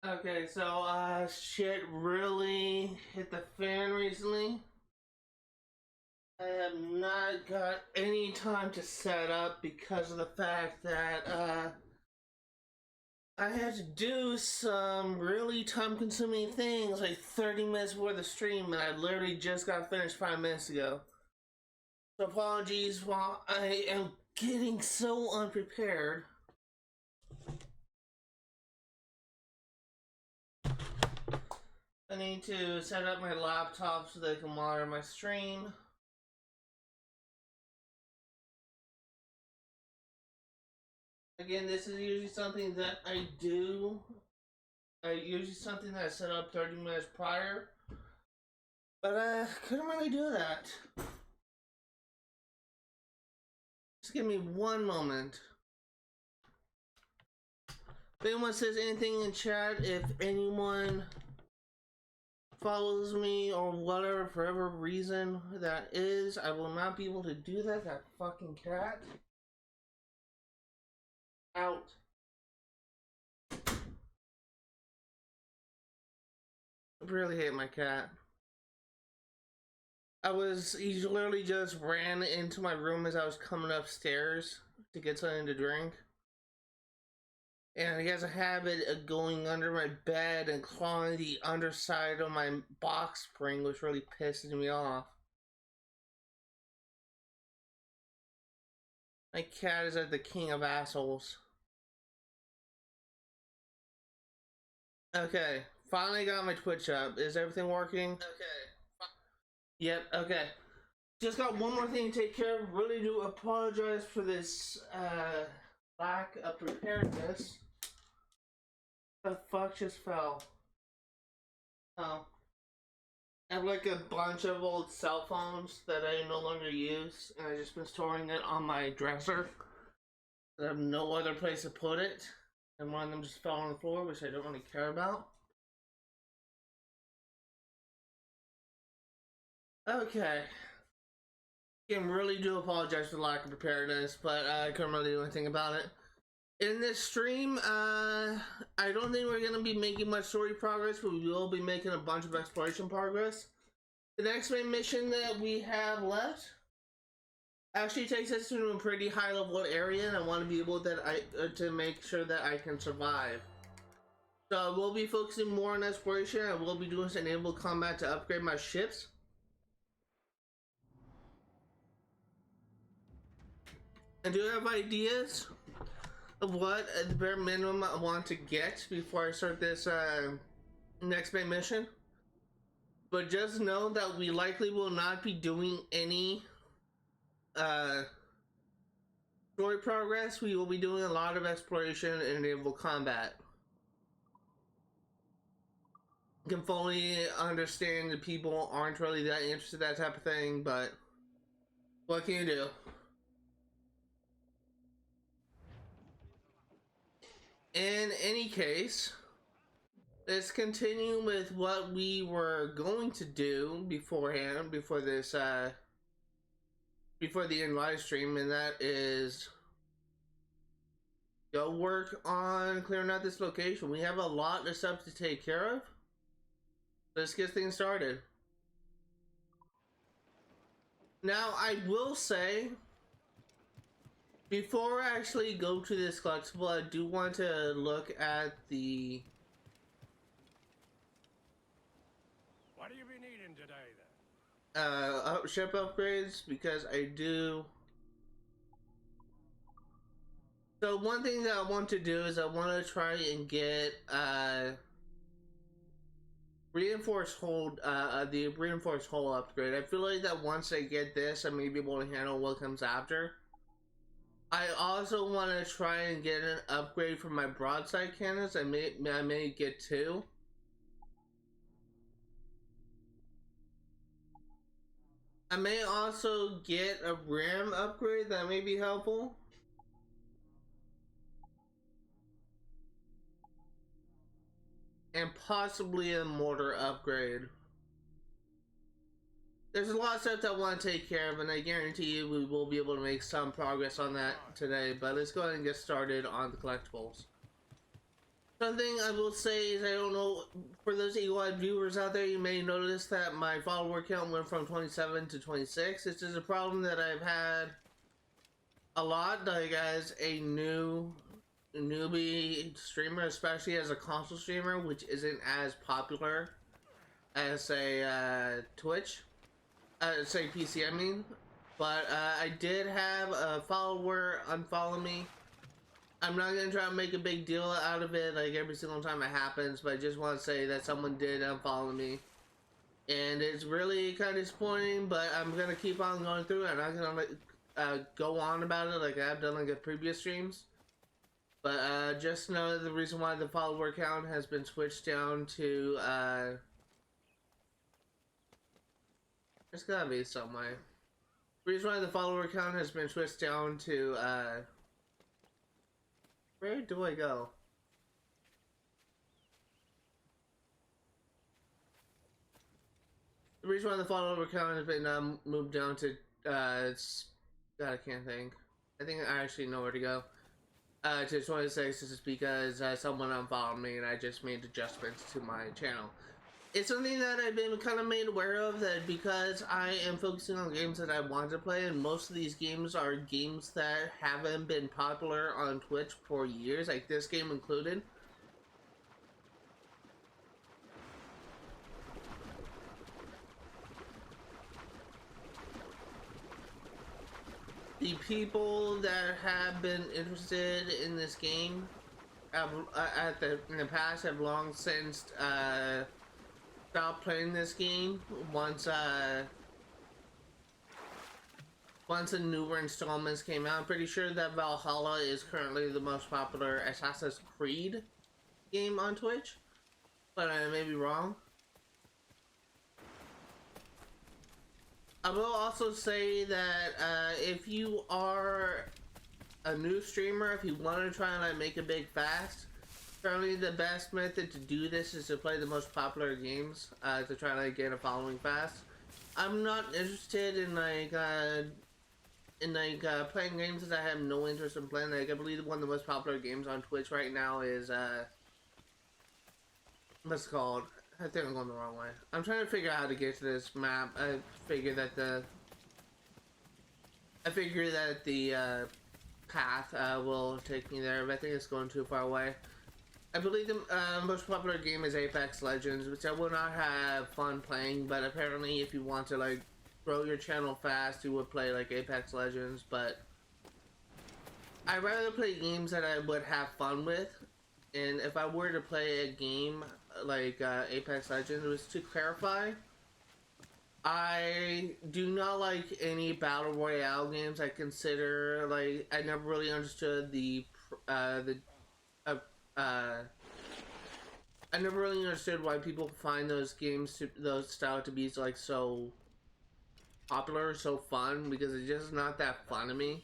Okay, so shit really hit the fan recently. I have not got any time to set up because of the fact that I had to do some really time-consuming things like 30 minutes before the stream, and I literally just got finished 5 minutes ago. So apologies while I am getting so unprepared. I need to set up my laptop so that I can monitor my stream. Again, this is usually something that I do. Usually something that I set up 30 minutes prior. But I couldn't really do that. Just give me one moment. If anyone says anything in chat, if anyone follows me or whatever, for whatever reason that is, I will not be able to do that. That fucking cat. Out. I really hate my cat. He literally just ran into my room as I was coming upstairs to get something to drink. And he has a habit of going under my bed and clawing the underside of my box spring, which really pisses me off. My cat is like the king of assholes. Okay, finally got my Twitch up. Is everything working? Okay. Yep, okay. Just got one more thing to take care of. Really do apologize for this lack of preparedness. The fuck just fell? Oh. I have like a bunch of old cell phones that I no longer use, and I've just been storing it on my dresser. I have no other place to put it, and one of them just fell on the floor, which I don't really care about. Okay. Again, really do apologize for the lack of preparedness, but I couldn't really do anything about it. In this stream, I don't think we're going to be making much story progress, but we will be making a bunch of exploration progress. The next main mission that we have left actually takes us to a pretty high level area, and I want to be able to make sure that I can survive. So we'll be focusing more on exploration. I will be doing some naval combat to upgrade my ships. I do have ideas of what at the bare minimum I want to get before I start this next main mission. But just know that we likely will not be doing any story progress. We will be doing a lot of exploration and naval combat. I can fully understand that people aren't really that interested in that type of thing, but what can you do? In any case, let's continue with what we were going to do beforehand, before this, before the end live stream, and that is go work on clearing out this location. We have a lot of stuff to take care of. Let's get things started. Now, I will say, before I actually go to this collectible, I do want to look at the... What do you be needing today, then? Ship upgrades, because I do... So one thing that I want to do is I want to try and get, reinforced hull, the reinforced hull upgrade. I feel like that once I get this, I may be able to handle what comes after. I also want to try and get an upgrade for my broadside cannons. I may get two. I may also get a ram upgrade that may be helpful. And possibly a mortar upgrade. There's a lot of stuff that I want to take care of, and I guarantee you we will be able to make some progress on that today. But let's go ahead and get started on the collectibles. Something I will say is, I don't know, for those eagle-eyed viewers out there, you may notice that my follower count went from 27 to 26. This is a problem that I've had a lot, like as a newbie streamer, especially as a console streamer, which isn't as popular as, say, Twitch. Say PC, I mean. But I did have a follower unfollow me. I'm not gonna try to make a big deal out of it like every single time it happens, but I just want to say that someone did unfollow me. And it's really kind of disappointing, but I'm gonna keep on going through it. I'm not gonna go on about it like I've done like at previous streams. But just know the reason why the follower count has been switched down to there's gotta be some way. The reason why the follower count has been switched down to where do I go? The reason why the follower count has been moved down to it's God, I can't think. I think I actually know where to go. To 26 is because someone unfollowed me and I just made adjustments to my channel. It's something that I've been kind of made aware of, that because I am focusing on games that I want to play, and most of these games are games that haven't been popular on Twitch for years, like this game included. The people that have been interested in this game in the past have long since stopped playing this game once the newer installments came out. I'm pretty sure that Valhalla is currently the most popular Assassin's Creed game on Twitch, but I may be wrong. I will also say that if you are a new streamer, if you want to try and like make a big fast, currently the best method to do this is to play the most popular games to try and like get a following fast. I'm not interested in playing games that I have no interest in playing. Like I believe one of the most popular games on Twitch right now is what's it called? I think I'm going the wrong way. I'm trying to figure out how to get to this map. I figure that the path will take me there, but I think it's going too far away. I believe the most popular game is Apex Legends, which I will not have fun playing, but apparently if you want to like grow your channel fast, you would play like Apex Legends, but I'd rather play games that I would have fun with. And if I were to play a game like Apex Legends, was to clarify, I do not like any battle royale games. I consider like I never really understood I never really understood why people find those games those style to be like so popular, so fun, because it's just not that fun to me.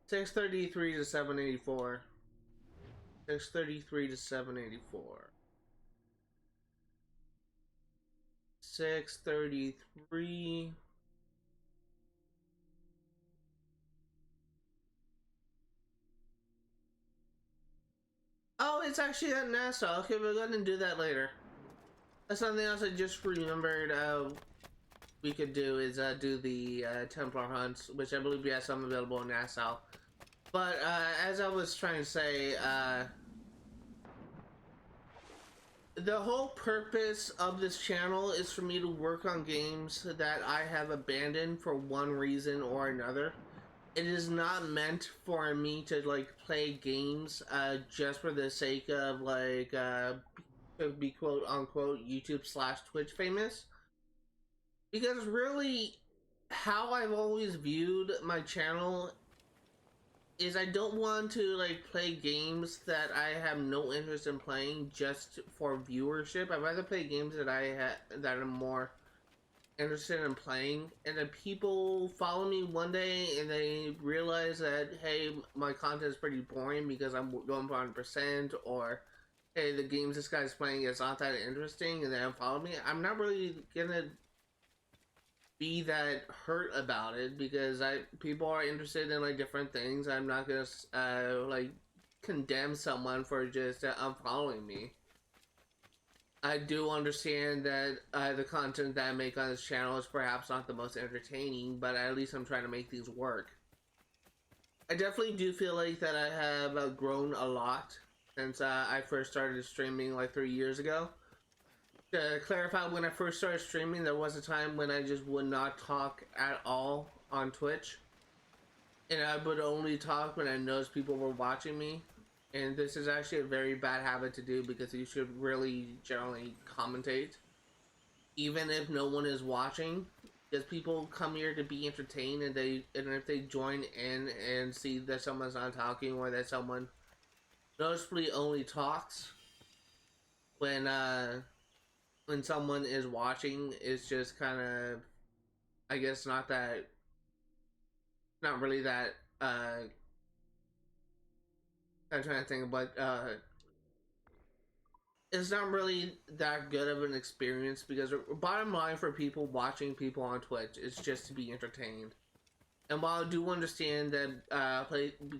633 to 784. 633 to 784. 633. Oh, it's actually at Nassau. Okay, we'll go ahead and do that later. That's something else I just remembered we could do is do the Templar hunts, which I believe we have some available in Nassau. But as I was trying to say, the whole purpose of this channel is for me to work on games that I have abandoned for one reason or another. It is not meant for me to like play games just for the sake of like to be quote unquote YouTube/Twitch famous. Because really, how I've always viewed my channel is I don't want to like play games that I have no interest in playing just for viewership. I'd rather play games that that I'm more interested in playing, and if people follow me one day and they realize that, hey, my content is pretty boring because I'm going for 100%, or hey, the games this guy's playing is not that interesting, and they unfollow me, I'm not really gonna be that hurt about it, because people are interested in like different things. I'm not gonna like condemn someone for just unfollowing me. I do understand that the content that I make on this channel is perhaps not the most entertaining, but at least I'm trying to make things work. I definitely do feel like that I have grown a lot since I first started streaming like 3 years ago. To clarify, when I first started streaming, there was a time when I just would not talk at all on Twitch. And I would only talk when I noticed people were watching me. And this is actually a very bad habit to do, because you should really generally commentate, even if no one is watching. Because people come here to be entertained, and if they join in and see that someone's not talking, or that someone noticeably only talks when someone is watching, it's just kind of, I guess, not really that I'm trying to think, but it's not really that good of an experience, because bottom line for people watching people on Twitch is just to be entertained. And while I do understand that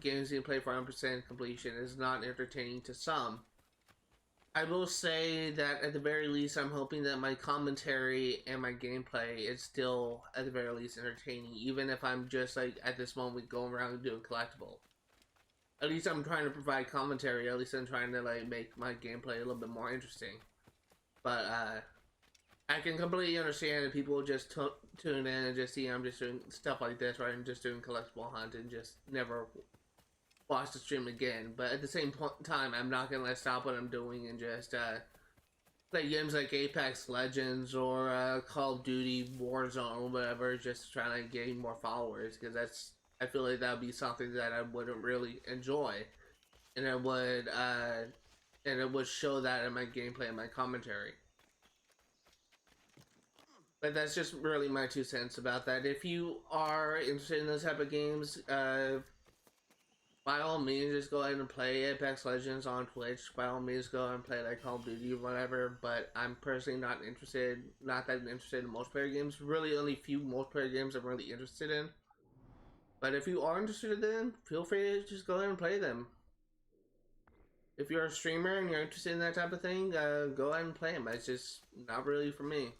games you play for 100% completion is not entertaining to some, I will say that at the very least, I'm hoping that my commentary and my gameplay is still at the very least entertaining, even if I'm just like at this moment going around and doing collectible. At least I'm trying to provide commentary. At least I'm trying to like make my gameplay a little bit more interesting. But I can completely understand that people just tune in and just see I'm just doing stuff like this, right? I'm just doing collectible hunt and just never watch the stream again. But at the same time, I'm not gonna stop what I'm doing and just play games like Apex Legends or Call of Duty Warzone or whatever, just trying to gain more followers, because I feel like that would be something that I wouldn't really enjoy, and it would show that in my gameplay and my commentary. But that's just really my 2 cents about that. If you are interested in those type of games, by all means, just go ahead and play Apex Legends on Twitch. By all means, go and play like Call of Duty or whatever. But I'm personally not that interested in multiplayer games. Really, only few multiplayer games I'm really interested in. But if you are interested in them, feel free to just go ahead and play them. If you're a streamer and you're interested in that type of thing, go ahead and play them. It's just not really for me.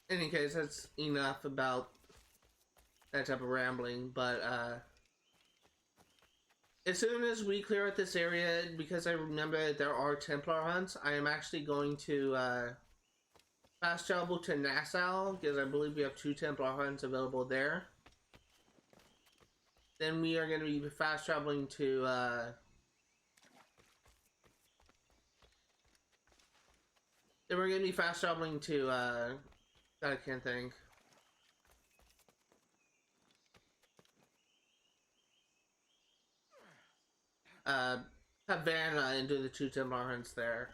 In any case, that's enough about that type of rambling. But as soon as we clear out this area, because I remember that there are Templar hunts, I am actually going to fast travel to Nassau, because I believe we have 2 Templar hunts available there. Then we are going to be fast traveling to I can't think. Havana, and do the 2 Templar hunts there.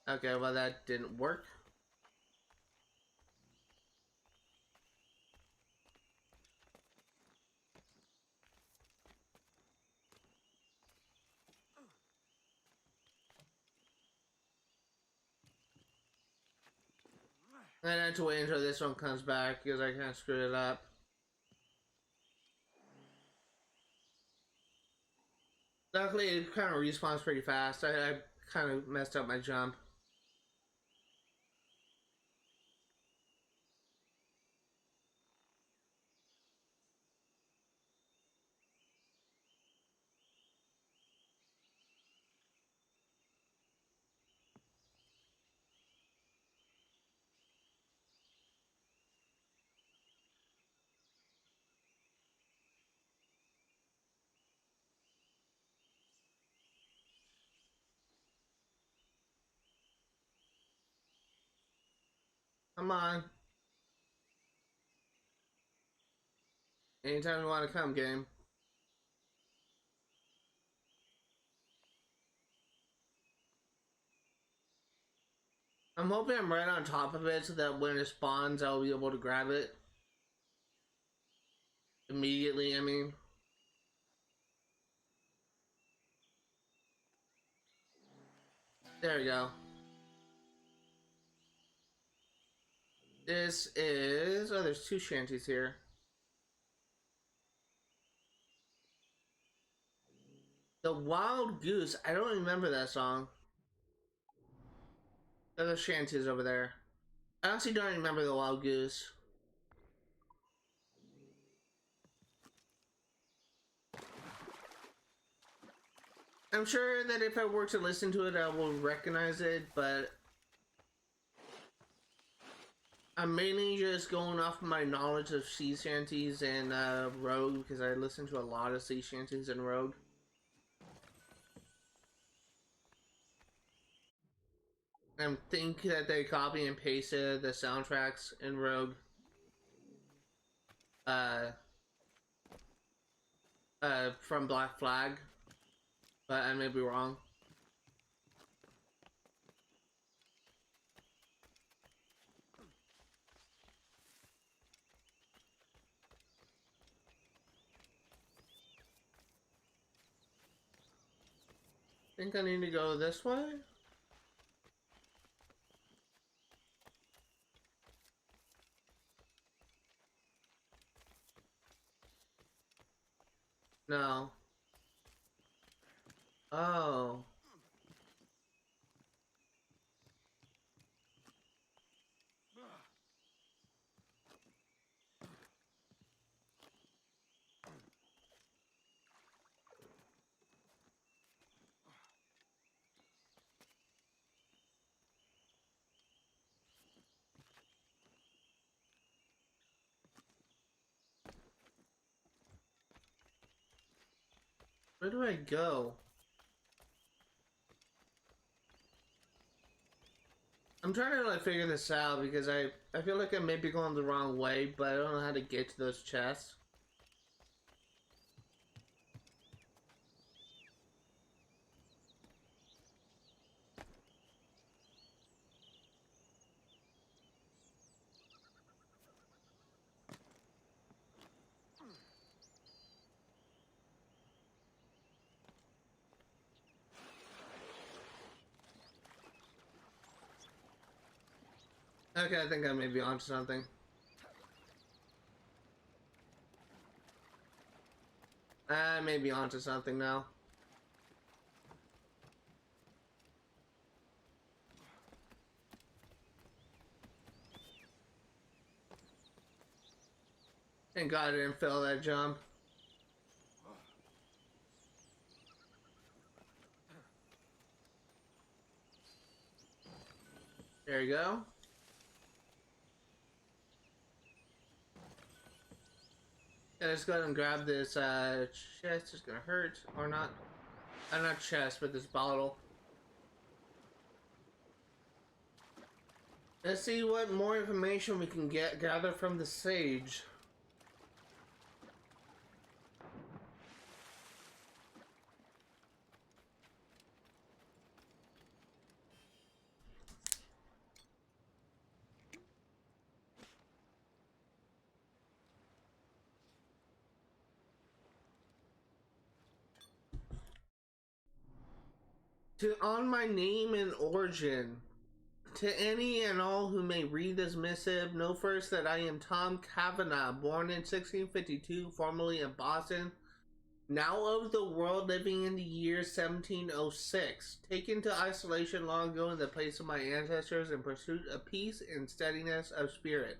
Okay, well that didn't work. And I have to wait until this one comes back, because I kind of screwed it up. Luckily, it kind of respawns pretty fast. I kind of messed up my jump. Come on. Anytime you want to come, game. I'm hoping I'm right on top of it, so that when it spawns, I'll be able to grab it immediately, I mean. There we go. This is... Oh, there's two shanties here. The Wild Goose. I don't remember that song. There's a shanties over there. I honestly don't remember the Wild Goose. I'm sure that if I were to listen to it, I will recognize it, but I'm mainly just going off my knowledge of sea shanties and Rogue, because I listen to a lot of sea shanties and Rogue. I think that they copy and pasted the soundtracks in Rogue. From Black Flag, but I may be wrong. I think I need to go this way. No. Oh. Where do I go? I'm trying to like figure this out because I feel like I may be going the wrong way, but I don't know how to get to those chests. Okay, I think I may be onto something. I may be onto something now. Thank God I didn't fail that jump. There you go. Yeah, let's go ahead and grab this chest. It's gonna hurt or not. Not chest, but this bottle. Let's see what more information we can gather from the sage. On my name and origin. To any and all who may read this missive, know first that I am Tom Kavanagh, born in 1652, formerly in Boston, now of the world, living in the year 1706, taken to isolation long ago in the place of my ancestors in pursuit of peace and steadiness of spirit.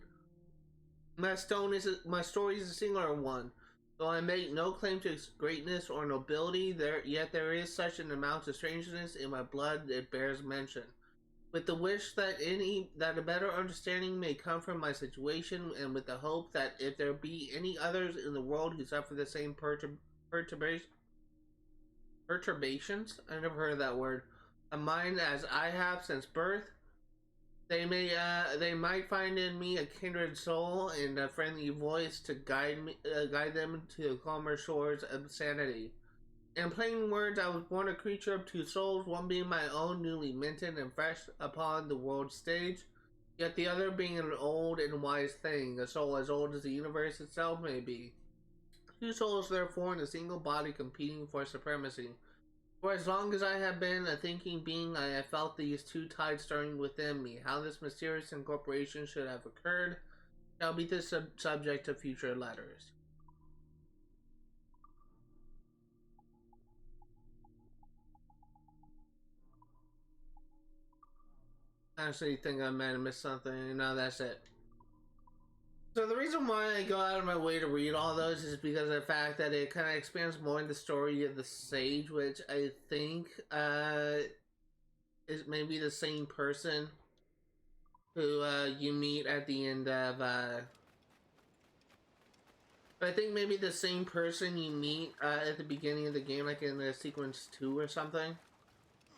My story is a singular one. Though I make no claim to greatness or nobility, yet there is such an amount of strangeness in my blood it bears mention. With the wish that a better understanding may come from my situation, and with the hope that if there be any others in the world who suffer the same perturbations, I never heard of that word, a mind as I have since birth, they might find in me a kindred soul and a friendly voice to guide them to the calmer shores of sanity. In plain words, I was born a creature of two souls, one being my own, newly minted and fresh upon the world stage, yet the other being an old and wise thing, a soul as old as the universe itself may be. Two souls, therefore, in a single body competing for supremacy. For as long as I have been a thinking being, I have felt these two tides stirring within me. How this mysterious incorporation should have occurred shall be the subject of future letters. I actually think I might have missed something. No, that's it. So the reason why I go out of my way to read all those is because of the fact that it kind of expands more in the story of the sage, which I think is maybe the same person who you meet at the end of I think maybe the same person you meet at the beginning of the game, like in the sequence 2 or something.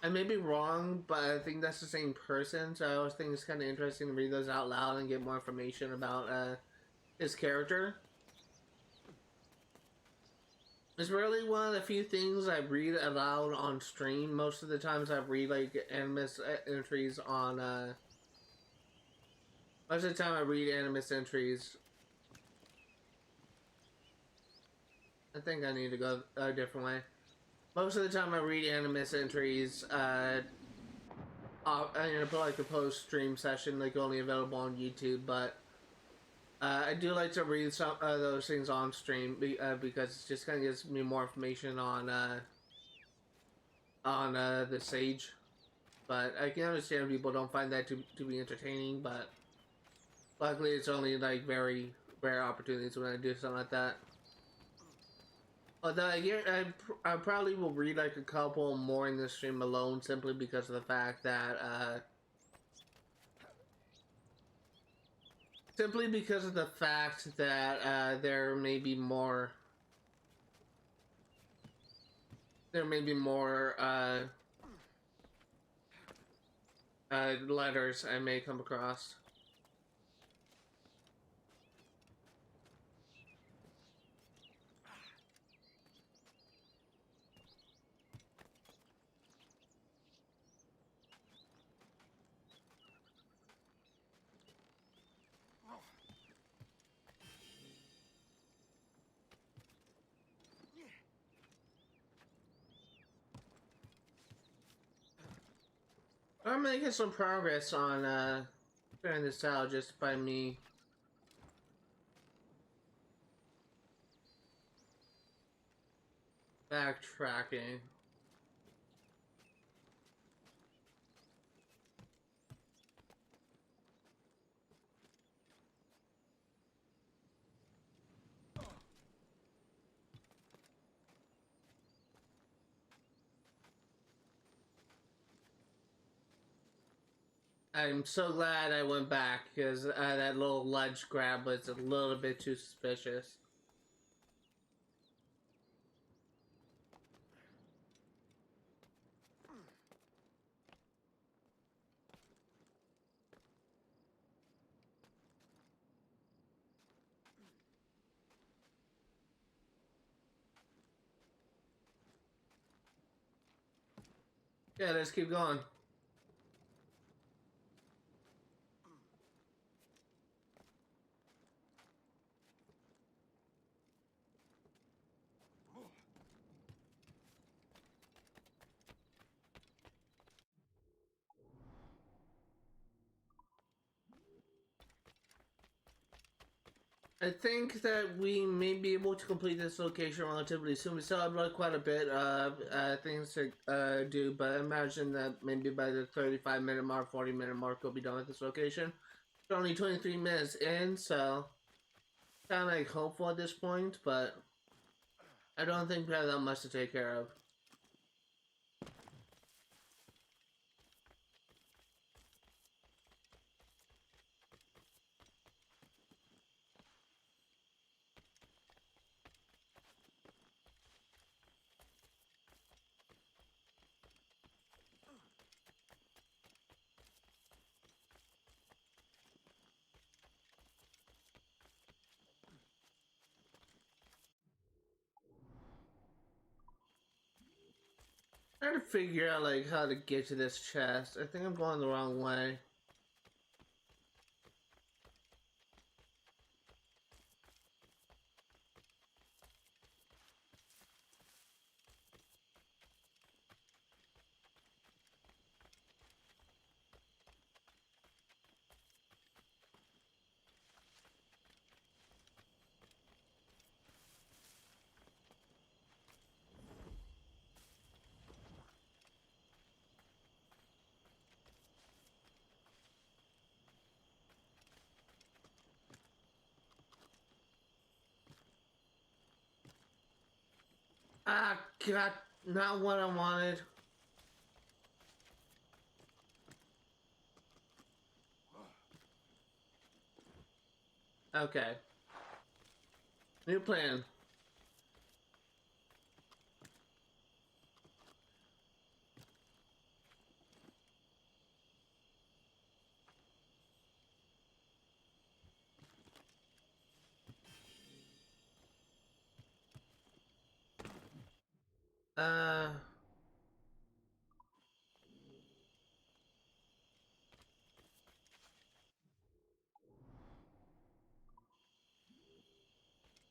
I may be wrong, but I think that's the same person, so I always think it's kind of interesting to read those out loud and get more information about his character. It's really one of the few things I read aloud on stream. Most of the times I read like Animus entries on most of the time I read Animus entries. I think I need to go a different way. Most of the time I read Animus entries I'm gonna put like a post stream session like only available on YouTube, but I do like to read some of those things on stream because it just kind of gives me more information on the Sage. But I can understand people don't find that to be entertaining, but luckily it's only like very rare opportunities when I do something like that. Although I probably will read like a couple more in the stream alone simply because of the fact that there may be more letters I may come across. I'm making some progress on figuring this out just by me backtracking. I'm so glad I went back because that little ledge grab was a little bit too suspicious. Yeah, let's keep going. I think that we may be able to complete this location relatively soon. We still have like quite a bit of things to do, but I imagine that maybe by the 35-minute mark, 40-minute mark, we'll be done with this location. It's only 23 minutes in, so kind of like hopeful at this point, but I don't think we have that much to take care of. Trying to figure out like how to get to this chest. I think I'm going the wrong way. Ah, God, not what I wanted. Okay. New plan. Uh...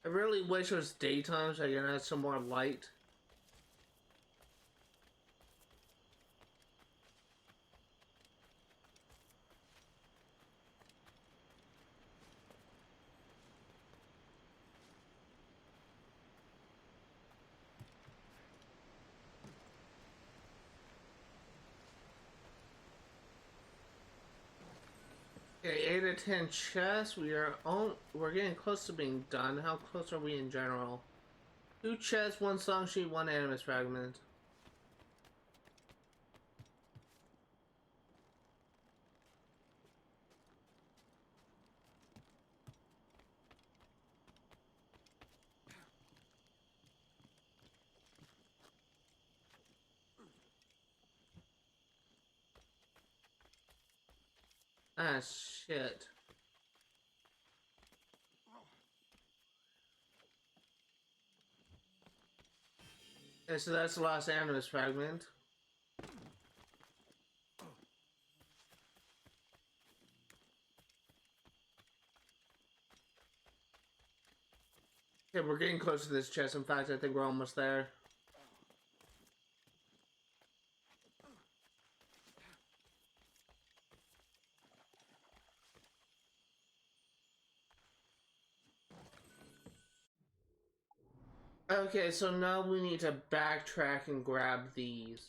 I really wish it was daytime so I could have some more light. Okay, 8 to 10 chests. We're getting close to being done. How close are we in general? 2 chests, 1 song sheet, 1 Animus fragment. Ah, shit. Okay, so that's the last Animus fragment. Okay, we're getting close to this chest. In fact, I think we're almost there. Okay, so now we need to backtrack and grab these.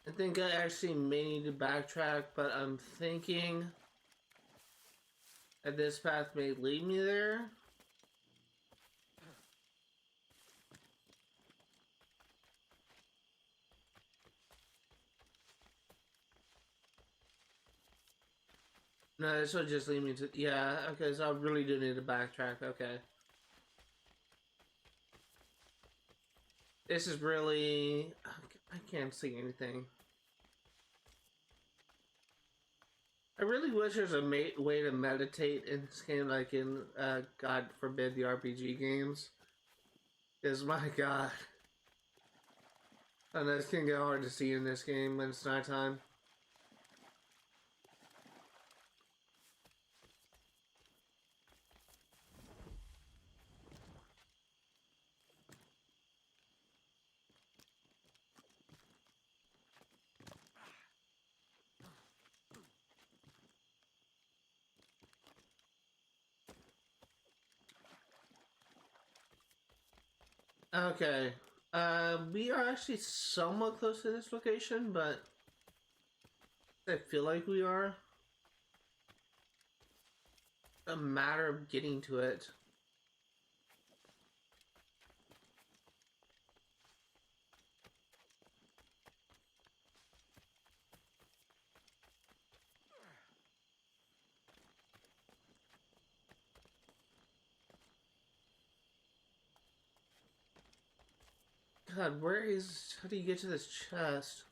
I think I actually may need to backtrack, but I'm thinking that this path may lead me there. No, this will just lead me to... Yeah, okay, so I really do need to backtrack, okay. This is really... I can't see anything. I really wish there's a way to meditate in this game, like in, God forbid, the RPG games. Because, my God. And this can get hard to see in this game when it's nighttime. Okay. We are actually somewhat close to this location, but I feel like we are. A matter of getting to it. God, where is... How do you get to this chest?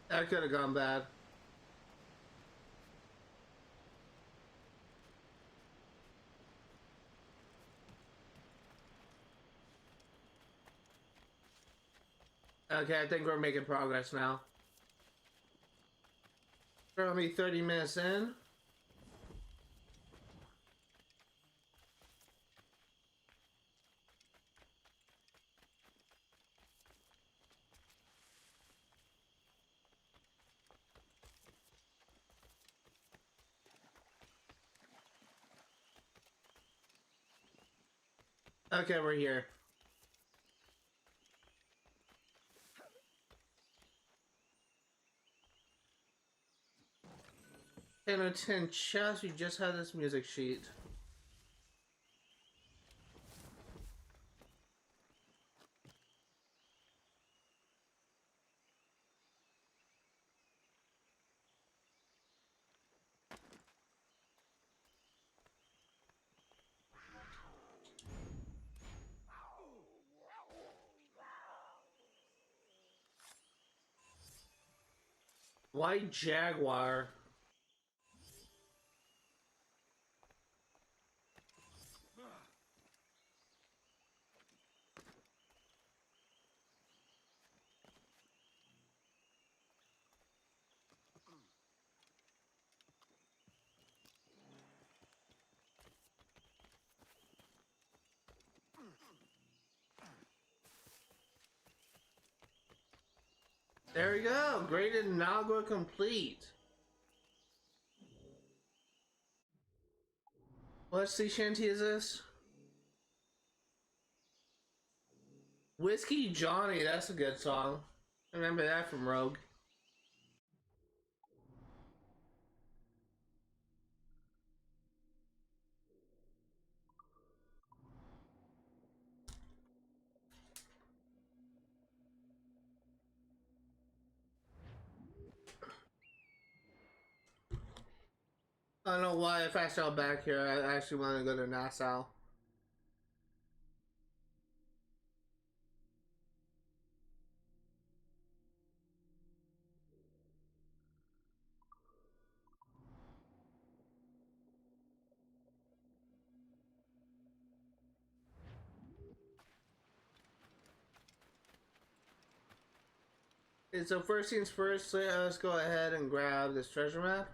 That could have gone bad. Okay, I think we're making progress now. We're only 30 minutes in. Okay, we're here. And a 10 chest, we just had this music sheet. White Jaguar. There we go. Graded Inagua complete. What sea shanty is this? Whiskey Johnny, that's a good song. I remember that from Rogue. I don't know why if I saw back here, I actually want to go to Nassau. Okay, so first things first, let's go ahead and grab this treasure map.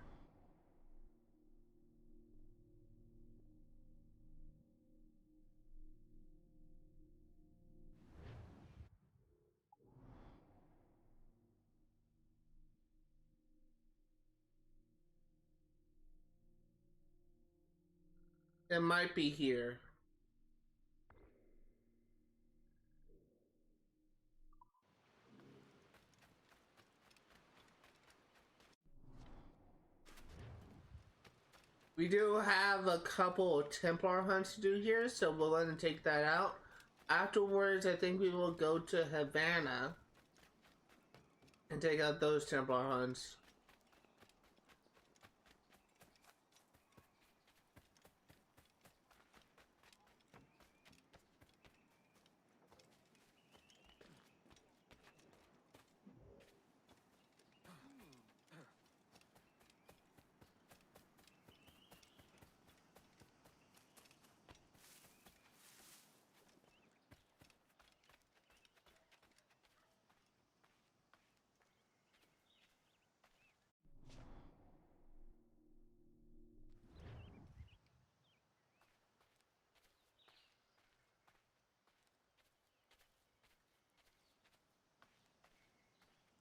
It might be here. We do have a couple of Templar hunts to do here, so we'll let them take that out. Afterwards, I think we will go to Havana and take out those Templar hunts.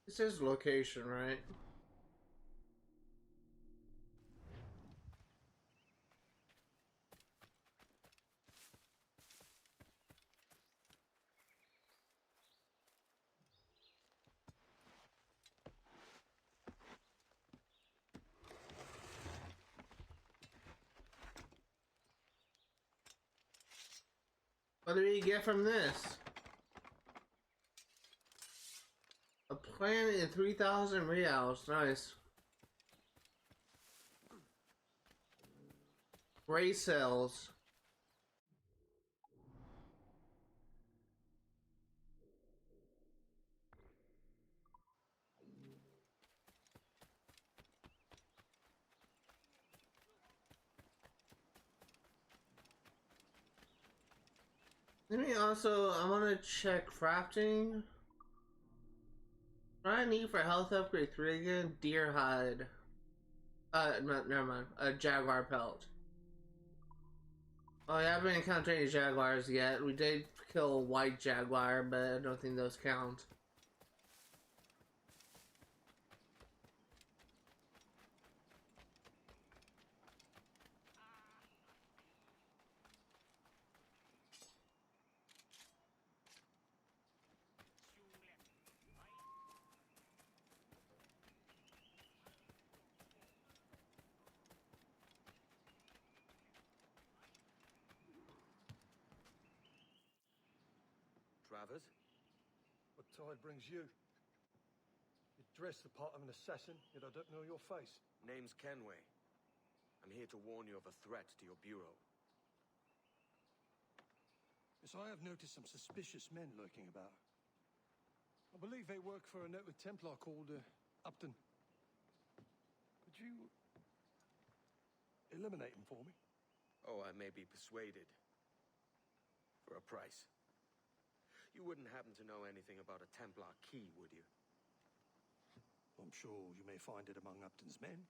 This is location, right? What do we get from this? A planet in 3,000 reals. Nice. Gray cells. Let me also, I want to check crafting. What do I need for health upgrade 3 again? Deer hide. No, never mind. A jaguar pelt. Oh, yeah, I haven't encountered any jaguars yet. We did kill a white jaguar, but I don't think those count. Travers? What tide brings you? You dress the part of an assassin, yet I don't know your face. Name's Kenway. I'm here to warn you of a threat to your bureau. Yes, I have noticed some suspicious men lurking about. I believe they work for a noted Templar called Upton. Could you eliminate him for me? Oh, I may be persuaded. For a price. You wouldn't happen to know anything about a Templar key, would you? I'm sure you may find it among Upton's men.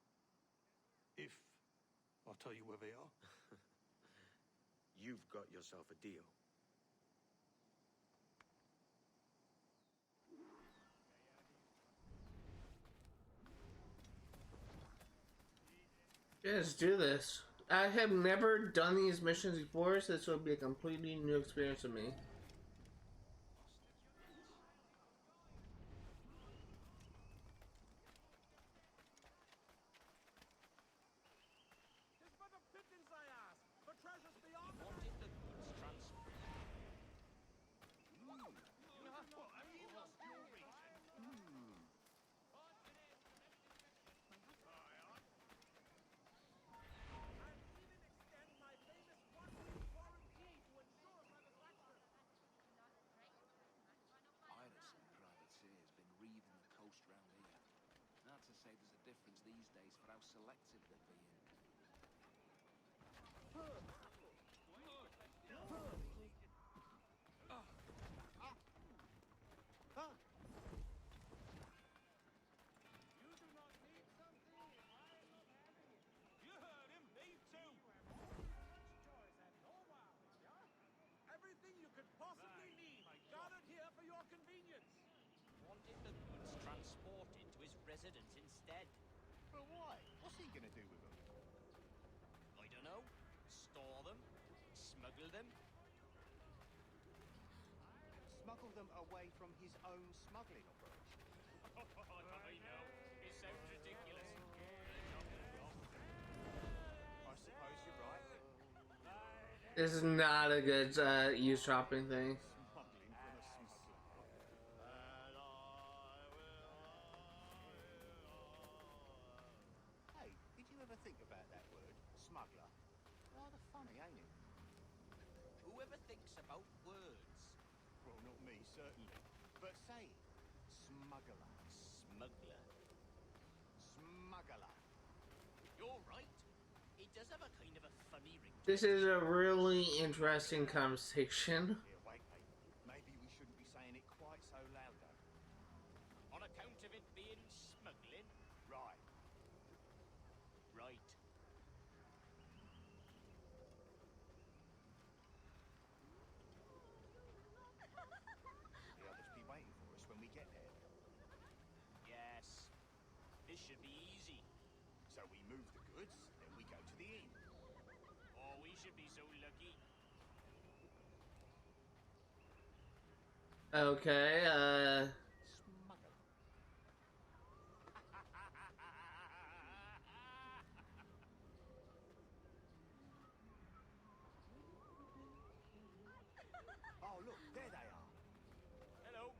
If I'll tell you where they are. You've got yourself a deal. Yeah, let's do this. I have never done these missions before, so this will be a completely new experience for me. Say there's a difference these days for how selective they're being. You do not need something. I love having it. You heard him, me too. Choice and no wow, yeah? Everything you could possibly need. Gathered here for your convenience. Wanted the goods transported to his residence instead. But why? What's he gonna do with them? I don't know. Store them? Smuggle them? Smuggle them away from his own smuggling operation. I know. It sounds ridiculous. I suppose you're right. This is not a good eavesdropping thing. Smuggling from a smuggler. Hey, did you ever think about that word, smuggler? Rather funny, ain't it? Whoever thinks about words? Well, not me, certainly. But say it. Smuggler. Smuggler. Smuggler. You're right. It does have a kind of a funny ring to This is a really interesting conversation. Here, wait, mate. Maybe we shouldn't be saying it quite so loud, though. On account of it being smuggling? Right. Right. The others be waiting for us when we get there. Yes. This should be easy. So we move the goods, then we go to the inn. Oh, we should be so lucky. Okay, Smuggler. Oh, look, there they are. Hello.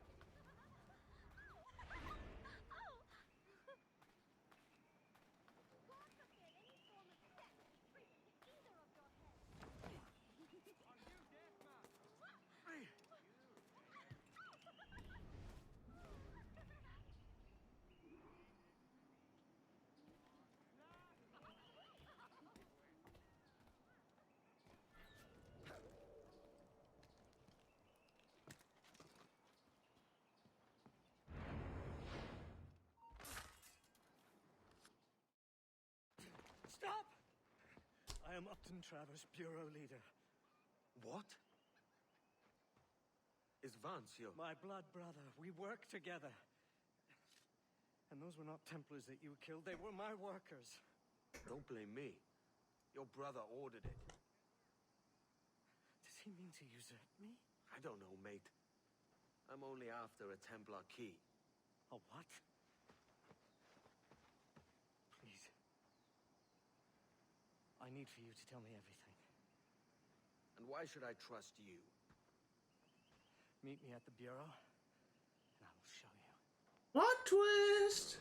am Upton Travers, Bureau Leader. What? Is Vance your... My blood brother. We work together. And those were not Templars that you killed. They were my workers. Don't blame me. Your brother ordered it. Does he mean to usurp me? I don't know, mate. I'm only after a Templar key. A what? Please. I need for you to tell me everything. And why should I trust you? Meet me at the Bureau, and I will show you. What twist?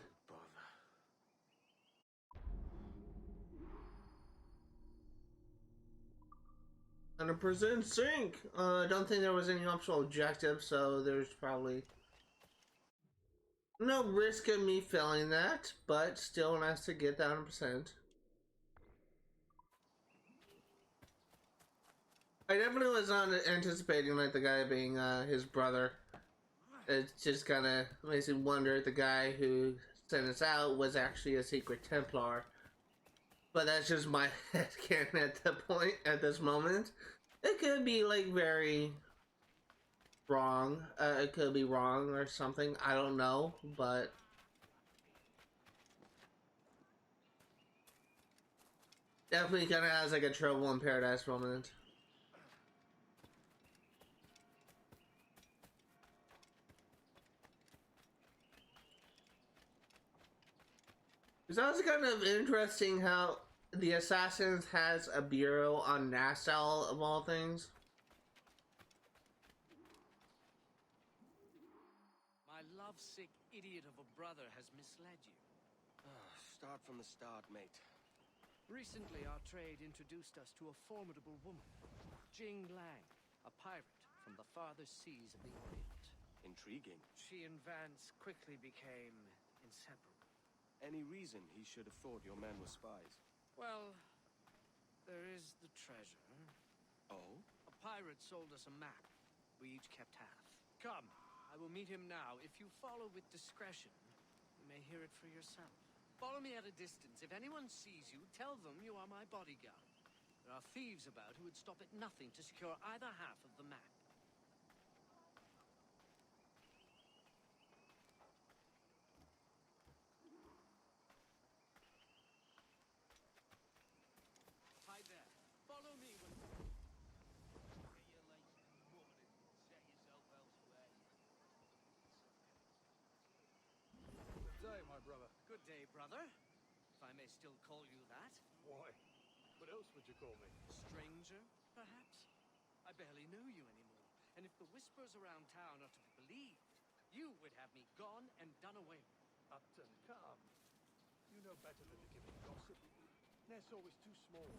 Bother. 100% sync. I don't think there was any optional objective, so there's probably no risk of me failing that, but still nice to get that 100%. I definitely was not anticipating like the guy being his brother. It just kind of makes me wonder if the guy who sent us out was actually a secret Templar. But that's just my headcanon at the point, at this moment. It could be like very wrong. It could be wrong or something. I don't know, but definitely kind of has like a Trouble in Paradise moment. It's also kind of interesting how the Assassins has a bureau on Nassau, of all things. My lovesick idiot of a brother has misled you. Start from the start, mate. Recently, our trade introduced us to a formidable woman, Jing Lang, a pirate from the farthest seas of the Orient. Intriguing. She and Vance quickly became inseparable. Any reason he should have thought your men were spies? Well, there is the treasure. Oh? A pirate sold us a map. We each kept half. Come, I will meet him now. If you follow with discretion, you may hear it for yourself. Follow me at a distance. If anyone sees you, tell them you are my bodyguard. There are thieves about who would stop at nothing to secure either half of the map. Hi there. Follow me when... Get your legs woman and set yourself elsewhere. Good day, my brother. Good day, brother. If I may still call you that. Why? What else would you call me? Stranger, perhaps? I barely know you anymore. And if the whispers around town are to be believed, you would have me gone and done away with. Upton, come. You know better than to give me gossip. Nassau is too small.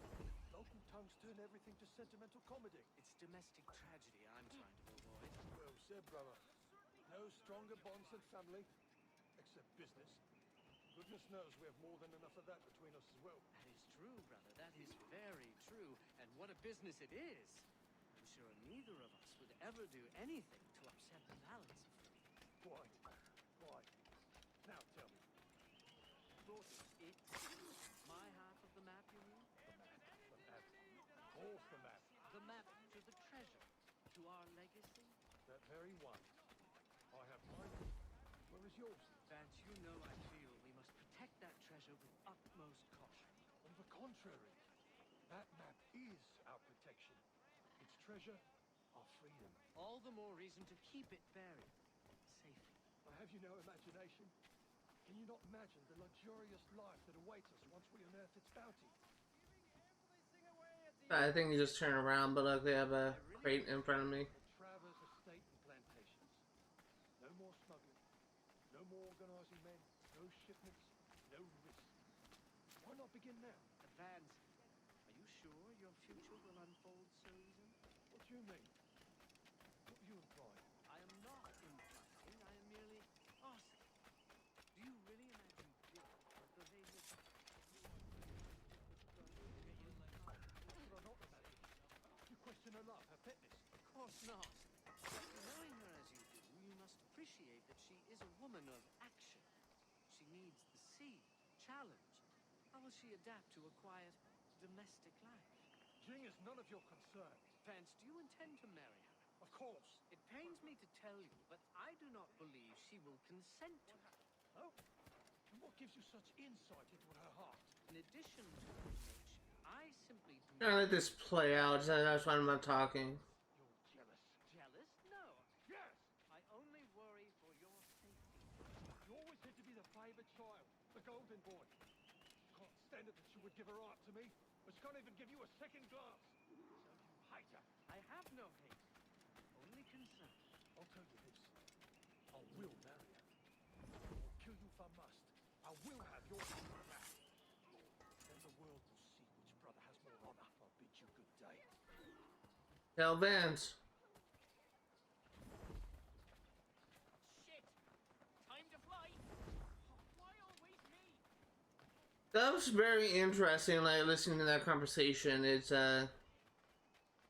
Local tongues turn everything to sentimental comedy. It's domestic tragedy I'm trying to avoid. Well said, brother. No stronger bonds than family, except business. Goodness knows we have more than enough of that between us as well. That is true, brother. That is very true. And what a business it is. I'm sure neither of us would ever do anything to upset the balance of things. Quite. Now tell me. It's my half of the map, you mean? The map. Of course the map. The map to the treasure, to our legacy? That very one. I have mine. Where is yours? Vance, you know I feel we must protect that treasure with utmost caution. On the contrary, that map is our protection. Its treasure, our freedom. All the more reason to keep it buried safely. I have you no imagination? Can you not imagine the luxurious life that awaits us once we unearth its bounty? I think you just turn around, but look, they have a crate in front of me. The Travers estate and plantations. No more smuggling. No more organizing men. No shipments. No risk. Why not begin now? Vance, are you sure your future will unfold so easily? What do you mean? What are you implying? I am not implying, I am merely asking. Do you really imagine Jill or the pervasive... What I not imagine? You question her love, her fitness. Of course not. Knowing her as you do, you must appreciate that she is a woman of action. She needs the sea, challenge. How will she adapt to a quiet, domestic life. Jing is none of your concern. Vance, do you intend to marry her? Of course. It pains me to tell you, but I do not believe she will consent to it. Oh? And what gives you such insight into her heart? In addition to her nature, I simply do I'm gonna let this play out. That's why I'm not talking. You're jealous. Jealous? No. Yes! I only worry for your safety. You always said to be the favored child, the golden boy. Can't stand it that she would give her heart to me, but she can't even give you a second glance. So you hate her. I have no hate, only concern. I'll tell you this. I will marry her. I'll kill you if I must. I will have your sister back. Then the world will see which brother has more honor. I'll bid you good day. Tell Vance. Shit! Time to fly! Why always me? That was very interesting, like, listening to that conversation. It's,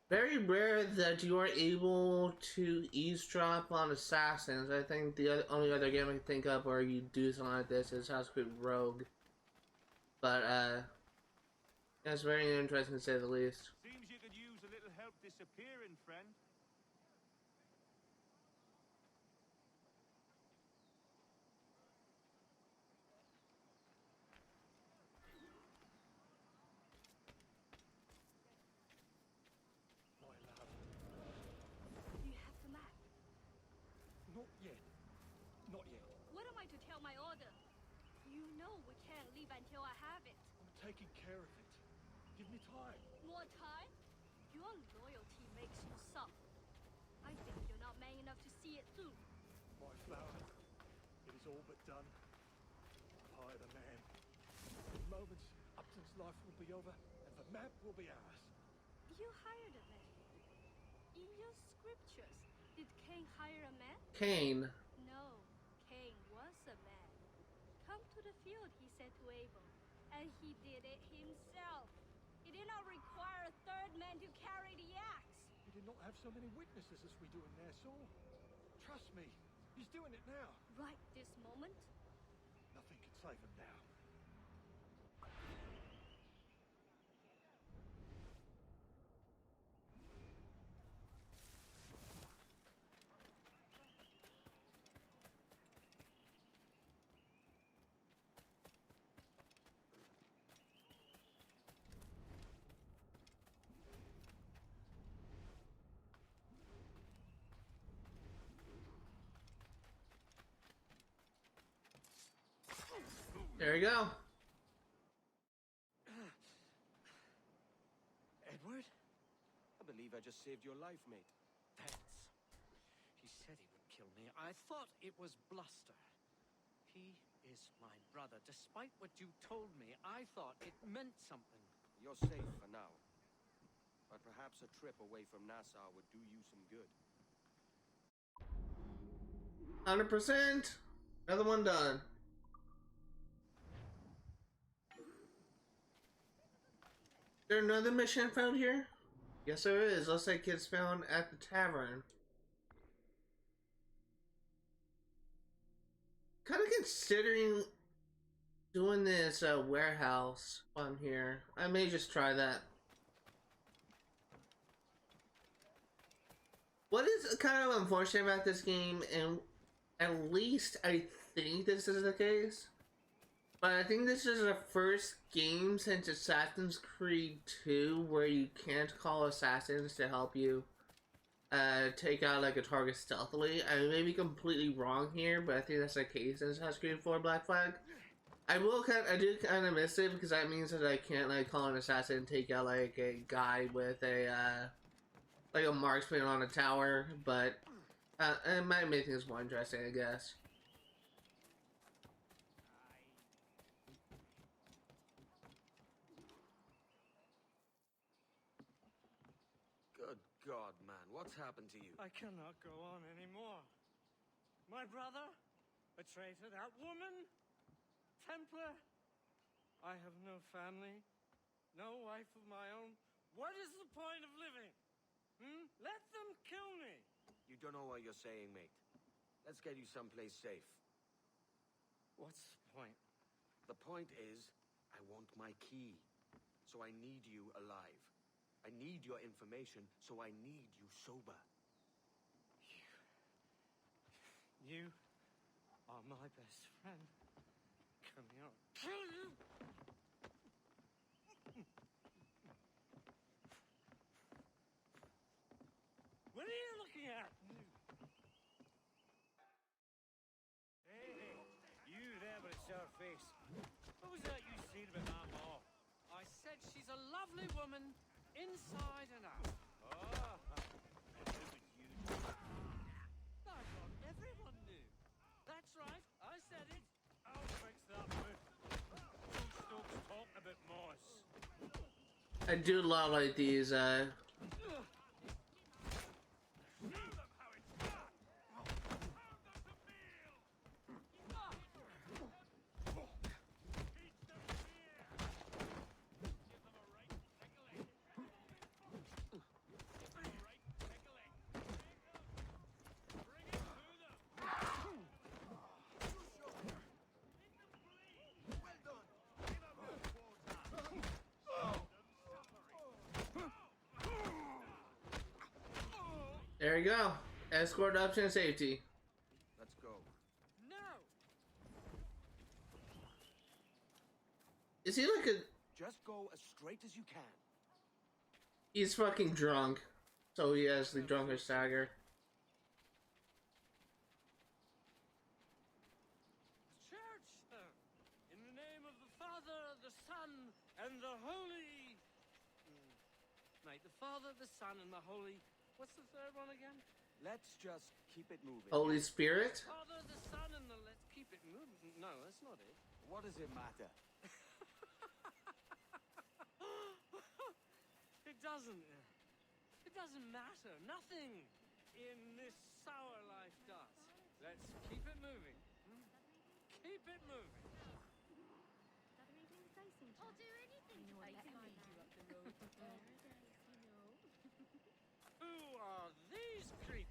very rare that you are able to eavesdrop on assassins. I think the only other game I can think of where you do something like this is Assassin's Creed Rogue. But, it's very interesting to say the least. Seems you could use a little help disappearing, friend. My love. You have the map. Not yet. Not yet. What am I to tell my order? You know we can't leave until I have it. I'm taking care of it. Give me time. More time? Your loyalty makes you soft. I think you're not man enough to see it through. My flower. It is all but done. I hired a man. In moments, Upton's life will be over, and the map will be ours. You hired a man. In your scriptures, did Cain hire a man? Cain. No, Cain was a man. Come to the field, he said to Abel, and he did it himself. He did not require a third man to carry the axe. We did not have so many witnesses as we do in Nassau. Trust me, he's doing it now. Right this moment? Nothing can save him now. There you go. Edward? I believe I just saved your life, mate. Vance. He said he would kill me. I thought it was bluster. He is my brother. Despite what you told me, I thought it meant something. You're safe for now. But perhaps a trip away from Nassau would do you some good. 100%. Another one done. Is there another mission found here? Yes, there is. Looks like it's found at the tavern. Kind of considering doing this warehouse on here. I may just try that. What is kind of unfortunate about this game, and at least I think this is the case, but I think this is the first game since Assassin's Creed 2 where you can't call assassins to help you take out like a target stealthily. I may be completely wrong here, but I think that's the case in Assassin's Creed 4 Black Flag. I do kind of miss it because that means that I can't like call an assassin and take out like a guy with a like a marksman on a tower, but it might make things more interesting, I guess. Good God, man. What's happened to you? I cannot go on anymore. My brother? A traitor? That woman? Templar? I have no family. No wife of my own. What is the point of living? Let them kill me. You don't know what you're saying, mate. Let's get you someplace safe. What's the point? The point is, I want my key. so I need you alive. I need your information, so I need you sober. You are my best friend. Come here, I'll kill you! What are you looking at? Hey, you there with a sour face. What was that you said about my ma? I said she's a lovely woman, inside and out. Oh, and who would you do? I thought everyone knew. That's right, I said it. I'll fix that foot. Stokes talking about moss. I do love like these there you go. Escort option and safety. Let's go. No! Is he like a... Just go as straight as you can. He's fucking drunk. So he has the drunken stagger. Church, sir! In the name of the Father, the Son, and the Holy... Mate, the Father, the Son, and the Holy... What's the third one again? Let's just keep it moving. Holy Spirit? Father, the Son, and the... Let's keep it moving. No, that's not it. What does it matter? It doesn't. It doesn't matter. Nothing in this sour life does. Let's keep it moving. Keep it moving. I'll do anything to make it lead you up the road to paradise, Who are these creatures?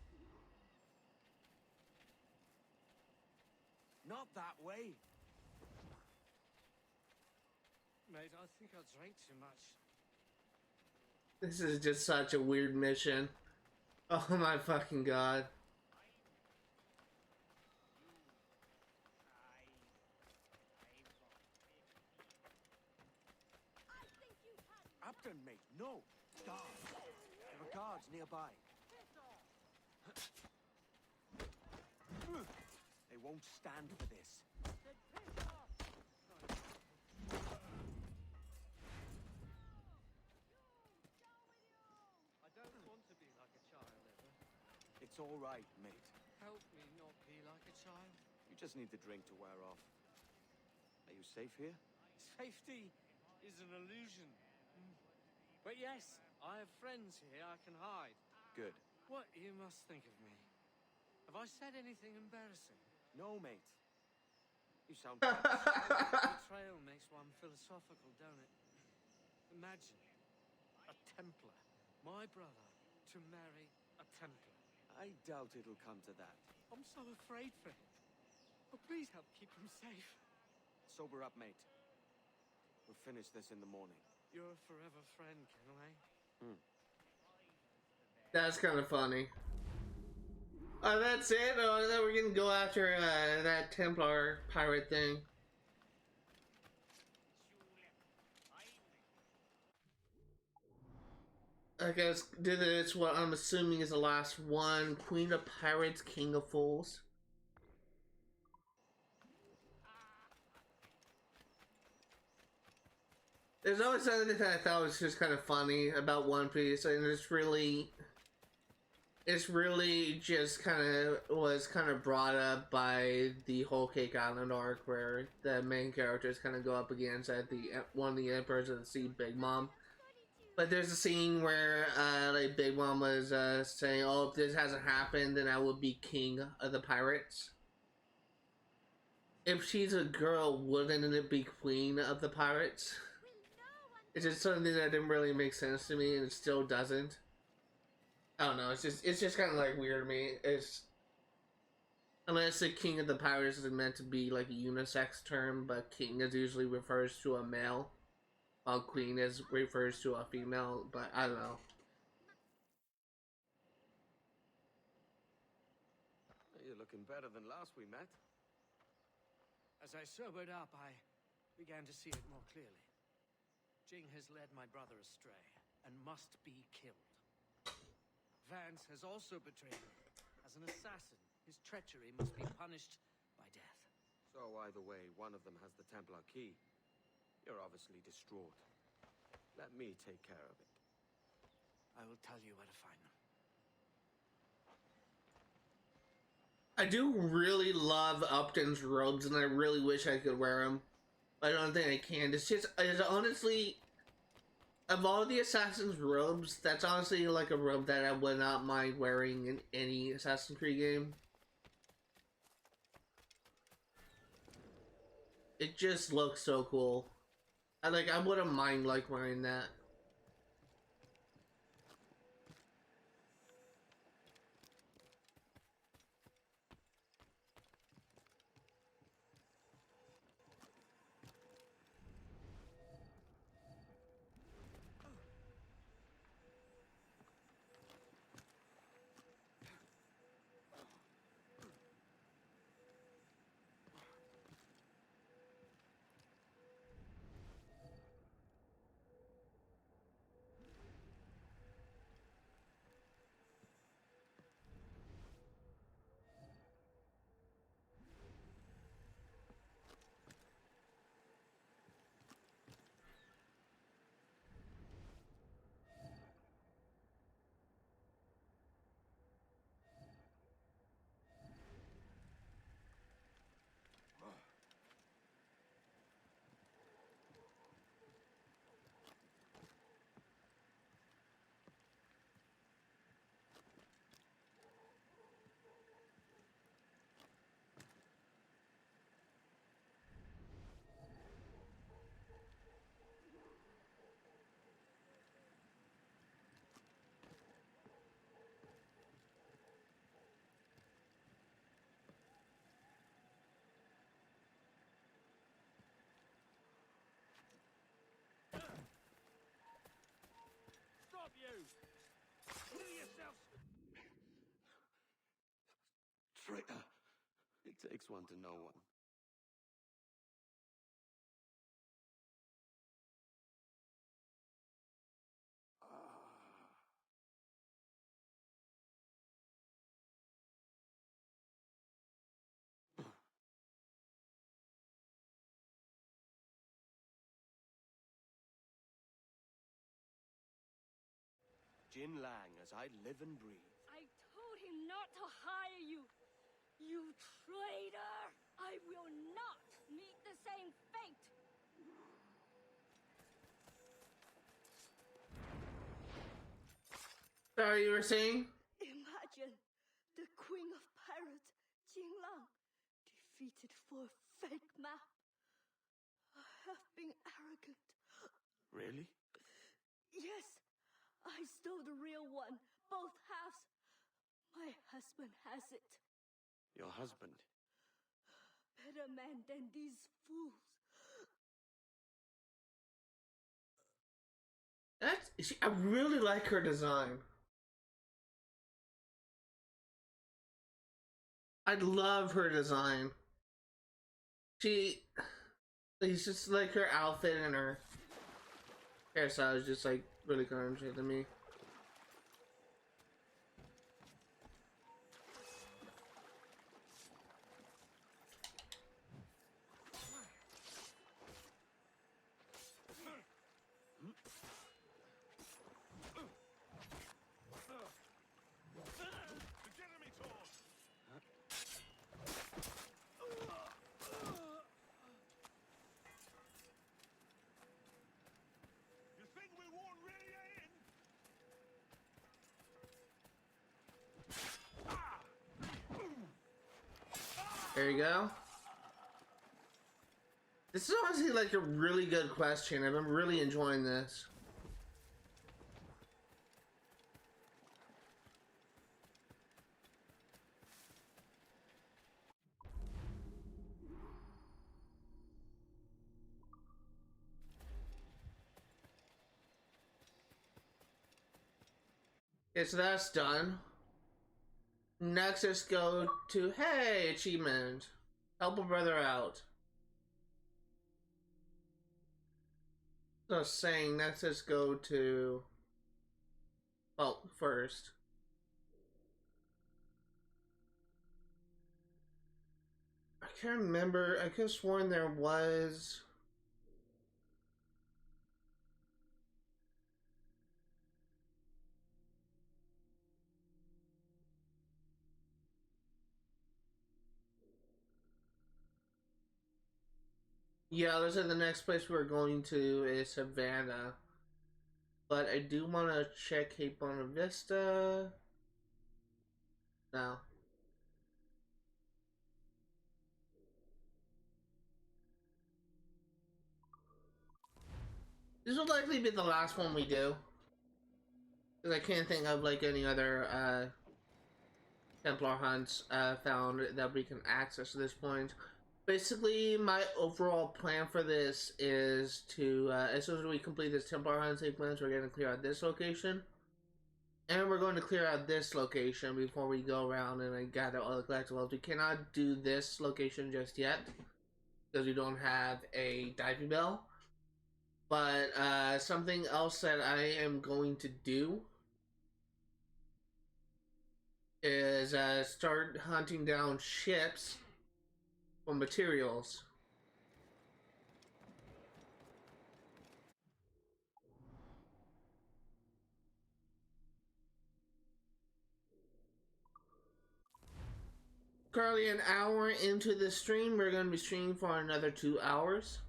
Not that way. Mate, I think I drank too much. This is just such a weird mission. Oh my fucking god. Upton, mate, no. Guards. There are guards nearby. They won't stand for this. I don't want to be like a child ever. It's all right, mate. Help me not be like a child. You just need the drink to wear off. Are you safe here? Safety is an illusion. But yes, I have friends here I can hide. Good. What you must think of me. Have I said anything embarrassing? No, mate. You sound... Betrayal makes one philosophical, don't it? Imagine a Templar, my brother, to marry a Templar. I doubt it'll come to that. I'm so afraid for him. Oh, please help keep him safe. Sober up, mate. We'll finish this in the morning. You're a forever friend, Kenway. That's kind of funny. Oh, that's it? Oh, then we're gonna go after that Templar pirate thing. Okay, let's do this. What I'm assuming is the last one. Queen of Pirates, King of Fools. There's always something that I thought was just kind of funny about One Piece, and it's really just kind of was kind of brought up by the Whole Cake Island arc, where the main characters kind of go up against one of the Emperors of the Sea, Big Mom. But there's a scene where like Big Mom was saying, "Oh, if this hasn't happened, then I will be king of the pirates." If she's a girl, wouldn't it be queen of the pirates? It's just something that didn't really make sense to me, and it still doesn't. I don't know. It's just kind of like weird to me. It's unless the king of the pirates is meant to be like a unisex term, but king is usually refers to a male. queen is refers to a female, but I don't know. You're looking better than last we met. As I sobered up, I began to see it more clearly. Jing has led my brother astray, and must be killed. Vance has also betrayed me. As an assassin, his treachery must be punished by death. So either way, one of them has the Templar key. You're obviously distraught. Let me take care of it. I will tell you where to find them. I do really love Upton's robes, and I really wish I could wear them. I don't think I can. It's honestly, of all the Assassin's robes, that's honestly like a robe that I would not mind wearing in any Assassin's Creed game. It just looks so cool. I wouldn't mind like wearing that. Stop you! Kill yourself! Traitor! It takes one to know one. Jin Lang, as I live and breathe. I told him not to hire you. You traitor! I will not meet the same fate! Sorry, you were saying? Imagine the Queen of Pirates, Jin Lang, defeated for a fake map. I have been arrogant. Really? Yes, I stole the real one, both halves. My husband has it. Your husband? Better man than these fools. I really like her design. I love her design. It's just like her outfit and her hairstyle is just like really good to me. There you go. This is honestly like a really good question. I've been really enjoying this. Okay, so that's done. Next, let's go to, hey, achievement. Help a brother out. So I was saying, next let's go to, well, first. I can't remember, I could have sworn there was... Yeah, looks like the next place we're going to is Savannah. But I do want to check Cape Buena Vista. No. This will likely be the last one we do. Because I can't think of like any other Templar hunts found that we can access at this point. Basically, my overall plan for this is to, as soon as we complete this Templar hunt sequence, we're going to clear out this location. And we're going to clear out this location before we go around and gather all the collectibles. We cannot do this location just yet, because we don't have a diving bell. But something else that I am going to do is start hunting down ships for materials. Currently an hour into the stream. We're going to be streaming for another 2 hours.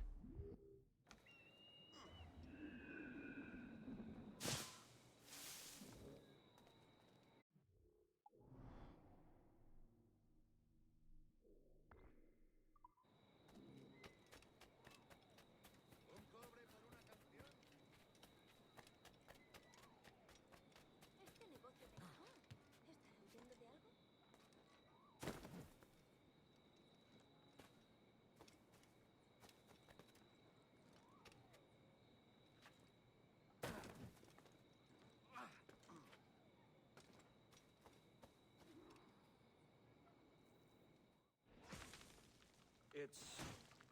It's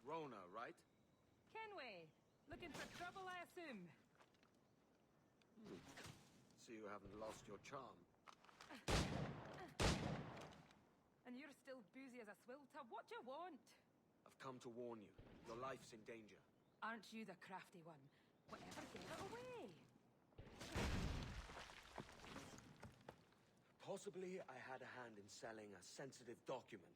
Rona, right? Kenway, looking for trouble, I assume? So you haven't lost your charm. And you're still boozy as a swilter. What do you want? I've come to warn you. Your life's in danger. Aren't you the crafty one? Whatever gave it away? Possibly I had a hand in selling a sensitive document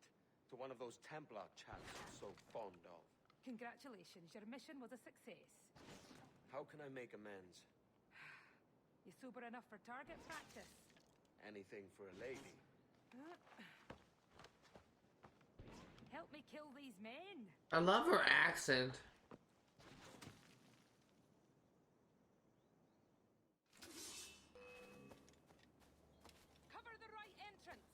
to one of those Templar chaps you're so fond of. Congratulations, your mission was a success. How can I make amends? You sober enough for target practice? Anything for a lady. Help me kill these men. I love her accent. Cover the right entrance.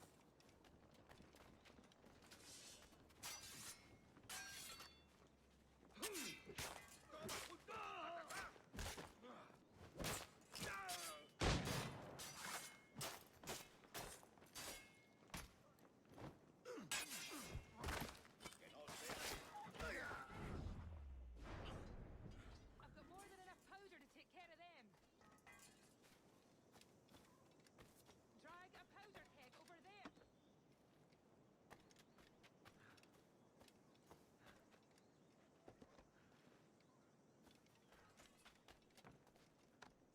I've got more than enough powder to take care of them. Drag a powder keg over there.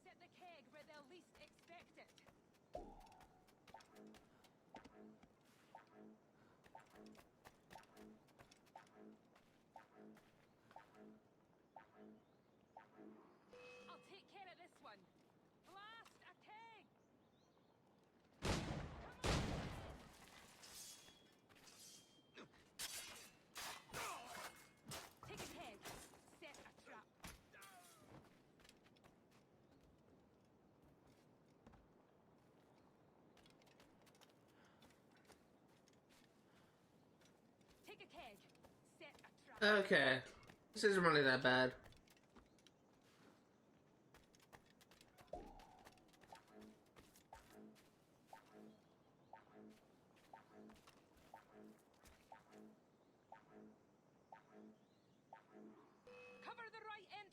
Set the keg where they'll least expect it. I'll take care of this one. Blast a keg! Take a keg. Set a trap. Take a keg. Set a trap. Okay. This isn't really that bad.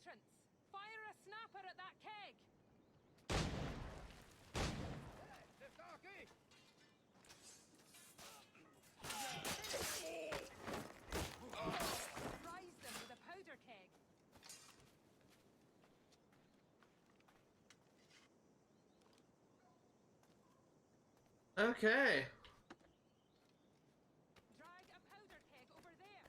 entrance. Fire a snapper at that keg. Rise them with a powder keg. Okay. Drag a powder keg over there.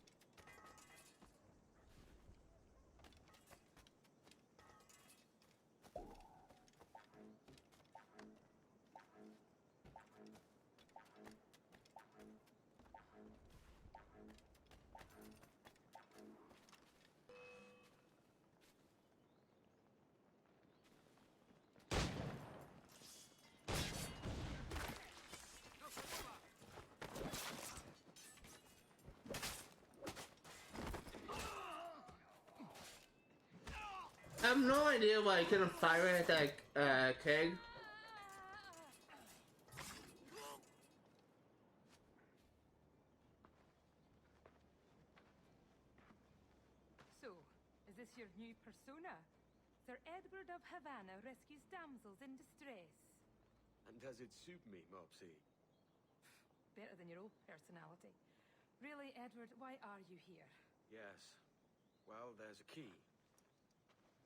I have no idea why I couldn't fire at that keg. So, is this your new persona? Sir Edward of Havana rescues damsels in distress. And does it suit me, Mopsy? Better than your old personality. Really, Edward, why are you here? Yes. Well, there's a key.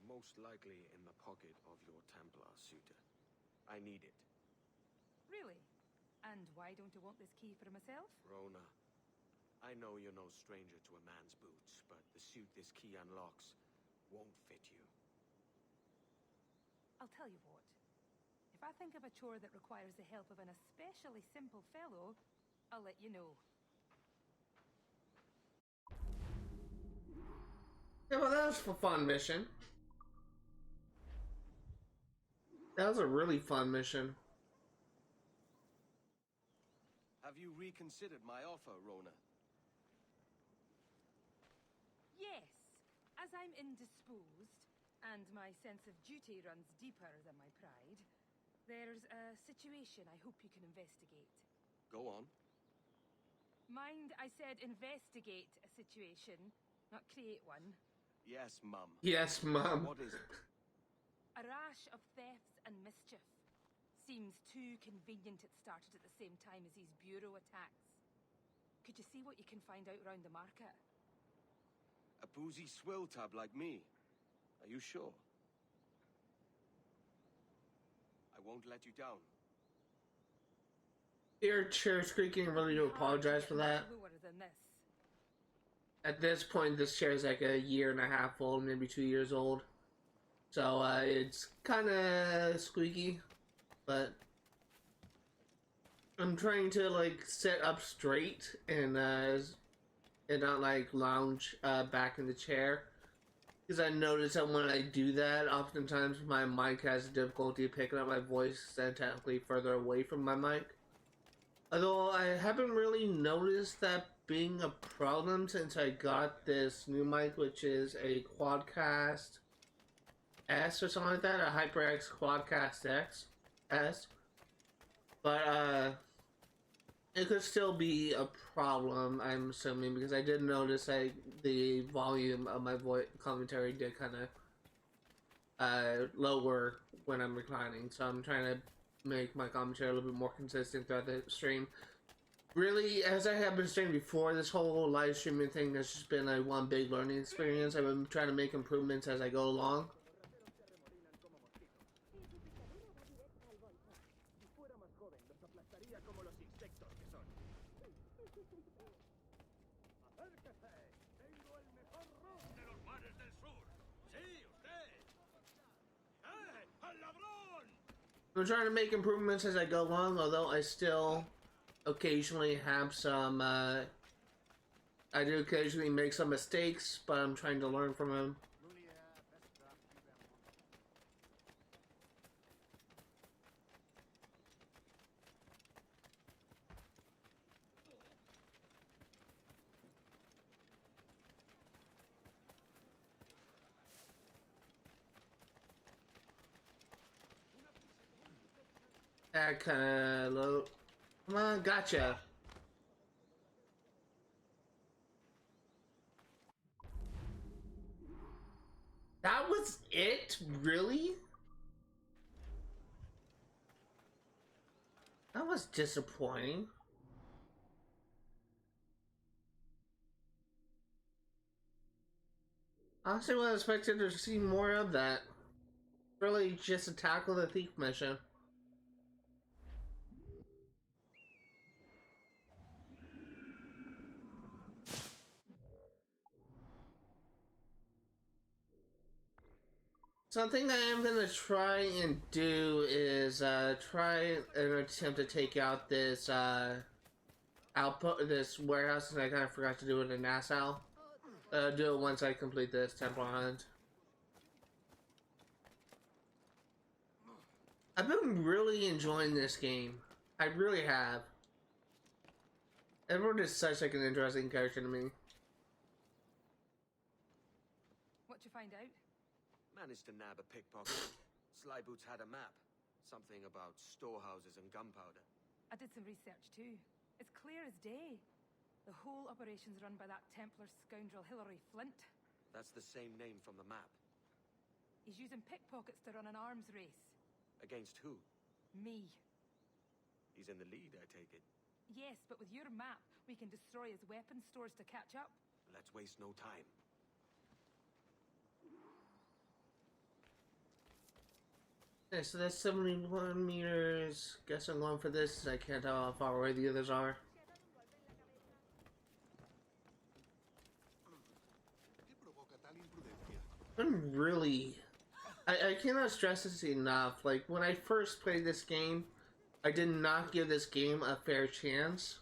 Most likely in the pocket of your Templar suitor. I need it. Really? And why don't you want this key for myself? Rona, I know you're no stranger to a man's boots, but the suit this key unlocks won't fit you. I'll tell you what. If I think of a chore that requires the help of an especially simple fellow, I'll let you know. Yeah, well, that was a fun mission. That was a really fun mission. Have you reconsidered my offer, Rona? Yes, as I'm indisposed, and my sense of duty runs deeper than my pride, there's a situation I hope you can investigate. Go on. Mind, I said investigate a situation, not create one. Yes, Mum. Yes, Mum. What is it? A rash of thefts and mischief. Seems too convenient it started at the same time as these bureau attacks. Could you see what you can find out round the market? A boozy swill tab like me. Are you sure? I won't let you down. Your chair squeaking, really do apologize for that. Lower than this. At this point, this chair is like a year and a half old, maybe 2 years old. So, it's kind of squeaky, but I'm trying to, like, sit up straight and not, like, lounge, back in the chair. Because I notice that when I do that, oftentimes my mic has difficulty picking up my voice and technically further away from my mic. Although I haven't really noticed that being a problem since I got this new mic, which is a Quadcast S or something like that, a HyperX Quadcast S. But it could still be a problem, I'm assuming, because I did notice that the volume of my voice commentary did kind of lower when I'm reclining, so I'm trying to make my commentary a little bit more consistent throughout the stream. Really, as I have been saying before, this whole live streaming thing has just been like one big learning experience. I've been trying to make improvements as I go along. I'm trying to make improvements as I go along, although I still occasionally have some, I do occasionally make some mistakes, but I'm trying to learn from them. That kind of low. Come on, gotcha. That was it? Really? That was disappointing. Honestly, I expected to see more of that. Really, just a tackle the thief mission. Something I am gonna try and do is try and attempt to take out this output, this warehouse, and I kind of forgot to do it in Nassau. Do it once I complete this Templar hunt. I've been really enjoying this game. I really have. Edward is such like an interesting character to me. What'd you find out? Managed to nab a pickpocket. Sly Boots had a map. Something about storehouses and gunpowder. I did some research too. It's clear as day. The whole operation's run by that Templar scoundrel Hilary Flint. That's the same name from the map. He's using pickpockets to run an arms race. Against who? Me. He's in the lead, I take it. Yes, but with your map, we can destroy his weapon stores to catch up. Let's waste no time. Okay, so that's 71 meters. Guess I'm going for this. I can't tell how far away the others are. I'm really... I cannot stress this enough. Like, when I first played this game, I did not give this game a fair chance.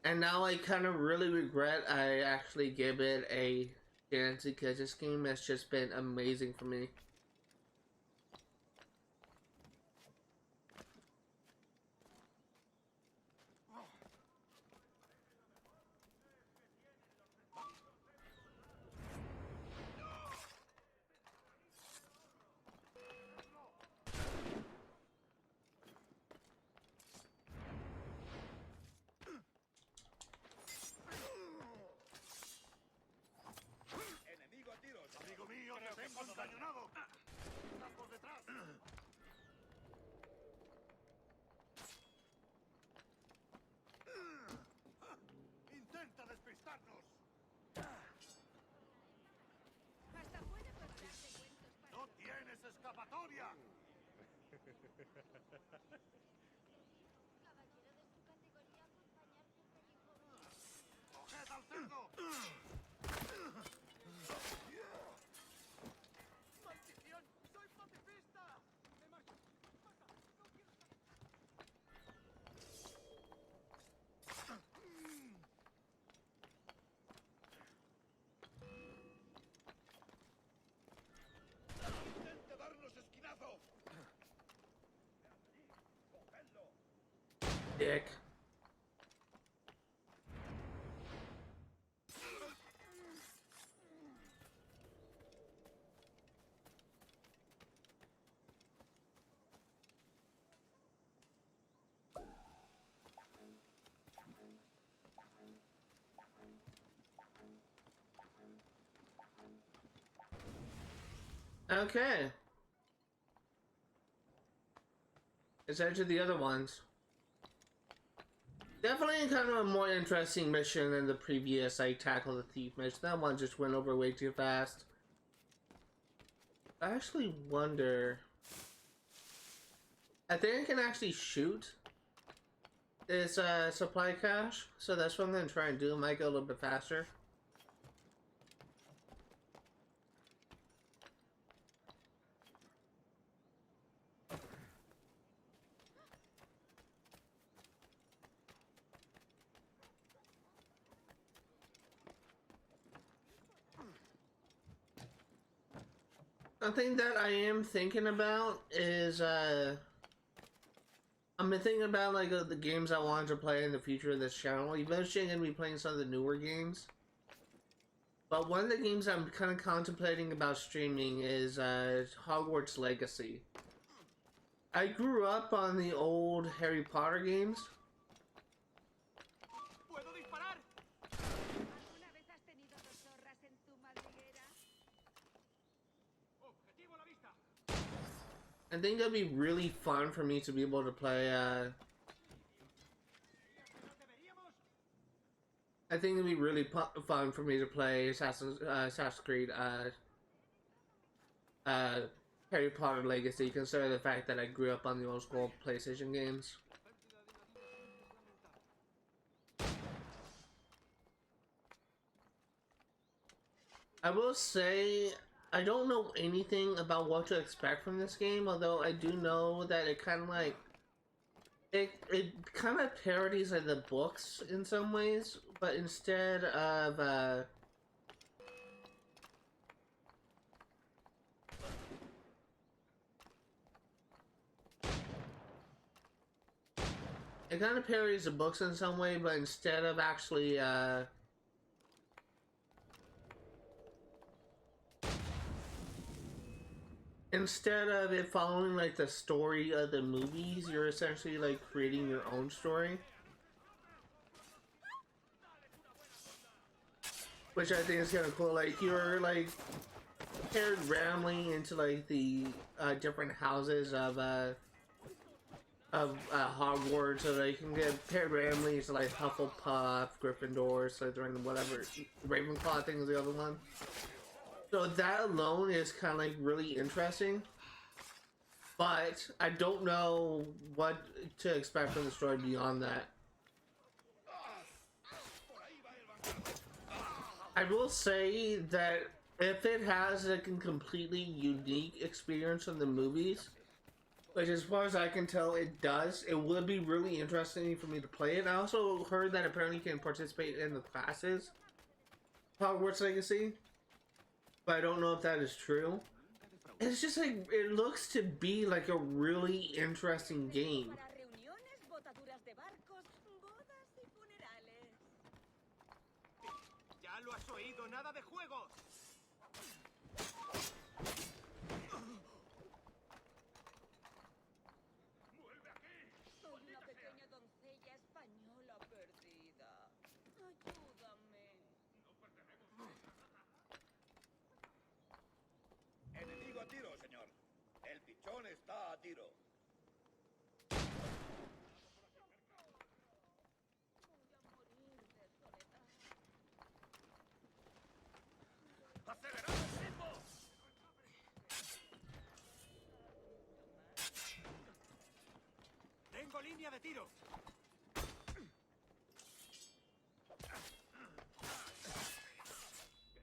And now I kind of really regret I actually give it a chance because this game has just been amazing for me. Dick. Okay. Let's head to the other ones. Definitely kind of a more interesting mission than the previous, like, tackle the thief mission. That one just went over way too fast. I actually wonder... I think I can actually shoot this supply cache, so that's what I'm going to try and do. It might go a little bit faster. Something that I am thinking about is, I've been thinking about, like, the games I wanted to play in the future of this channel. Eventually I'm going to be playing some of the newer games. But one of the games I'm kind of contemplating about streaming is, Hogwarts Legacy. I grew up on the old Harry Potter games. I think that'd be really fun for me to be able to play, I think it'd be really fun for me to play Assassin's Creed, Harry Potter Legacy, considering the fact that I grew up on the old school PlayStation games. I will say, I don't know anything about what to expect from this game, although I do know that it kind of like, it kind of parodies like the books in some ways, but instead of, it kind of parodies the books in some way, but instead of actually, instead of it following like the story of the movies, you're essentially like creating your own story. Which I think is kind of cool. Like you're like paired randomly into like the different houses of Hogwarts, so they can get paired randomly to like Hufflepuff, Gryffindor, Slytherin, whatever. Ravenclaw, I think is the other one. So that alone is kind of like really interesting, but I don't know what to expect from the story beyond that. I will say that if it has like a completely unique experience from the movies, which as far as I can tell it does, it would be really interesting for me to play it. I also heard that apparently you can participate in the classes Hogwarts Legacy, but I don't know if that is true. It's just like, it looks to be like a really interesting game. Está a tiro. ¡Acelerad el ritmo! Tengo línea de tiro. ¡Que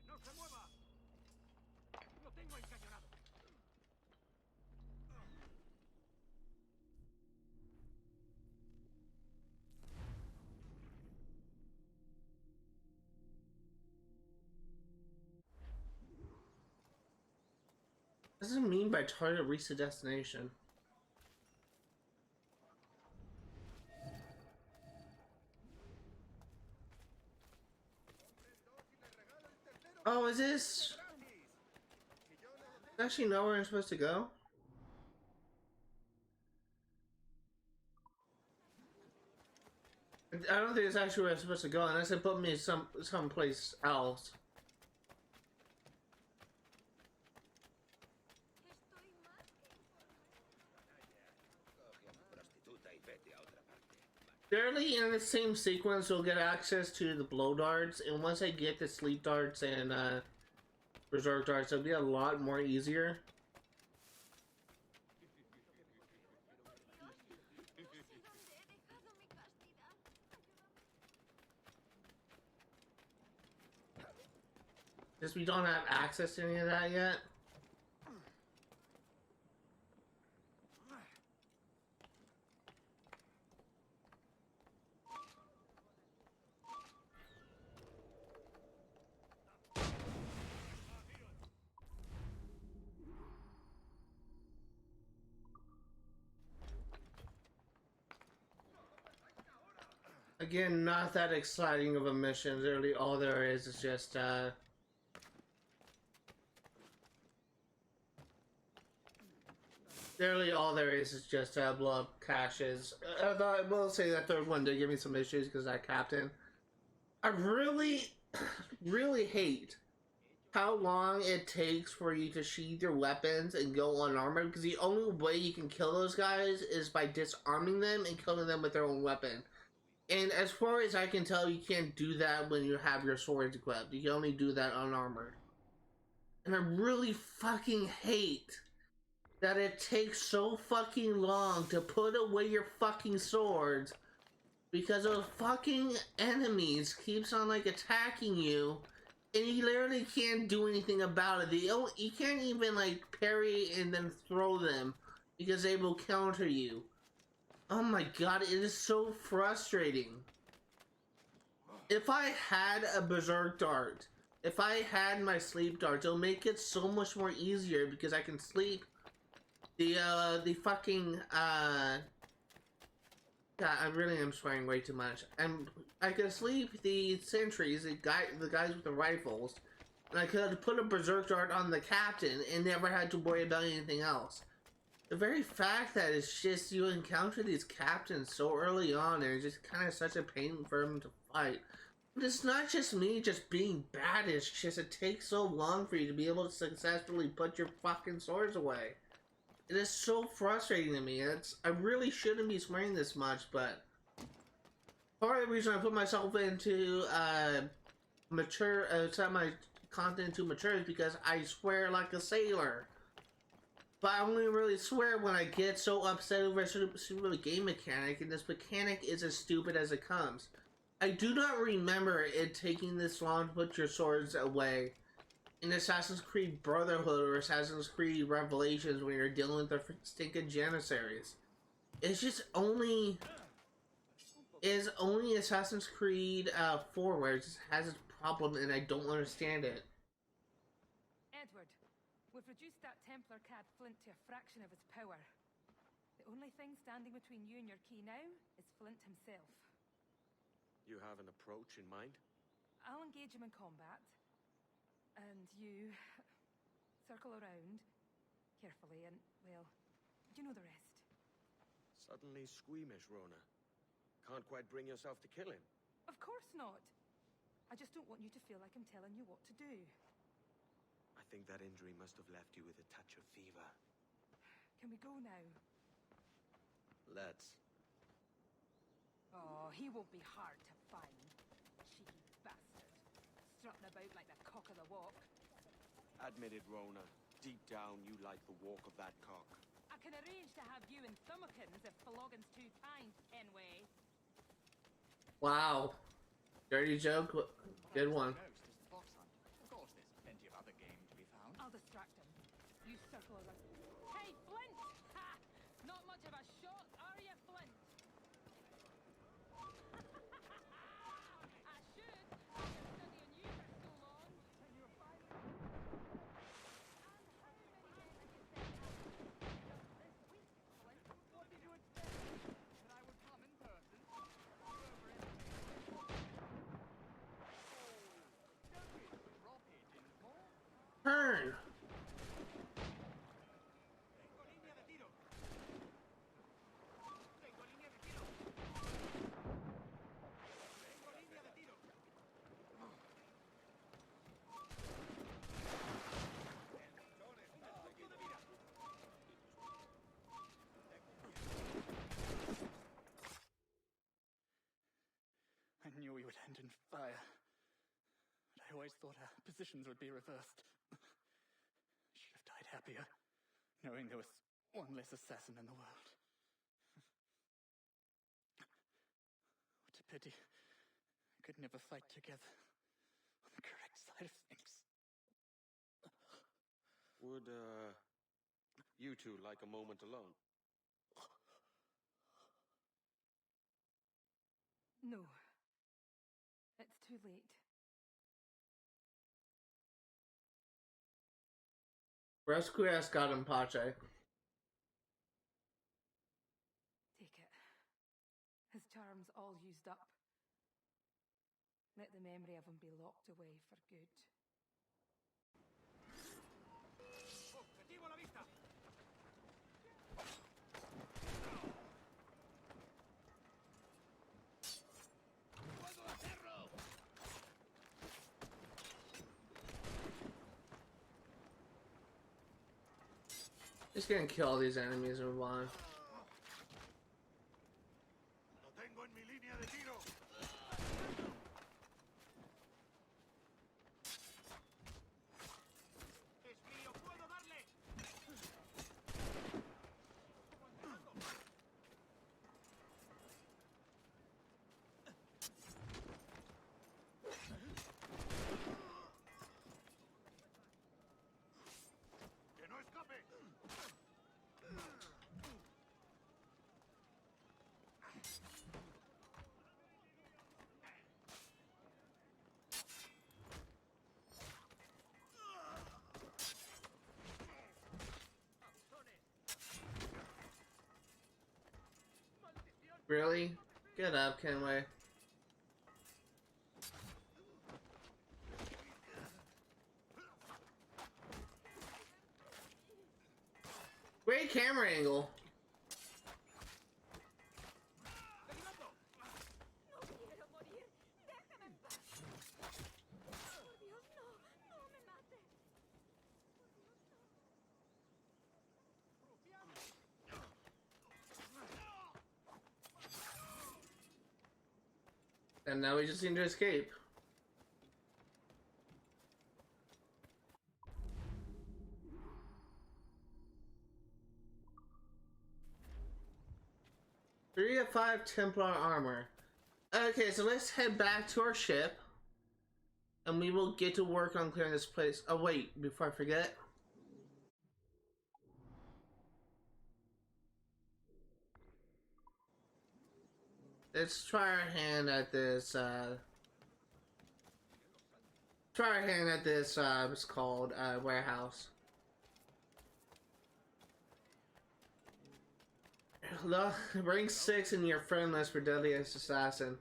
no se mueva! Lo tengo encañonado. What does it mean by target reach the destination? Oh, is this actually know where I'm supposed to go? I don't think it's actually where I'm supposed to go unless it put me someplace else. Barely in the same sequence, you'll get access to the blow darts, and once I get the sleep darts and berserk darts, it'll be a lot more easier. Just we don't have access to any of that yet. Again, not that exciting of a mission. Literally, all there is just, literally all there is just, blow up caches. Although I will say that third one did give me some issues because that captain. I really, really hate how long it takes for you to sheathe your weapons and go unarmored, because the only way you can kill those guys is by disarming them and killing them with their own weapon. And as far as I can tell, you can't do that when you have your swords equipped. You can only do that unarmored. And I really fucking hate that it takes so fucking long to put away your fucking swords because those fucking enemies keeps on like attacking you and you literally can't do anything about it. You can't even like parry and then throw them because they will counter you. Oh my god, it is so frustrating. If I had a berserk dart, if I had my sleep dart, it'll make it so much more easier because I can sleep the fucking God, I really am swearing way too much. I could sleep the sentries, the guys with the rifles, and I could put a berserk dart on the captain and never had to worry about anything else. The very fact that it's just you encounter these captains so early on and it's just kind of such a pain for them to fight. But it's not just me just being bad, it's just it takes so long for you to be able to successfully put your fucking swords away. It is so frustrating to me. I really shouldn't be swearing this much, but part of the reason I put myself into set my content to mature is because I swear like a sailor. But I only really swear when I get so upset over a stupid game mechanic, and this mechanic is as stupid as it comes. I do not remember it taking this long to put your swords away in Assassin's Creed Brotherhood or Assassin's Creed Revelations when you're dealing with the stinking Janissaries. It's just only Assassin's Creed 4 where it just has its problem and I don't understand it. Edward, we've reduced that Templar cad Flint to a fraction of his power. The only thing standing between you and your key now is Flint himself. You have an approach in mind? I'll engage him in combat. And you circle around carefully and, well, you know the rest. Suddenly squeamish, Rona. Can't quite bring yourself to kill him. Of course not. I just don't want you to feel like I'm telling you what to do. I think that injury must have left you with a touch of fever. Can we go now? Let's. Oh, he won't be hard to find. Cheeky bastard. Strutting about like the cock of the walk. Admit it, Rona. Deep down, you like the walk of that cock. I can arrange to have you in thumbikins if Floggin's too kind, Kenway. Wow. Dirty joke. Good one. Of course, there's plenty of other game to be found. I'll distract him. You circle around. Hey, Flint! Ha! Not much of a shot, are you, Flint? I should. I've been studying you for so long. And you're fighting. And how many men have you sent out just this week, Flint? What did you expect? That I would come in person? Over everything. Oh, don't be drop it in more. Turn. I knew we would end in fire. But I always thought our positions would be reversed. Should have died happier, knowing there was one less assassin in the world. What a pity. We could never fight together on the correct side of things. Would, you two like a moment alone? No. It's too late. Rescuers got him, Pache. Take it. His charm's all used up. Let the memory of him be locked away for good. Objetivo a la vista. ¡Fuego a cerro! Just gonna kill all these enemies and move on. Really? Get up, Kenway. Great camera angle. And now we just need to escape. Three of 5 Templar armor. Okay, so let's head back to our ship. And we will get to work on clearing this place. Oh wait, before I forget. Let's try our hand at this, what's called, warehouse. Look, rank 6 in your friend list for deadliest assassin.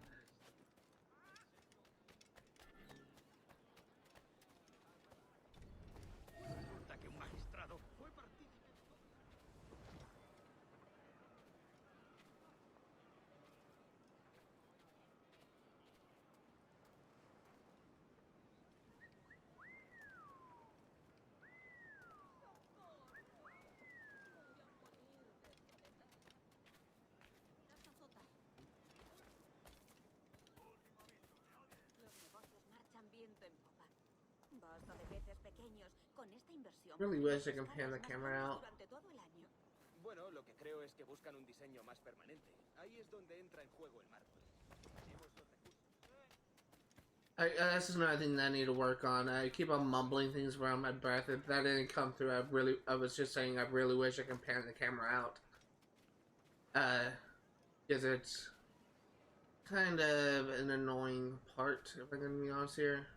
Really wish I can pan the camera out. Bueno, lo que creo es que buscan un diseño más permanente. Ahí es donde entra en juego el mármol. Tenemos los recursos. That's just another thing that I need to work on. I keep on mumbling things around my breath. If that didn't come through, I was just saying I really wish I can pan the camera out. Because it's kind of an annoying part, if I'm gonna be honest here.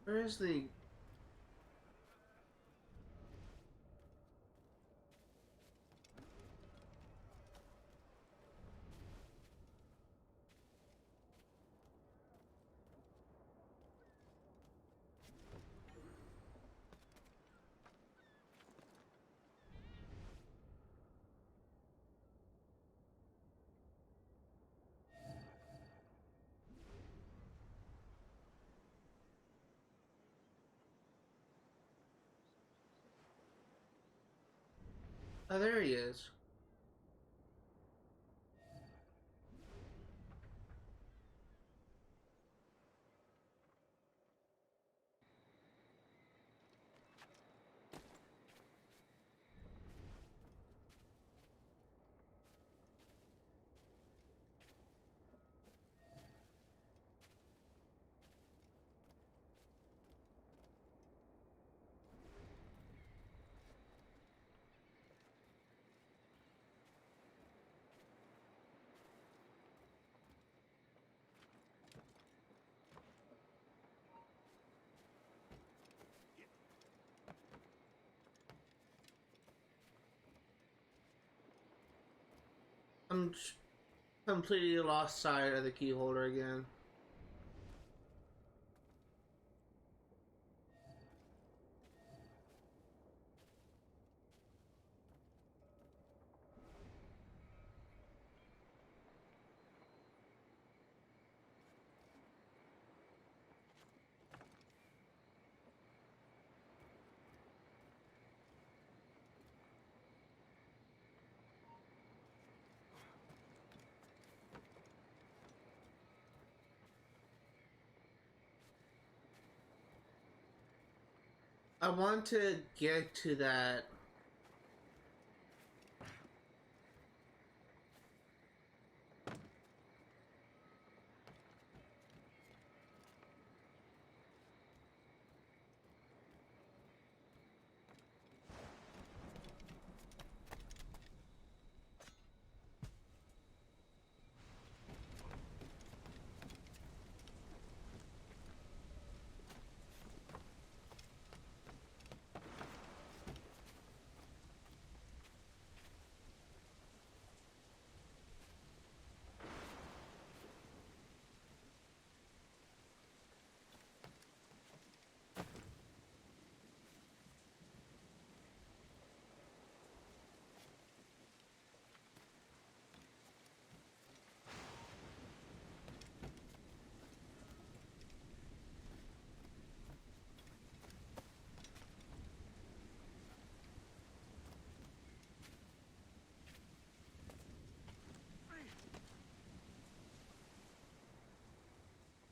Where is the... Oh, there he is. I'm completely lost sight of the key holder again. I want to get to that.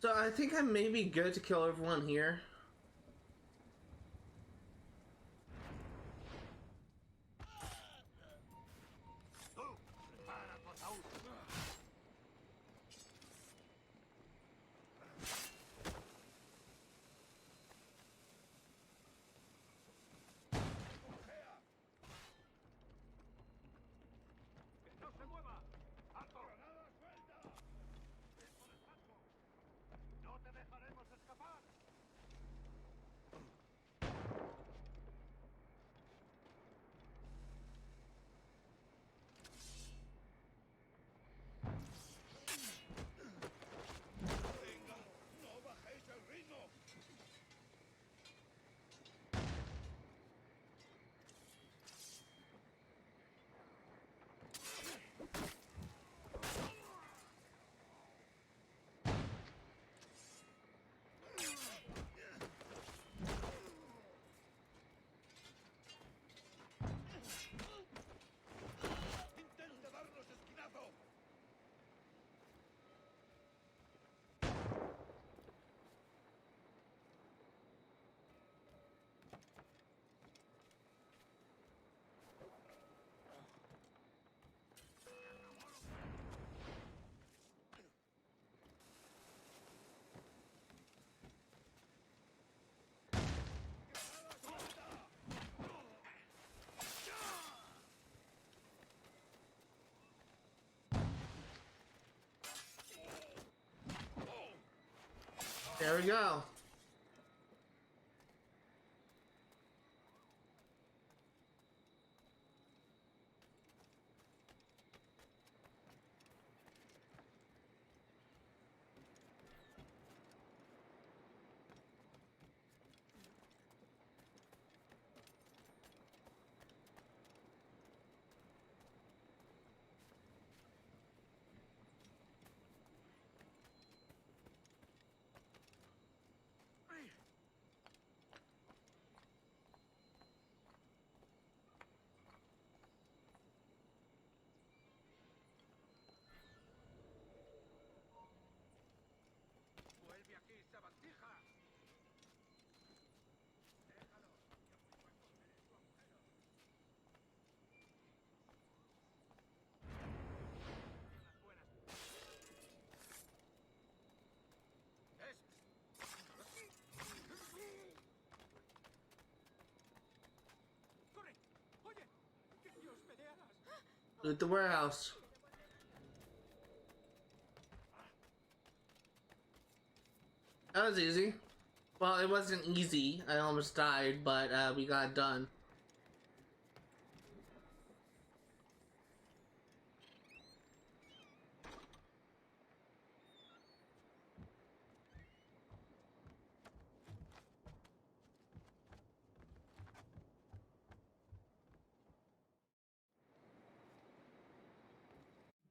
So I think I may be good to kill everyone here. There we go. Loot the warehouse. That was easy. Well, it wasn't easy. I almost died, but we got it done.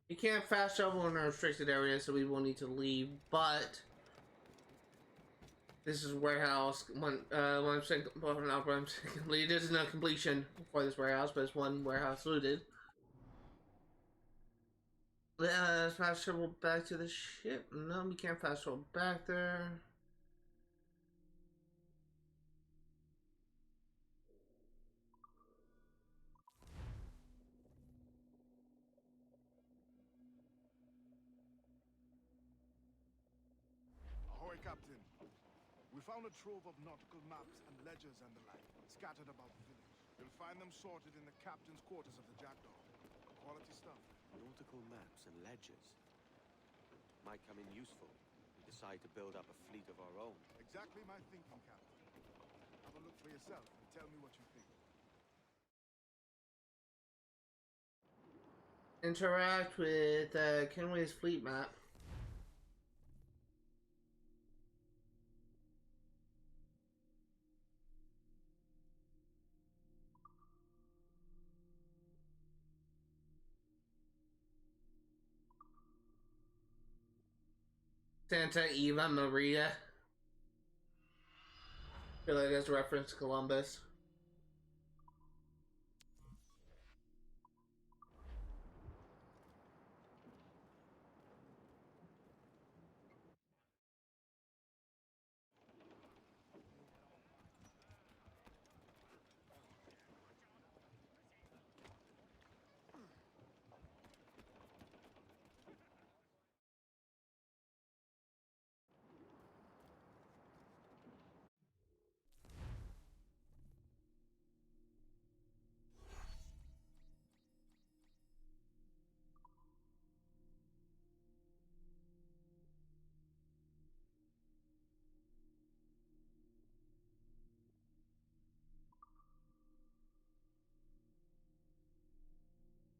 You can't fast travel in a restricted area, so we will need to leave, but this is warehouse. One I'm saying, well, not what I'm saying, complete. This is not completion for this warehouse, but it's one warehouse looted. Let's fast travel back to the ship. No, we can't fast travel back there. Ahoy, Captain. We found a trove of nautical maps and ledgers and the like, scattered about the village. You'll find them sorted in the captain's quarters of the Jackdaw. Quality stuff. Nautical maps and ledgers. Might come in useful. We decide to build up a fleet of our own. Exactly my thinking, Captain. Have a look for yourself and tell me what you think. Interact with Kenway's fleet map. Santa Eva Maria. I feel like that's a reference to Columbus.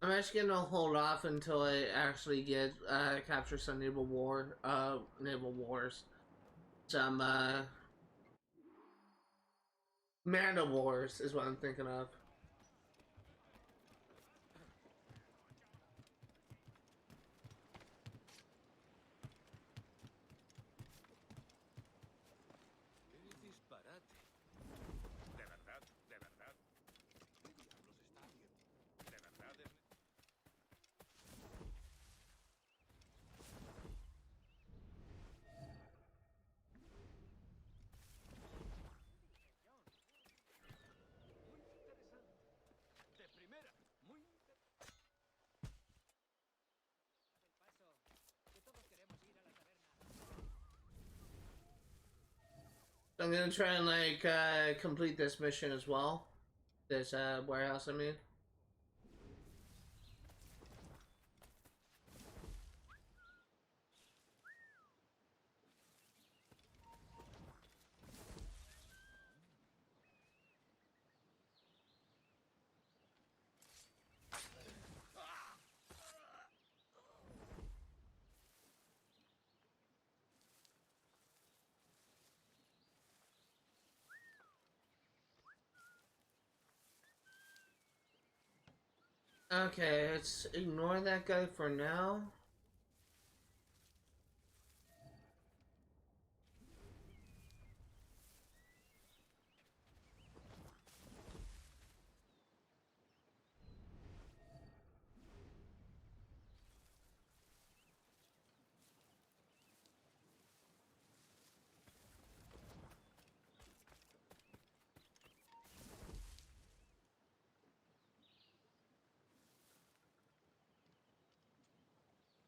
I'm actually gonna hold off until I actually get capture some naval wars. Some Mana Wars is what I'm thinking of. ¡Qué disparate! ¿De verdad? ¿De verdad? ¿Qué diablos está haciendo? ¿De verdad es...? Muy interesante. De primera. Muy interesante. El paso. Que todos queremos ir a la taberna. I'm gonna try and like complete this mission as well. This warehouse, I mean. Okay, let's ignore that guy for now.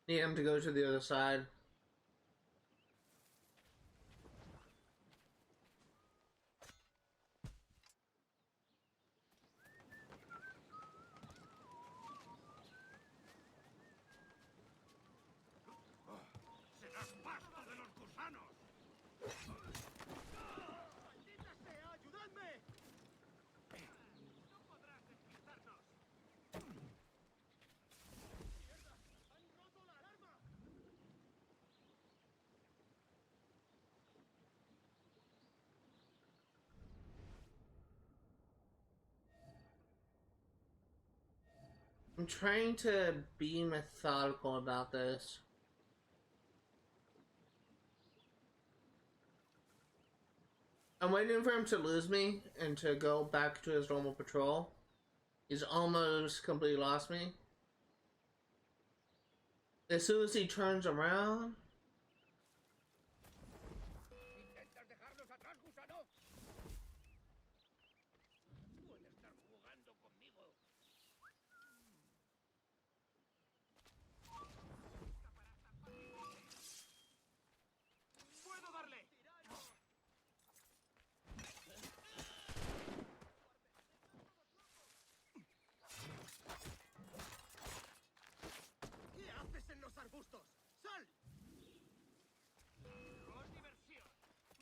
Need him to go to the other side. I'm trying to be methodical about this. I'm waiting for him to lose me and to go back to his normal patrol. He's almost completely lost me. As soon as he turns around... ¿Intentas dejarnos atrás, gusano? Puede estar jugando conmigo. ¡Puedo darle! ¿Qué haces en los arbustos? ¡Sal! ¡Con diversión!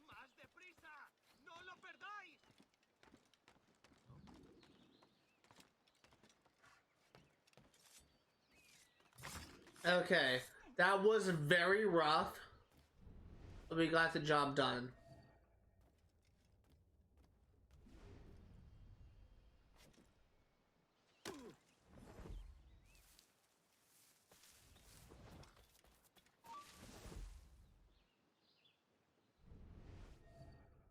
¡Más deprisa! ¡No lo perdáis! Okay, that was very rough, but we got the job done.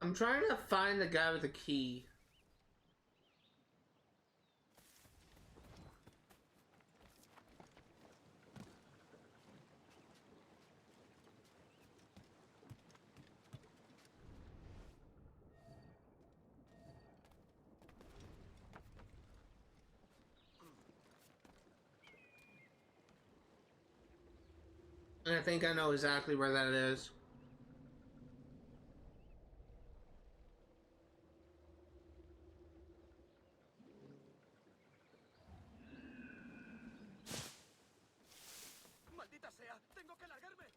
I'm trying to find the guy with the key. And I think I know exactly where that is. ¡Maldita sea! ¡Tengo que largarme!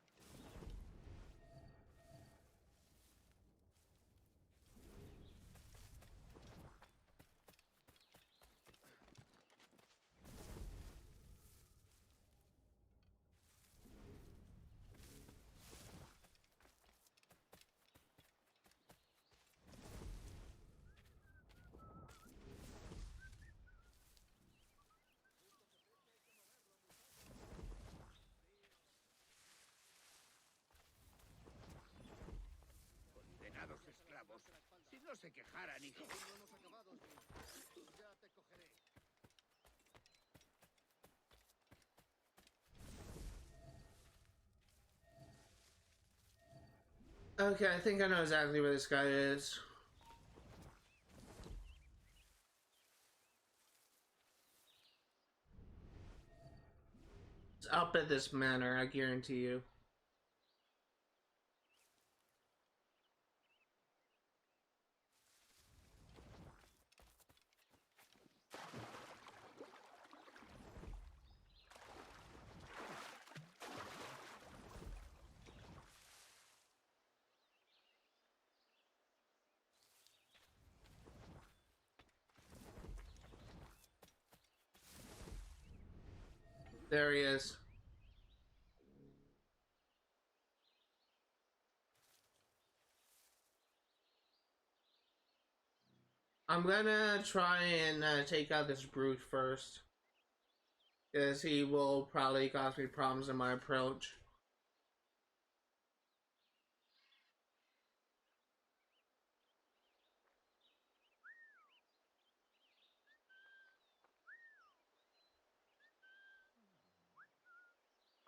Condenados esclavos. Si no se quejaran, hijo. Ya te cogeré. Okay, I think I know exactly where this guy is. It's up at this manor, I guarantee you. There he is. I'm gonna try and take out this brute first, because he will probably cause me problems in my approach.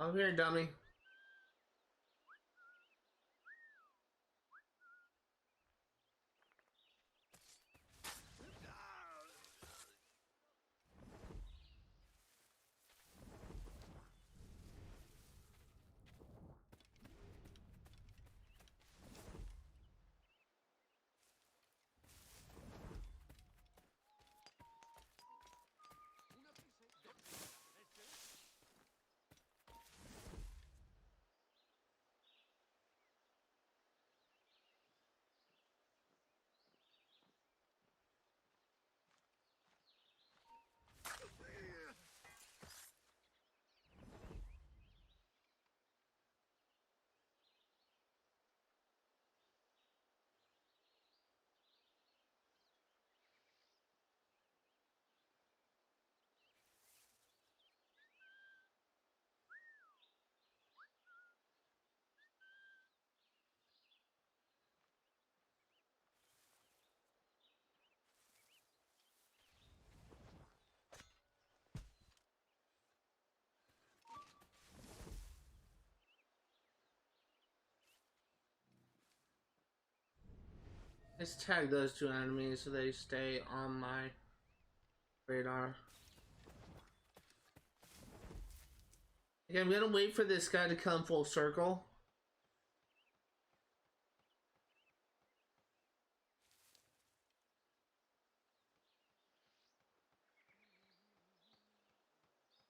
I'm here, dummy. Let's tag those two enemies so they stay on my radar. Okay, I'm gonna wait for this guy to come full circle.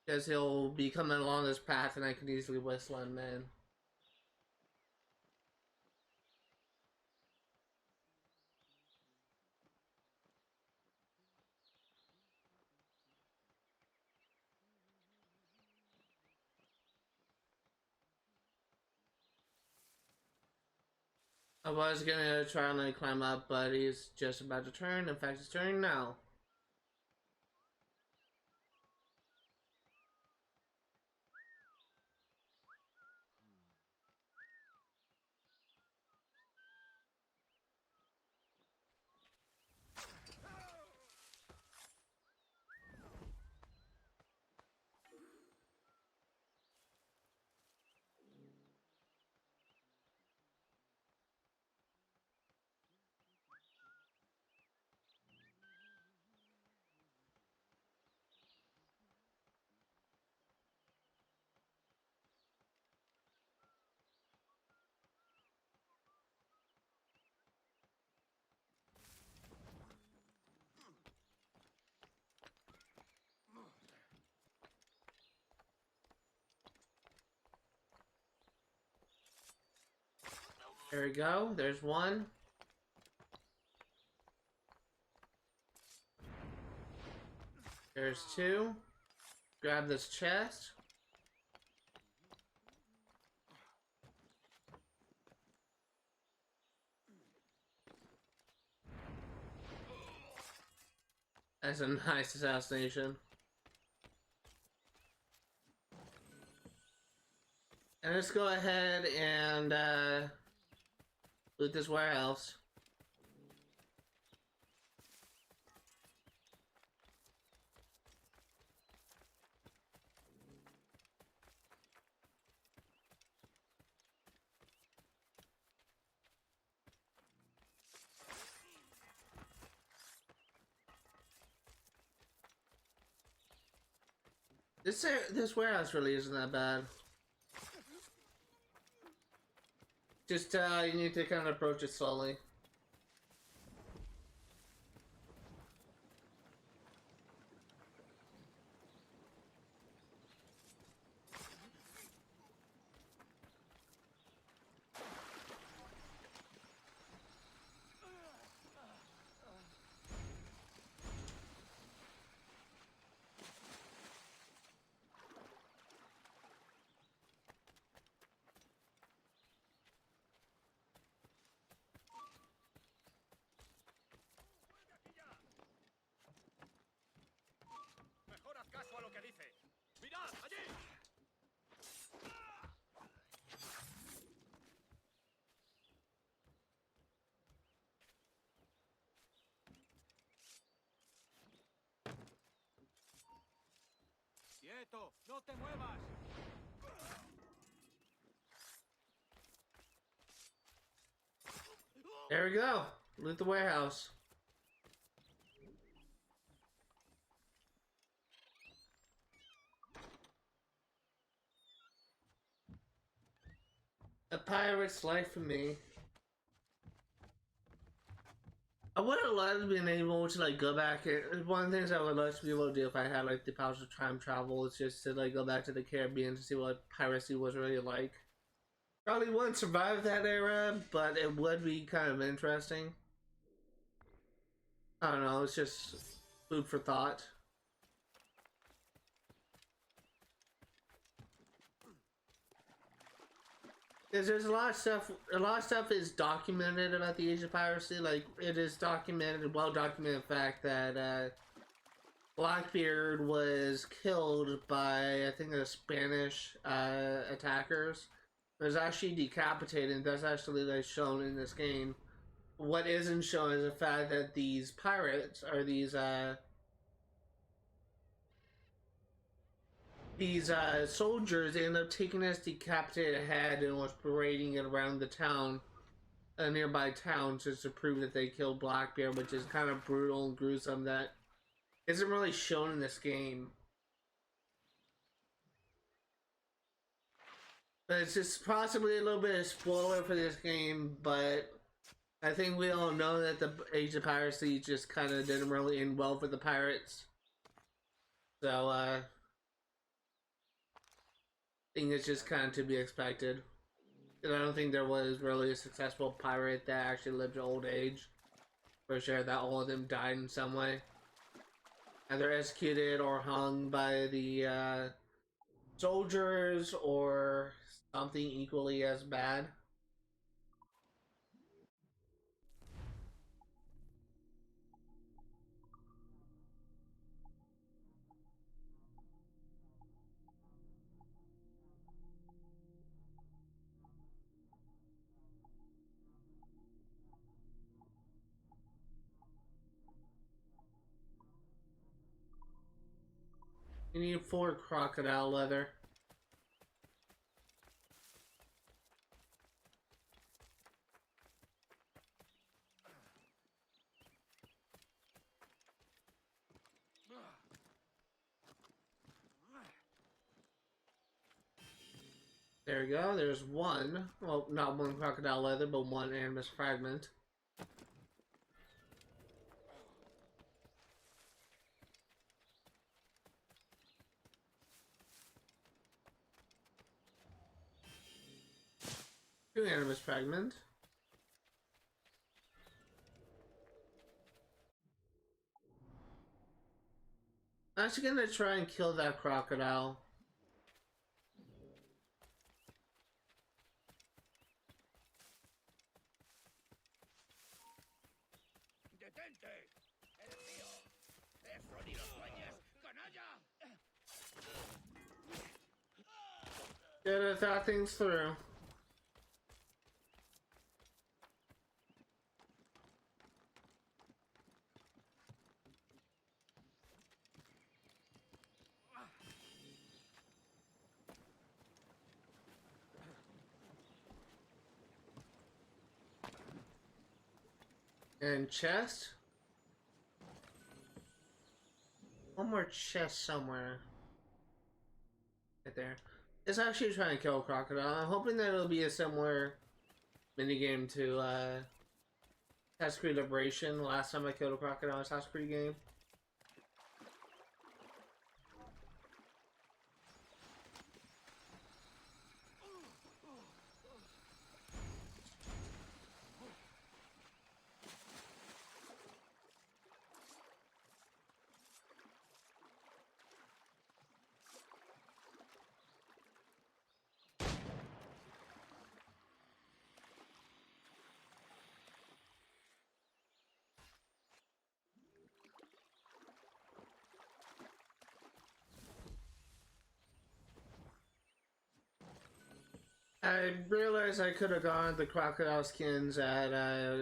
Because he'll be coming along this path and I can easily whistle him in. I was gonna try and like climb up, but he's just about to turn. In fact, he's turning now. There we go. There's one. There's two. Grab this chest. That's a nice assassination. And let's go ahead and loot this warehouse. This warehouse really isn't that bad. Just you need to kind of approach it slowly. ¡Quieto! ¡No te muevas! There we go. Loot the warehouse. A pirate's life for me. I would have loved being able to like go back. One of the things I would love to be able to do if I had like the powers of time travel is just to like go back to the Caribbean to see what piracy was really like. Probably wouldn't survive that era, but it would be kind of interesting. I don't know, it's just food for thought. Because there's a lot of stuff is documented about the age of piracy. Like, it is documented, well documented fact that Blackbeard was killed by, I think, the Spanish attackers. It was actually decapitated. That's actually like shown in this game. What isn't shown is the fact that these pirates are these soldiers ended up taking his decapitated head and was parading it around the town a nearby town just to prove that they killed Blackbeard, which is kind of brutal and gruesome that isn't really shown in this game. But it's just possibly a little bit of spoiler for this game, but I think we all know that the Age of Piracy just kind of didn't really end well for the pirates. So, I think it's just kind of to be expected. And I don't think there was really a successful pirate that actually lived to old age. For sure that all of them died in some way. Either executed or hung by the soldiers or something equally as bad. You need 4 crocodile leather. There we go, there's 1. Well, not 1 crocodile leather, but 1 Animus fragment. Two Animus fragment. I'm actually gonna try and kill that crocodile. Gotta thought things through. And chest? One more chest somewhere. Right there. It's actually trying to kill a crocodile. I'm hoping that it'll be a similar minigame to Assassin's Creed Liberation. Last time I killed a crocodile in Assassin's Creed game. I realized I could have gone the crocodile skins at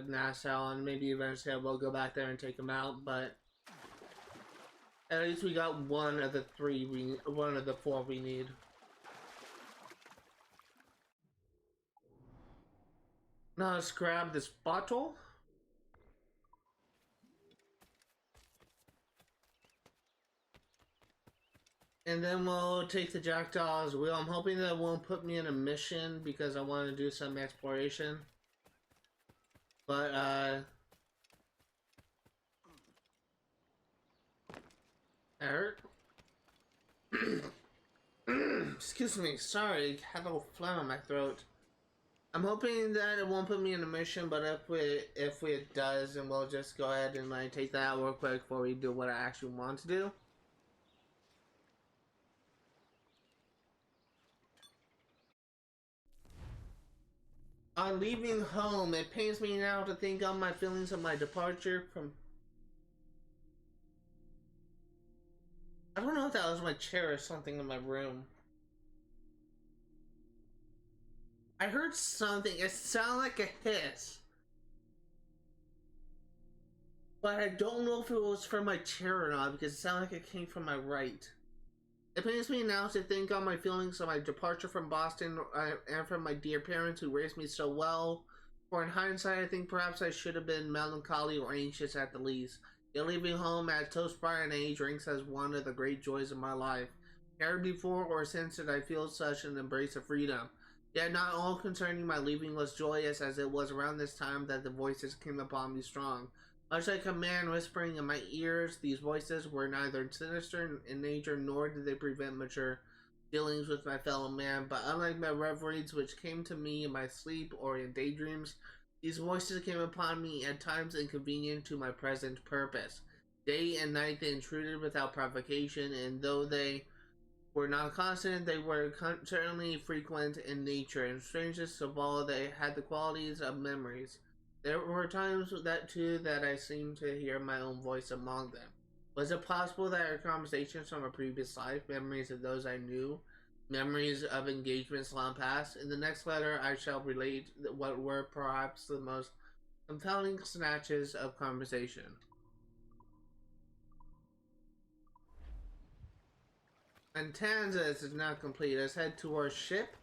Nassau, and maybe eventually I will go back there and take them out, but at least we got one of the 4 we need. Now let's grab this bottle. And then we'll take the Jackdaw's Wheel. I'm hoping that it won't put me in a mission because I want to do some exploration. But, that hurt. Excuse me, sorry, I have a little phlegm in my throat. I'm hoping that it won't put me in a mission, but if it does, then we'll just go ahead and like take that out real quick before we do what I actually want to do. On leaving home, it pains me now to think on my feelings of my departure from... I don't know if that was my chair or something in my room. I heard something. It sounded like a hiss. But I don't know if it was from my chair or not because it sounded like it came from my right. It pains me now to think on my feelings of my departure from Boston and from my dear parents who raised me so well, For in hindsight, I think perhaps I should have been melancholy or anxious at the least. Yet leaving home at so spry an age ranks as one of the great joys of my life. Never before or since did I feel such an embrace of freedom. Yet not all concerning my leaving was joyous, as it was around this time that the voices came upon me strong. Much like a man whispering in my ears, these voices were neither sinister in nature nor did they prevent mature dealings with my fellow man, but unlike my reveries which came to me in my sleep or in daydreams, these voices came upon me at times inconvenient to my present purpose. Day and night they intruded without provocation, and though they were not constant, they were certainly frequent in nature, and strangest of all, they had the qualities of memories. There were times that too that I seemed to hear my own voice among them. Was it possible that our conversations from a previous life, memories of those I knew, memories of engagements long past? In the next letter, I shall relate what were perhaps the most compelling snatches of conversation. Matanzas is now complete. Let's head to our ship.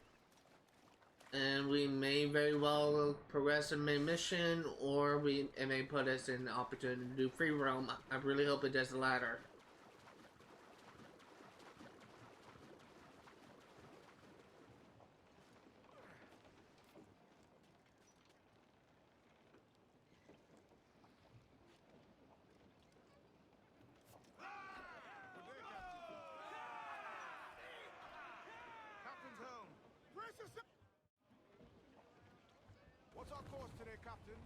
And we may very well progress in main mission, or it may put us in the opportunity to do free roam. I really hope it does the latter. Captain's helm. Brace yourself. What's our course today, Captain?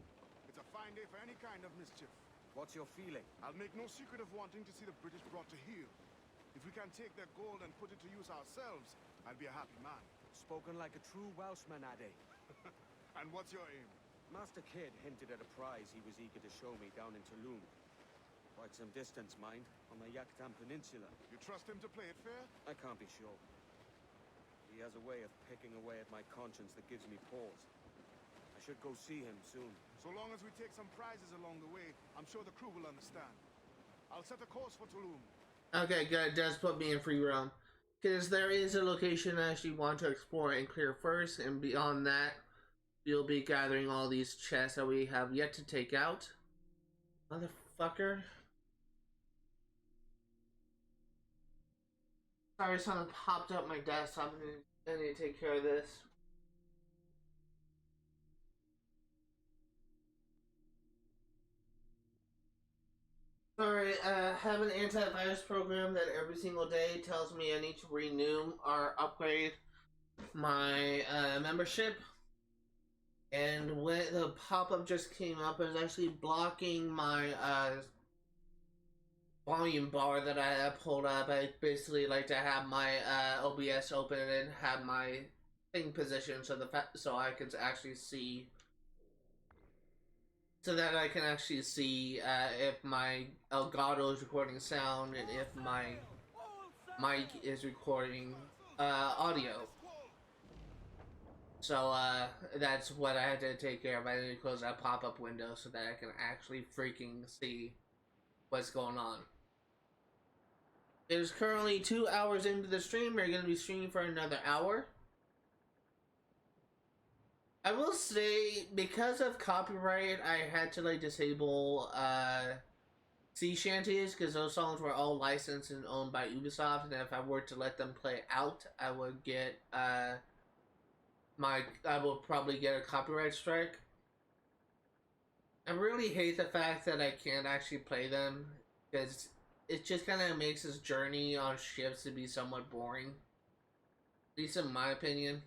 It's a fine day for any kind of mischief. What's your feeling? I'll make no secret of wanting to see the British brought to heel. If we can take their gold and put it to use ourselves, I'll be a happy man. Spoken like a true Welshman, Ade. And what's your aim? Master Kidd hinted at a prize he was eager to show me down in Tulum. Quite some distance, mind, on the Yucatan Peninsula. You trust him to play it fair? I can't be sure. He has a way of picking away at my conscience that gives me pause. I should go see him soon. So long as we take some prizes along the way, I'm sure the crew will understand. I'll set a course for Tulum. Okay, good. It does put me in free roam. Because there is a location I actually want to explore and clear first, and beyond that, we'll be gathering all these chests that we have yet to take out. Motherfucker. Sorry, something popped up my desktop. I need to take care of this. Sorry, I have an antivirus program that every single day tells me I need to renew or upgrade my membership. And when the pop-up just came up, it was actually blocking my volume bar that I have pulled up. I basically like to have my OBS open and have my thing positioned so I could actually see. So that I can actually see if my Elgato is recording sound and if my mic is recording audio. So that's what I had to take care of. I had to close that pop-up window so that I can actually freaking see what's going on. It is currently 2 hours into the stream. We're going to be streaming for another hour. I will say, because of copyright, I had to like disable sea shanties because those songs were all licensed and owned by Ubisoft, and if I were to let them play out, I would get I will probably get a copyright strike. I really hate the fact that I can't actually play them because it just kind of makes this journey on ships to be somewhat boring, at least in my opinion.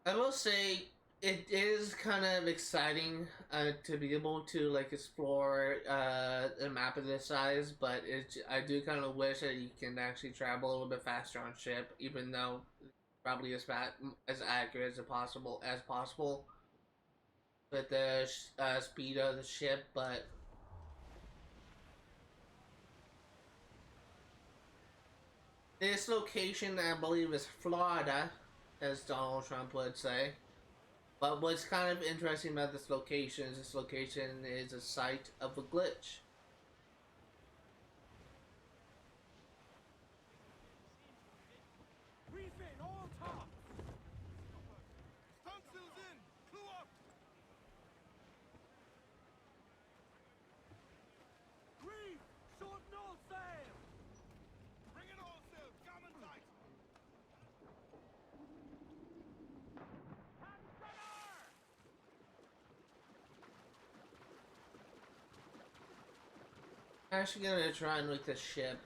I will say it is kind of exciting to be able to like explore a map of this size, but I do kind of wish that you can actually travel a little bit faster on ship, even though it's probably as accurate as possible with the speed of the ship, but this location I believe is Florida, as Donald Trump would say. But what's kind of interesting about this location is a site of a glitch. Refit all tops! Stunsails in! Clue up! Reef! Shorten all sail! Bring in all sails! Gammon tight! I'm actually gonna try and look this ship.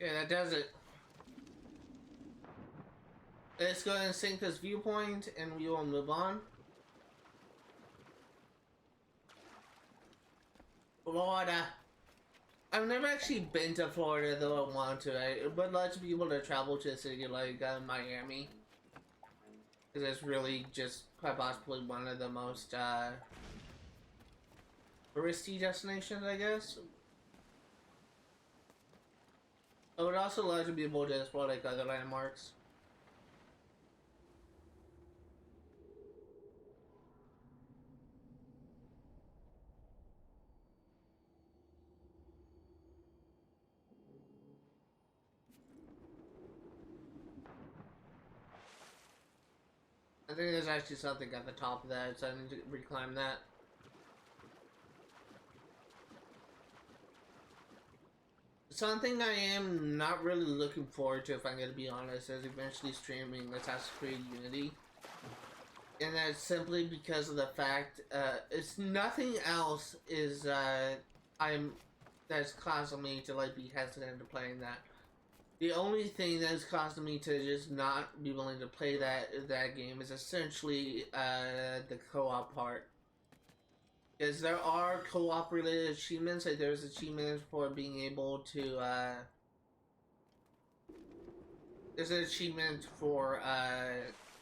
Yeah, that does it. Let's go ahead and sync this viewpoint and we will move on. Florida. I've never actually been to Florida, though I want to. I would like to be able to travel to a city like Miami. Because it's really just quite possibly one of the most touristy destinations, I guess. I would also like to be able to explore like other landmarks. I think there's actually something at the top of that, so I need to reclimb that. Something I am not really looking forward to, if I'm going to be honest, is eventually streaming Assassin's Creed Unity. And that's simply because of the fact, it's nothing else is, that's causing me to, like, be hesitant to playing that. The only thing that is causing me to just not be willing to play that game is essentially, the co-op part. Because there are co-op related achievements, like there's achievements for being able to, there's an achievement for,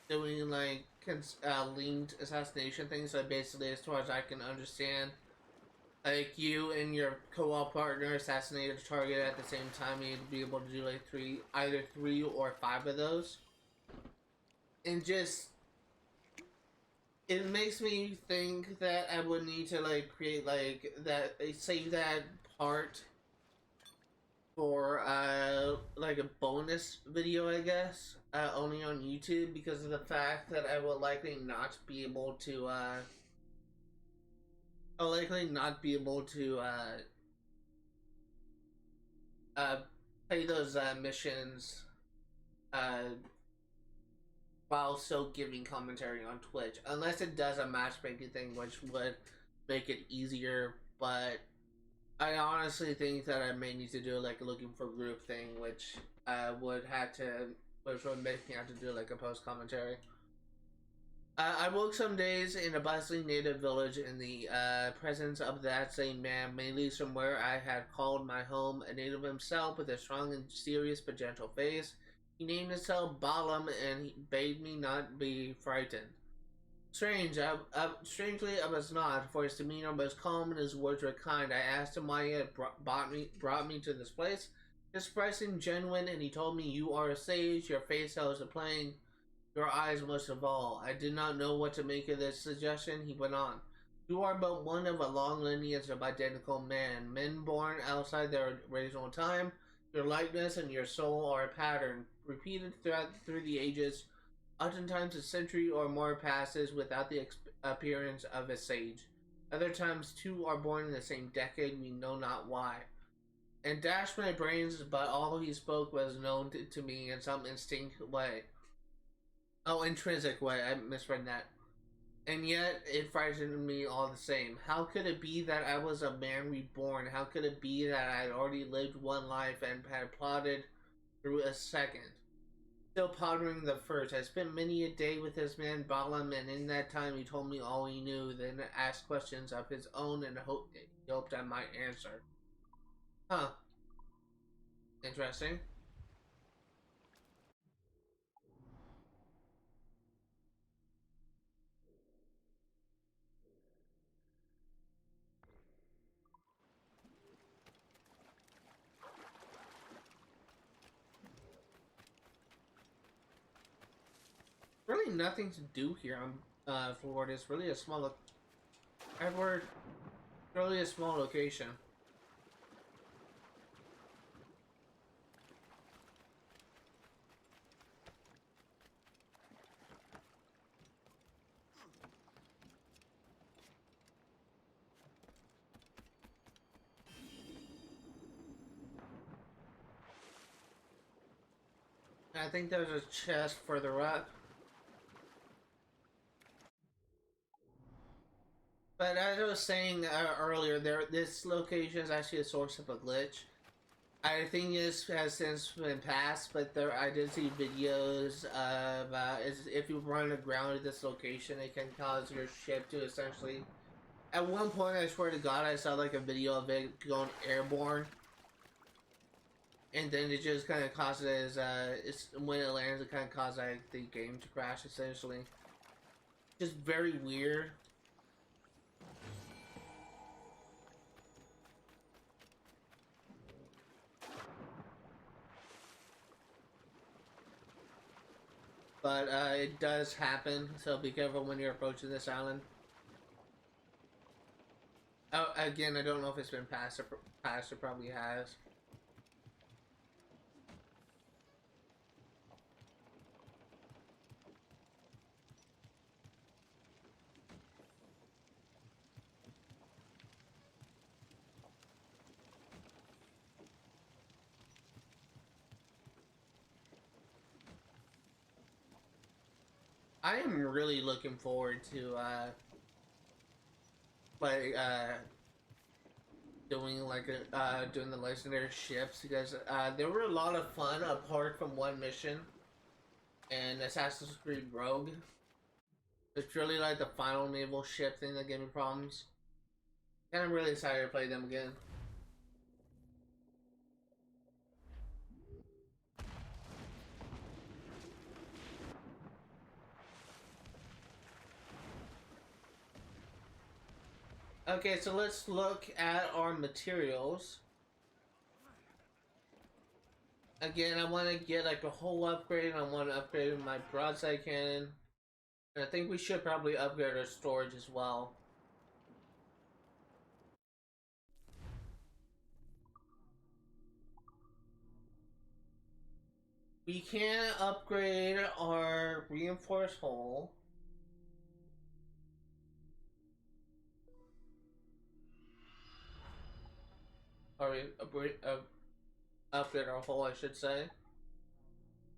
doing, like, linked assassination things, so basically, as far as I can understand, like, you and your co-op partner assassinate a target at the same time, you'd be able to do, like, either 3 or 5 of those. And just... it makes me think that I would need to, like, create, like, save that part for, like a bonus video, I guess, only on YouTube, because of the fact that I will likely not be able to, play those, missions, while still giving commentary on Twitch, unless it does a matchmaking thing, which would make it easier. But I honestly think that I may need to do like a looking for group thing, which would make me have to do like a post commentary. I woke some days in a bustling native village in the presence of that same man, mainly from where I had called my home, a native himself with a strong and serious but gentle face. He named himself Balaam and he bade me not be frightened. Strangely, I was not, for his demeanor was calm and his words were kind. I asked him why he had brought me to this place. His price seemed genuine, and he told me, "You are a sage, your face tells the plain, your eyes most of all." I did not know what to make of this suggestion. He went on. "You are but one of a long lineage of identical men born outside their original time. Your likeness and your soul are a pattern, repeated through the ages. Oftentimes a century or more passes without the appearance of a sage. Other times two are born in the same decade, we know not why." And dashed my brains, but all he spoke was known to me in some intrinsic way. I misread that. And yet, it frightened me all the same. How could it be that I was a man reborn? How could it be that I had already lived one life and had plotted through a second? Still pondering the first. I spent many a day with this man Balaam, and in that time he told me all he knew, then asked questions of his own and he hoped I might answer. Huh. Interesting. Really nothing to do here on Florida. It's really a small Edward, really a small location. I think there's a chest further up. But as I was saying earlier, this location is actually a source of a glitch. I think this has since been passed, but I did see videos of if you run aground at this location, it can cause your ship to essentially. At one point, I swear to God, I saw like a video of it going airborne, and then it just kind of causes when it lands, it kind of causes like the game to crash essentially. Just very weird. But it does happen, so be careful when you're approaching this island. Oh, again, I don't know if it's been passed. It probably has. I am really looking forward to doing the legendary ships, because they were a lot of fun apart from one mission and Assassin's Creed Rogue. It's really like the final naval ship thing that gave me problems. And I'm really excited to play them again. Okay, so let's look at our materials. Again, I want to get like a whole upgrade. I want to upgrade my broadside cannon. And I think we should probably upgrade our storage as well. We can upgrade our reinforced hull. Or upgrade our hull, I should say.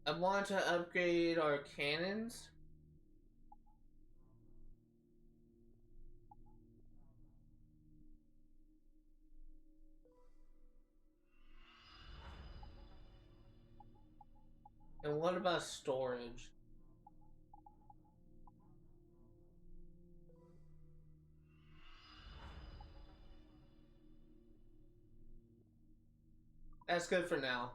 I want to upgrade our cannons. And what about storage? That's good for now.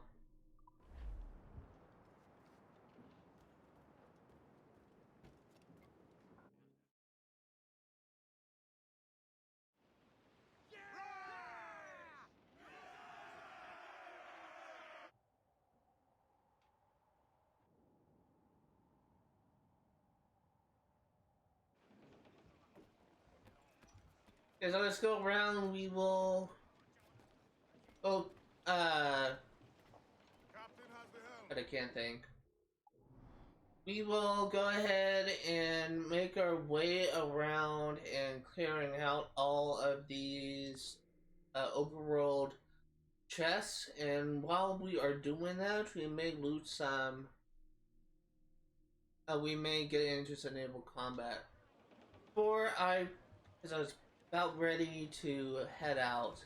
Okay, so let's go around. We will. Oh, but I can't think. We will go ahead and make our way around and clearing out all of these overworld chests. And while we are doing that, we may loot some. We may get into some naval combat. Before because I was about ready to head out,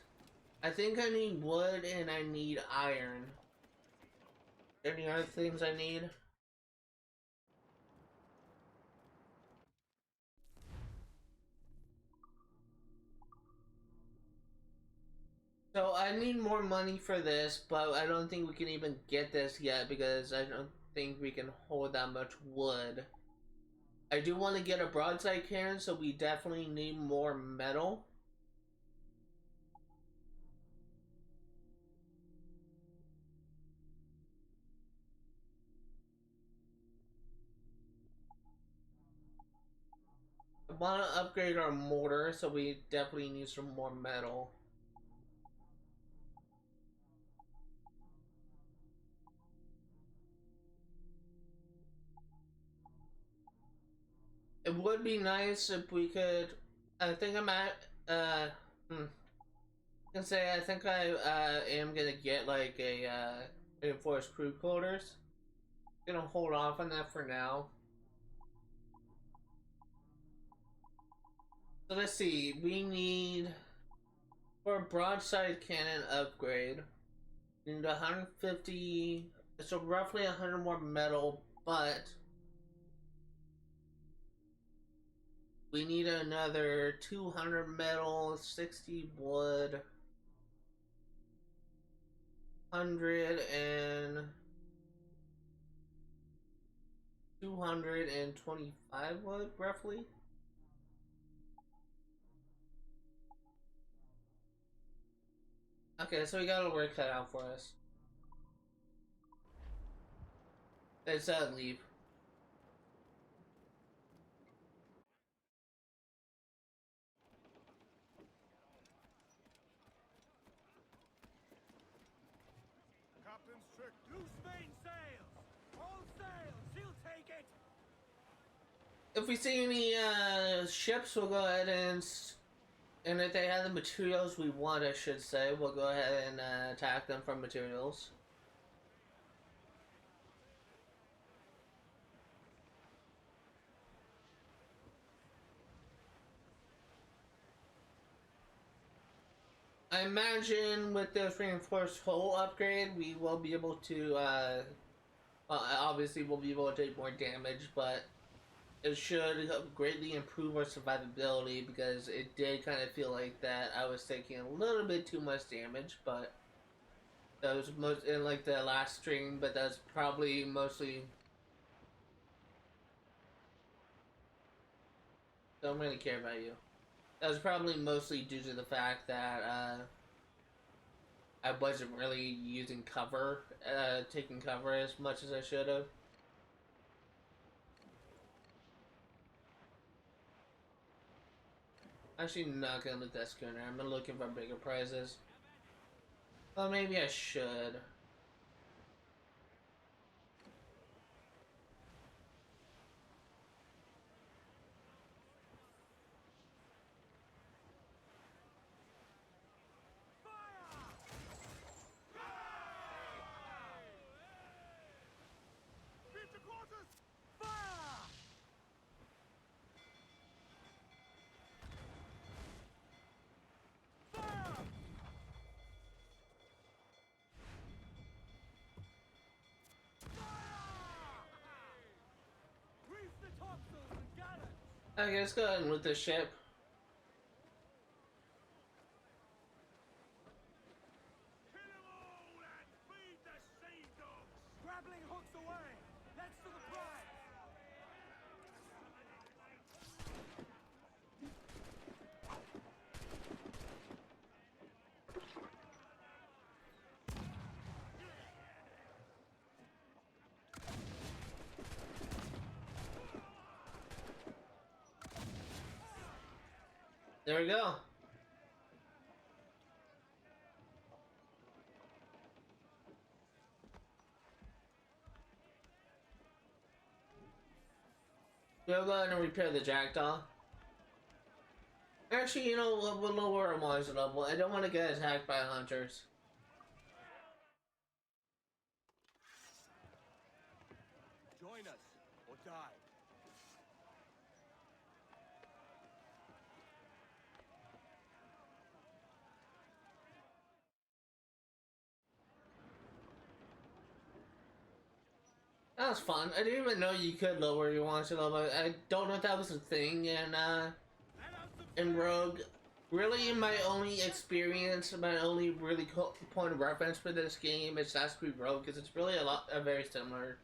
I think I need wood and I need iron. Any other things I need? So I need more money for this, but I don't think we can even get this yet because I don't think we can hold that much wood. I do want to get a broadside cannon, so we definitely need more metal. I want to upgrade our mortar, so we definitely need some more metal. It would be nice if we could. I think I'm at. I can say I think I am gonna get like a enforced crew quarters. Gonna hold off on that for now. So let's see. We need for a broadside cannon upgrade. We need 150. So roughly 100 more metal, but we need another 200 metal, 60 wood, 100 and 225 wood, roughly. Okay, so we got a work cut out for us. Let's leave. Captain's trick. Loose mainsails! All sails! He'll take it! If we see any ships, we'll go ahead and if they have the materials we want, I should say, we'll go ahead and attack them for materials. I imagine with this reinforced hull upgrade, we will be able to, obviously we'll be able to take more damage, but it should greatly improve our survivability because it did kind of feel like that I was taking a little bit too much damage, but that was most in like the last stream, but that's probably mostly. Don't really care about you. That was probably mostly due to the fact that I wasn't really using cover, taking cover as much as I should have. Actually, not gonna loot that schooner. I'm looking for bigger prizes. Well, maybe I should. Okay, let's go ahead and loot this ship. Kill 'em all and feed the sea dogs! Grappling hooks away! Next to the prize! There we go. We'll go ahead and repair the jackdaw. Actually, you know, we'll lower our monster level. I don't want to get attacked by hunters. Join us or die. That was fun. I didn't even know you could lower your wanted to lower. I don't know if that was a thing in Rogue. Really, my only experience, my only really point of reference for this game is Assassin's Creed Rogue, because it's really very similar.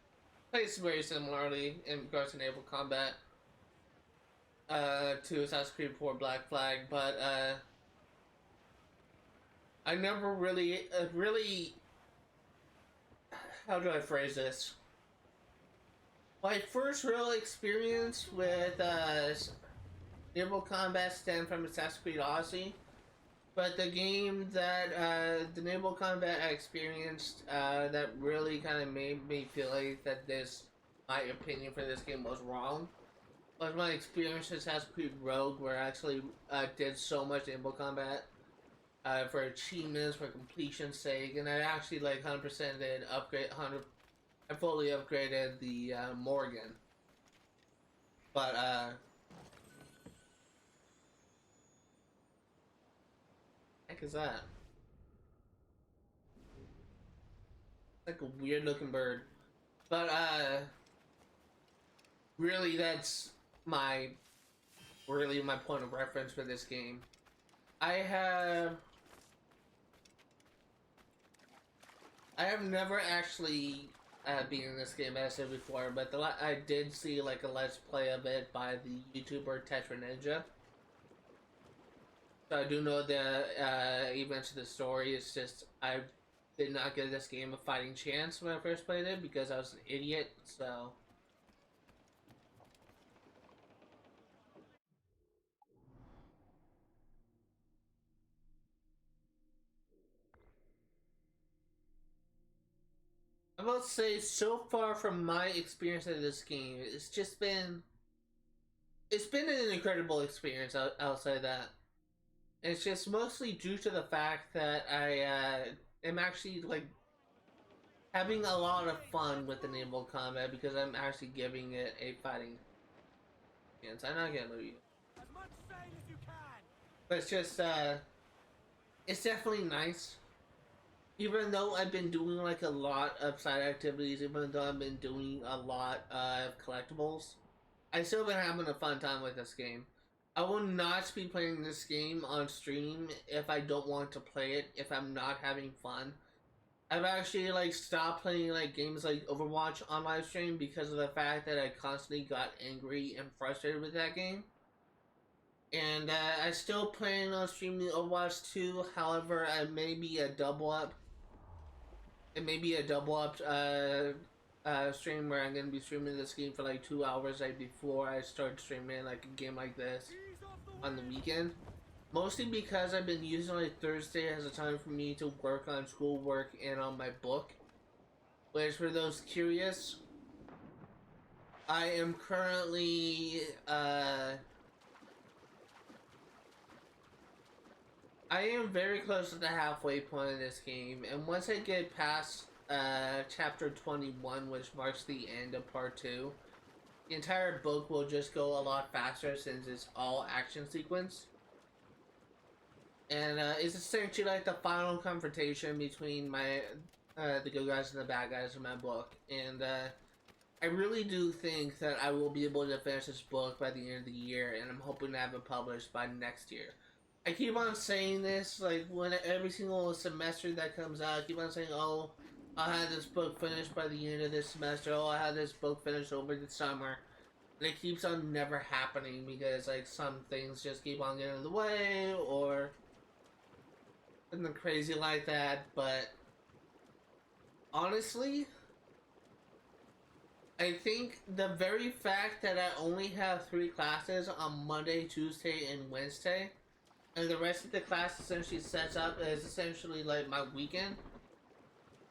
Plays very similarly in regards to naval combat to Assassin's Creed 4 Black Flag, but I never really, how do I phrase this? My first real experience with naval combat stemmed from Assassin's Creed Odyssey, but the game that the naval combat I experienced that really kind of made me feel like that my opinion for this game was wrong was my experience with Assassin's Creed Rogue, where I actually did so much naval combat for achievements, for completion's sake, and I actually like 100% did upgrade I fully upgraded the Morgan. But heck is that? Like a weird looking bird. But really that's my point of reference for this game. I have never actually been in this game, as I said before, but I did see like a let's play of it by the YouTuber Tetra Ninja. So I do know the events of the story. It's just I did not give this game a fighting chance when I first played it because I was an idiot. So. I will say, so far from my experience of this game, it's been an incredible experience. I'll say that. And it's just mostly due to the fact that I am actually like having a lot of fun with the naval combat because I'm actually giving it a fighting chance. I'm not gonna lose you. As much sail as you can. But it's just it's definitely nice. Even though I've been doing like a lot of side activities, even though I've been doing a lot of collectibles, I've still been having a fun time with this game. I will not be playing this game on stream if I don't want to play it, if I'm not having fun. I've actually like stopped playing like games like Overwatch on live stream because of the fact that I constantly got angry and frustrated with that game. And I still plan on streaming Overwatch 2, however, I may be a double up. It may be a double up stream where I'm going to be streaming this game for like 2 hours right before I start streaming like a game like this on the weekend. Mostly because I've been using like Thursday as a time for me to work on schoolwork and on my book. Which, for those curious, I am currently I am very close to the halfway point of this game, and once I get past chapter 21, which marks the end of part 2, the entire book will just go a lot faster since it's all action sequence. And it's essentially like the final confrontation between the good guys and the bad guys in my book. And I really do think that I will be able to finish this book by the end of the year, and I'm hoping to have it published by next year. I keep on saying this, like, when every single semester that comes out, I keep on saying, oh, I'll have this book finished by the end of this semester, oh, I'll have this book finished over the summer. And it keeps on never happening because, like, some things just keep on getting in the way, or something crazy like that, but honestly, I think the very fact that I only have 3 classes on Monday, Tuesday, and Wednesday, and the rest of the class essentially sets up as essentially like my weekend,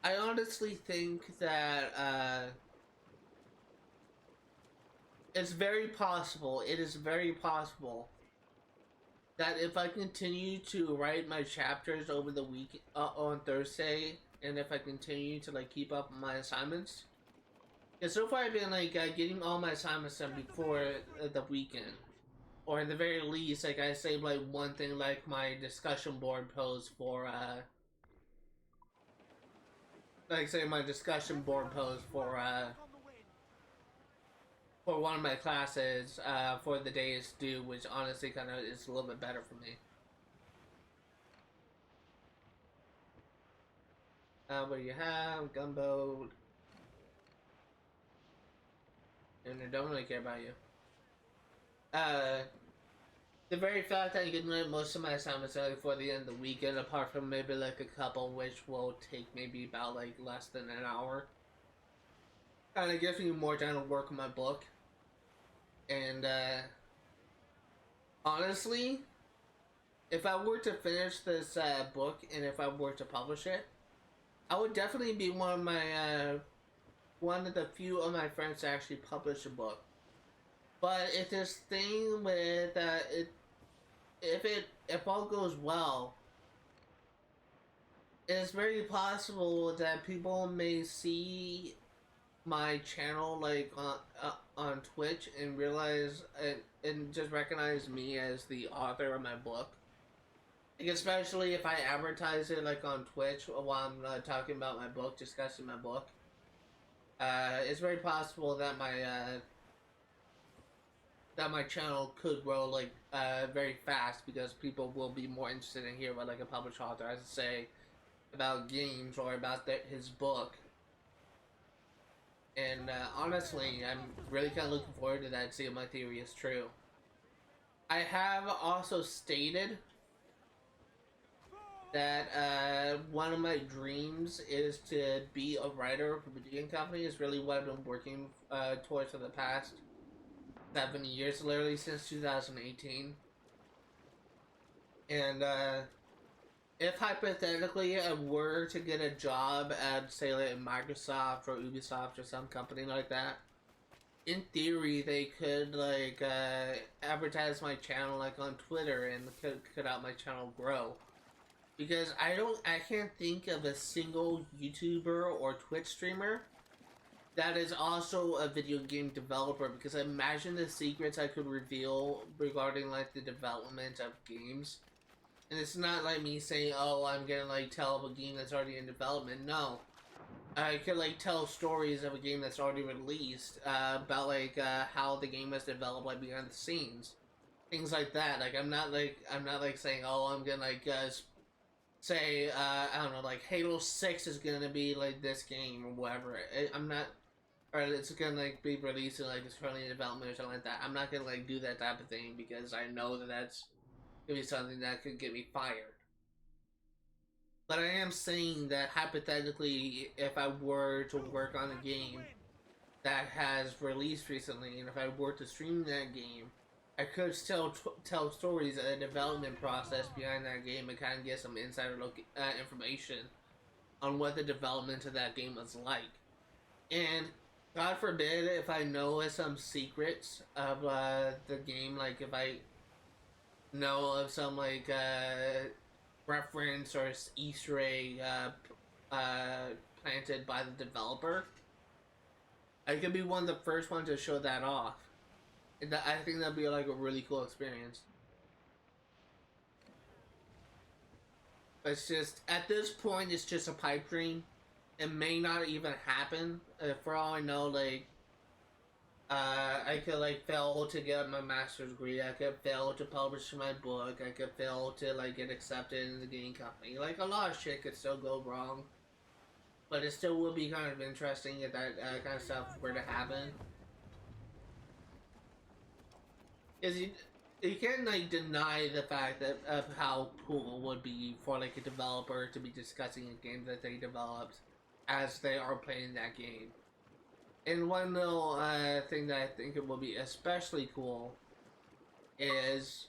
I honestly think that it's very possible, it is very possible, that if I continue to write my chapters over the week on Thursday, and if I continue to like keep up on my assignments, because so far I've been like getting all my assignments done before the weekend. Or at the very least, like I saved like one thing, like my discussion board post for like say my discussion board post for for one of my classes for the day is due, which honestly kind of is a little bit better for me. What do you have? Gunboat. And I don't really care about you. The very fact that you can run most of my assignments early for the end of the weekend, apart from maybe like a couple which will take maybe about like less than an hour, kind of gives me more time to work on my book. And honestly, if I were to finish this book and if I were to publish it, I would definitely be one of my one of the few of my friends to actually publish a book. But if this thing with if all goes well, it's very possible that people may see my channel like on Twitch and realize and just recognize me as the author of my book. Like, especially if I advertise it like on Twitch while I'm talking about my book, discussing my book. It's very possible that my channel could grow like very fast because people will be more interested in hearing what like a published author has to say about games or about his book. And honestly, I'm really kind of looking forward to that, see if my theory is true. I have also stated that one of my dreams is to be a writer for a video game company. Is really what I've been working towards for the past 7 years, literally since 2018. And if hypothetically I were to get a job at, say, like Microsoft or Ubisoft or some company like that, in theory they could like advertise my channel like on Twitter and could out my channel grow. Because I can't think of a single YouTuber or Twitch streamer that is also a video game developer, because I imagine the secrets I could reveal regarding like the development of games. And it's not like me saying, oh, I'm gonna like tell a game that's already in development. No. I could like tell stories of a game that's already released, about like how the game was developed, like behind the scenes. Things like that. Like I'm not like saying, oh, I'm gonna like say, I don't know, like Halo 6 is gonna be like this game or whatever. I'm not, or it's gonna like be released in like it's currently in development or something like that. I'm not gonna like do that type of thing because I know that that's gonna be something that could get me fired. But I am saying that hypothetically, if I were to work on a game that has released recently, and if I were to stream that game, I could still tell stories of the development process behind that game and kind of get some insider information on what the development of that game was like. And God forbid if I know some secrets of the game, like if I know of some like reference or Easter egg planted by the developer, I could be one of the first ones to show that off. And I think that'd be like a really cool experience. But it's just, at this point, it's just a pipe dream. It may not even happen. For all I know, like, I could like fail to get my master's degree. I could fail to publish my book. I could fail to like get accepted in the game company. Like, a lot of shit could still go wrong. But it still would be kind of interesting if that kind of stuff were to happen. Because you can't like deny the fact that of how cool it would be for like a developer to be discussing a game that they developed as they are playing that game. And one little thing that I think it will be especially cool is,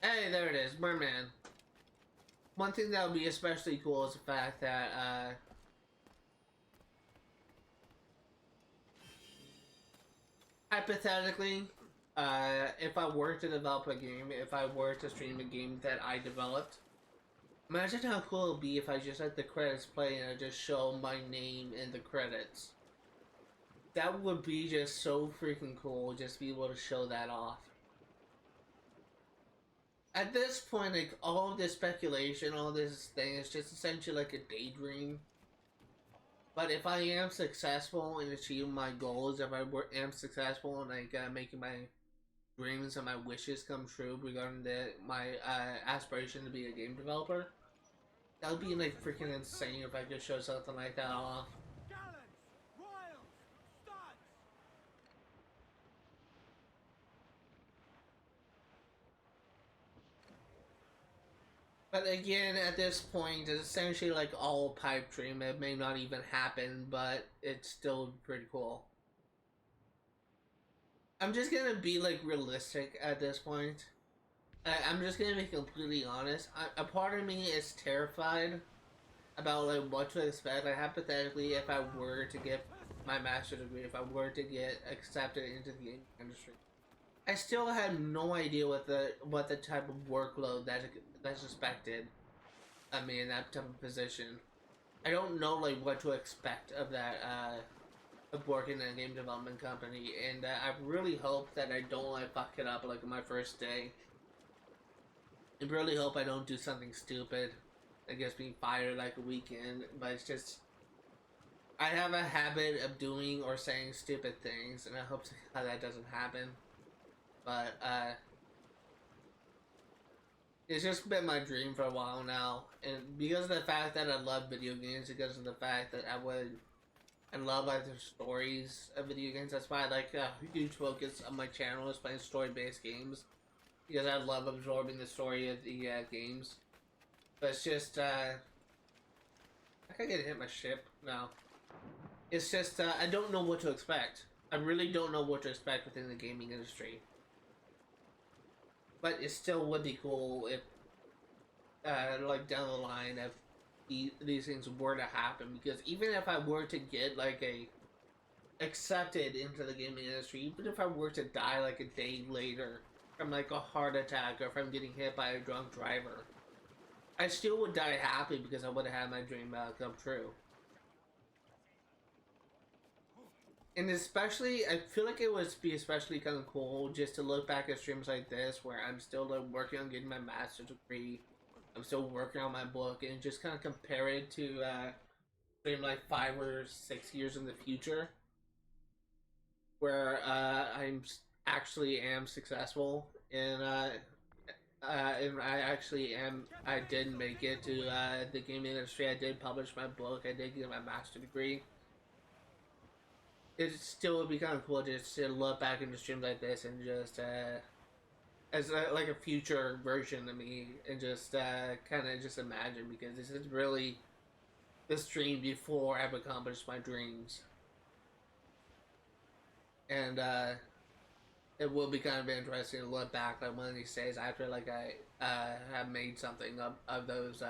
hey, there it is, Mer-Man. One thing that would be especially cool is the fact that hypothetically, if I were to develop a game, if I were to stream a game that I developed, imagine how cool it would be if I just let the credits play and I just show my name in the credits. That would be just so freaking cool, just be able to show that off. At this point, like, all this speculation, all this thing is just essentially like a daydream. But if I am successful in achieving my goals, if I am successful in like making my dreams and my wishes come true regarding my aspiration to be a game developer, that would be like freaking insane if I could show something like that off. But again, at this point, it's essentially like all a pipe dream. It may not even happen, but it's still pretty cool. I'm just gonna be like realistic at this point. I'm just gonna be completely honest. A part of me is terrified about like what to expect. Like hypothetically, if I were to get my master's degree, if I were to get accepted into the gaming industry, I still had no idea what the type of workload that's expected of me in that type of position. I don't know like what to expect of that of working in a game development company, and I really hope that I don't like fuck it up like my first day. I really hope I don't do something stupid, I guess being fired like a weekend. But it's just I have a habit of doing or saying stupid things, and I hope that doesn't happen. But it's just been my dream for a while now, and because of the fact that I love video games, because of the fact that I love like the stories of video games. That's why I like a huge focus on my channel is playing story-based games, because I love absorbing the story of the games. But it's just I can't get to hit my ship now. It's just I don't know what to expect. I really don't know what to expect within the gaming industry. But it still would be cool if, like down the line, if these things were to happen. Because even if I were to get like accepted into the gaming industry, even if I were to die like a day later from like a heart attack or from getting hit by a drunk driver, I still would die happy because I would have had my dream come true. And especially, I feel like it would be especially kind of cool just to look back at streams like this where I'm still like working on getting my master's degree. I'm still working on my book, and just kind of compare it to stream like 5 or 6 years in the future, where I'm actually am successful, and I did make it to the gaming industry. I did publish my book. I did get my master's degree. It still would be kind of cool just to look back into streams like this and just as like a future version of me, and just kind of just imagine, because this is really the stream before I've accomplished my dreams. And it will be kind of interesting to look back like one of these days after like I have made something of those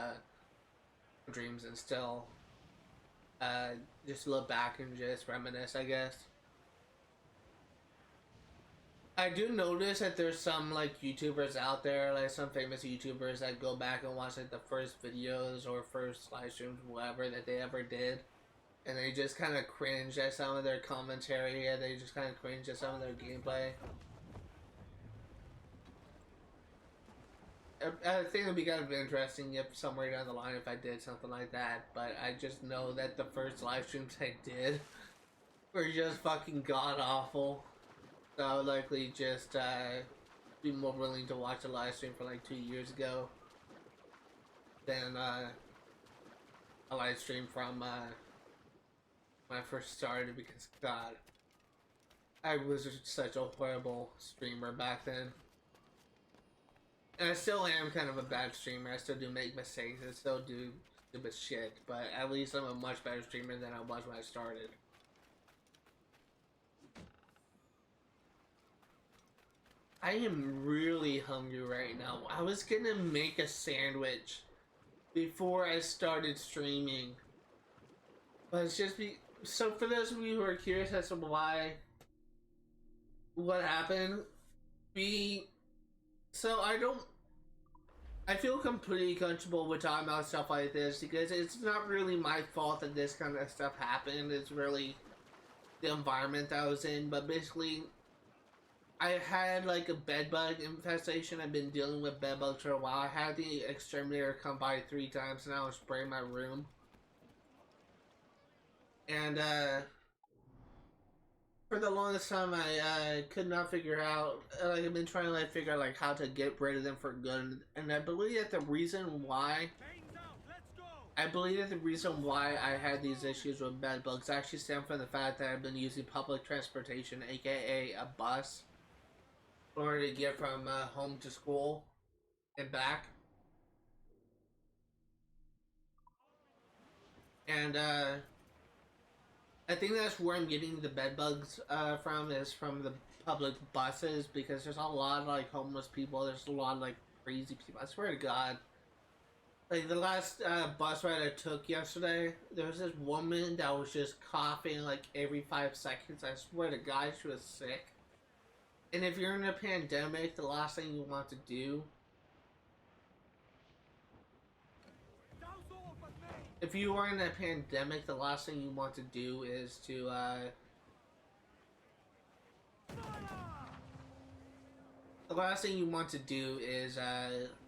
dreams, and still just look back and just reminisce, I guess. I do notice that there's some like YouTubers out there, like some famous YouTubers that go back and watch like the first videos or first live streams, whatever that they ever did, and they just kind of cringe at some of their commentary, and they just kind of cringe at some of their gameplay. I think it would be kind of interesting if somewhere down the line if I did something like that, but I just know that the first live streams I did were just fucking god awful. So I would likely just be more willing to watch a live stream from like 2 years ago than a live stream from when I first started, because god, I was such a horrible streamer back then. And I still am kind of a bad streamer. I still do make mistakes. I still do stupid shit. But at least I'm a much better streamer than I was when I started. I am really hungry right now. I was gonna make a sandwich before I started streaming. But it's just so for those of you who are curious as to what happened, I feel completely comfortable with talking about stuff like this, because it's not really my fault that this kind of stuff happened. It's really the environment that I was in. But basically, I had like a bedbug infestation. I've been dealing with bedbugs for a while. I had the exterminator come by 3 times and I was spraying my room. And for the longest time, I could not figure out. Like, I've been trying to like figure out like how to get rid of them for good. And I believe that the reason why. I believe that the reason why I had these issues with bed bugs actually stem from the fact that I've been using public transportation, aka a bus, in order to get from home to school and back. And I think that's where I'm getting the bed bugs from, is from the public buses, because there's a lot of like homeless people, there's a lot of like crazy people. I swear to God. Like the last bus ride I took yesterday, there was this woman that was just coughing like every 5 seconds. I swear to God, she was sick. And if you're in a pandemic, the last thing you want to do, if you are in a pandemic, the last thing you want to do is to the last thing you want to do is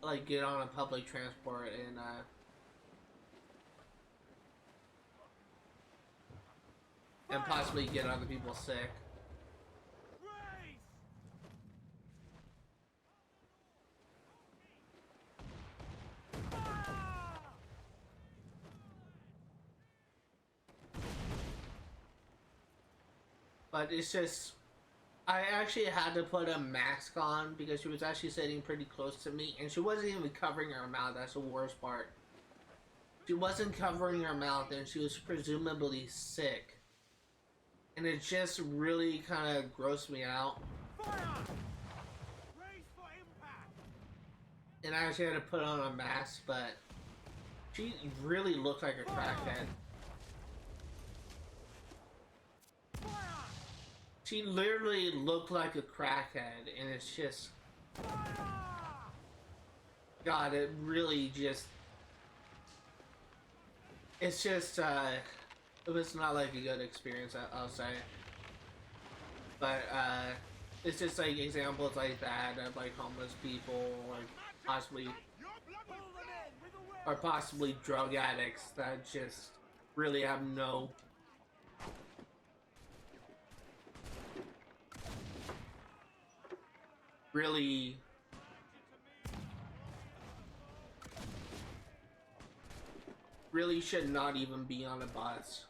like get on a public transport and possibly get other people sick. But it's just, I actually had to put a mask on because she was actually sitting pretty close to me, and she wasn't even covering her mouth. That's the worst part. She wasn't covering her mouth, and she was presumably sick. And it just really kind of grossed me out. And I actually had to put on a mask, but she really looked like a crackhead. She literally looked like a crackhead, and it's just... God, it really just... It's just, it was not like a good experience, I'll say. But, it's just like examples like that of like homeless people, like possibly... or possibly drug addicts that just really have no... really should not even be on a bus.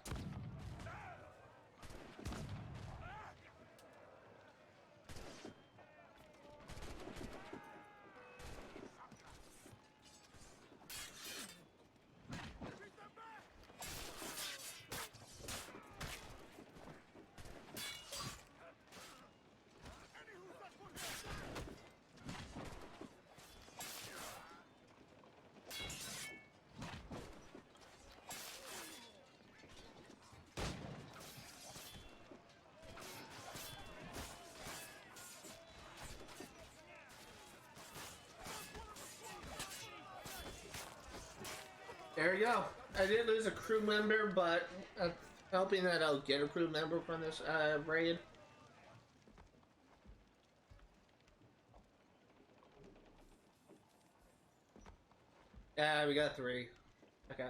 There we go. I did lose a crew member, but I'm hoping that I'll get a crew member from this raid. Yeah, we got 3. Okay.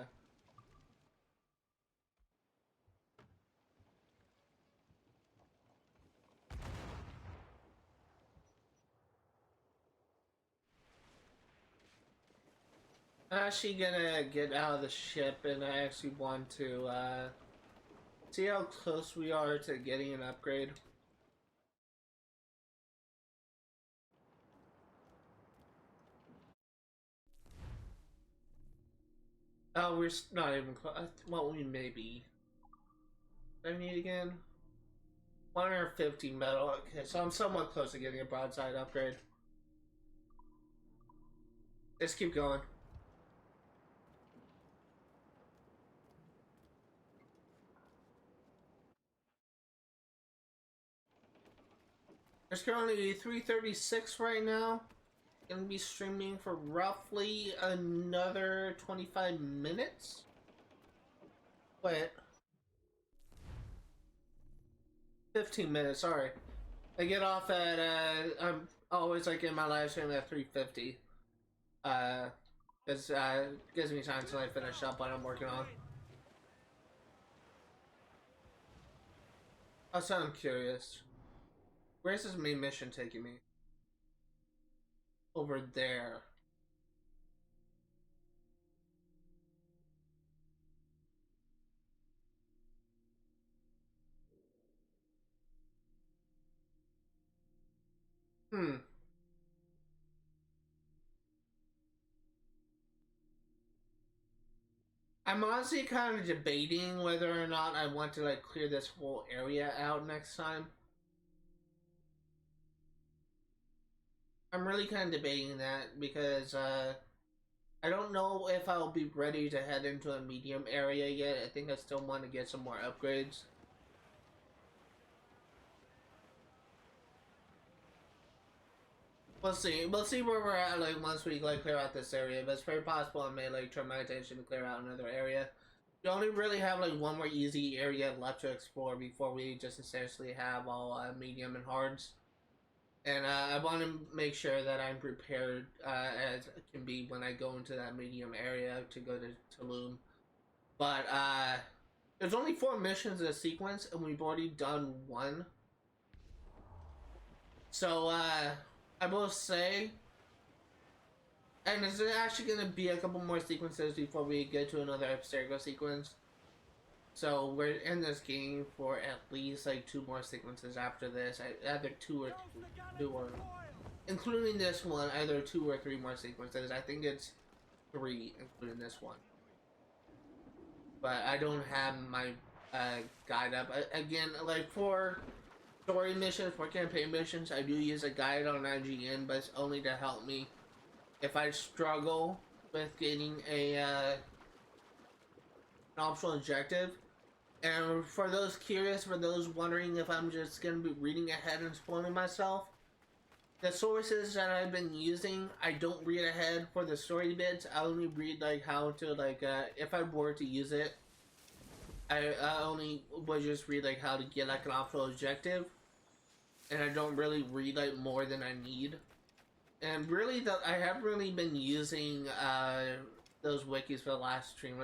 I'm actually gonna get out of the ship, and I actually want to see how close we are to getting an upgrade. Oh, we're not even close. Well, we may be. What do I need again? 150 metal. Okay, so I'm somewhat close to getting a broadside upgrade. Let's keep going. There's currently 336 right now. Gonna be streaming for roughly another 25 minutes. Wait. 15 minutes, sorry. I get off at, I'm always like in my live stream at 3:50. Cause, gives me time till I finish up what I'm working on. Also, I'm curious. Where's this main mission taking me? Over there. Hmm. I'm honestly kind of debating whether or not I want to like clear this whole area out next time. I'm really kind of debating that because I don't know if I'll be ready to head into a medium area yet. I think I still want to get some more upgrades. We'll see. We'll see where we're at like once we like clear out this area. But it's very possible I may like turn my attention to clear out another area. We only really have like one more easy area left to explore before we just essentially have all medium and hards. And I want to make sure that I'm prepared as it can be when I go into that medium area to go to Tulum. But there's only 4 missions in a sequence, and we've already done 1. So I will say, and there's actually going to be a couple more sequences before we get to another Abstergo sequence. So we're in this game for at least like 2 more sequences after this. Either 2 or including this one, either 2 or 3 more sequences. I think it's 3, including this one. But I don't have my guide up. Again, like for story missions, for campaign missions, I do use a guide on IGN, but it's only to help me if I struggle with getting an optional objective. And for those curious, for those wondering if I'm just going to be reading ahead and spoiling myself, the sources that I've been using, I don't read ahead for the story bits. I only read like how to like, if I were to use it, I only would just read like how to get like an optional objective. And I don't really read like more than I need. And really, I have really been using those wikis for the last stream.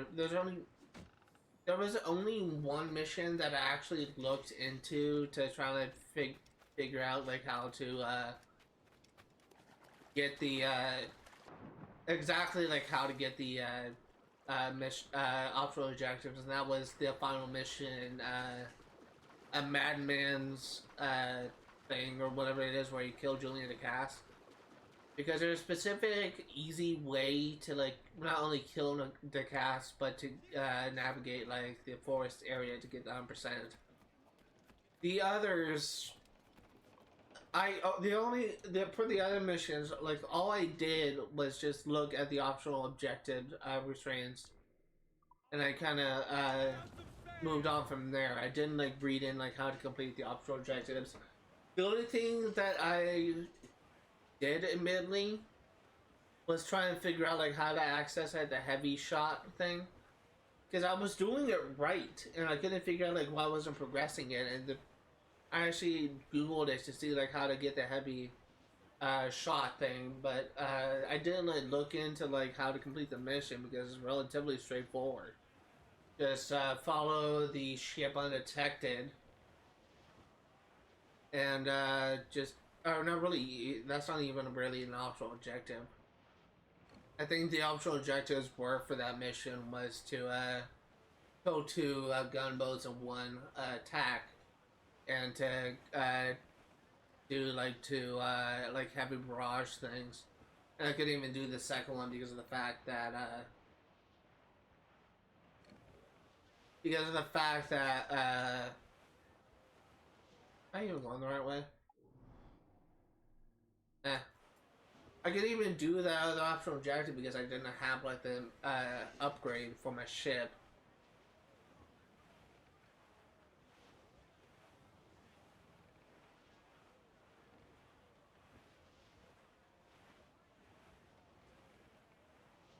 There was only 1 mission that I actually looked into to try to figure out like how to get the exactly like how to get the optional objectives, and that was the final mission, a madman's thing or whatever it is where you kill Julian the Cast. Because there's a specific, easy way to like not only kill the cast, but to navigate like the forest area to get 100%. The others, for the other missions, like all I did was just look at the optional objective restraints, and I kind of moved on from there. I didn't like read in like how to complete the optional objectives. The only thing that I did admittedly was trying to figure out like how to access like the heavy shot thing, because I was doing it right and I couldn't figure out like why I wasn't progressing it, and I actually googled it to see like how to get the heavy shot thing, but I didn't like look into like how to complete the mission because it's relatively straightforward. Just follow the ship undetected and just not really, that's not even really an optional objective. I think the optional objectives were for that mission was to kill 2 gunboats and 1 attack, and to do like 2 like heavy barrage things. And I couldn't even do the second one because of the fact that am I even going the right way? I could even do that other optional objective because I didn't have like the upgrade for my ship.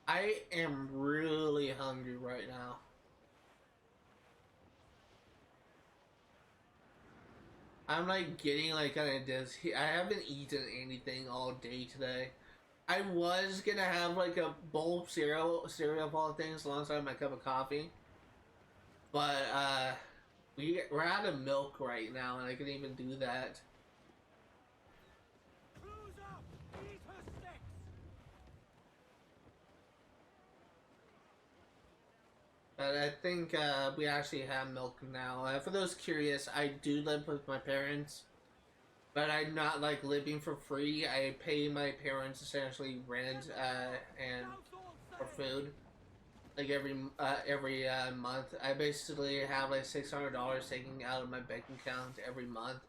I am really hungry right now. I'm like getting like kind of dizzy. I haven't eaten anything all day today. I was gonna have like a bowl of cereal of all things alongside my cup of coffee, but We're out of milk right now, and I can even do that. Who's up? Eat her sticks! But I think we actually have milk now. For those curious, I do live with my parents, but I'm not like living for free. I pay my parents essentially rent and for food. Like every month, I basically have like $600 taken out of my bank account every month,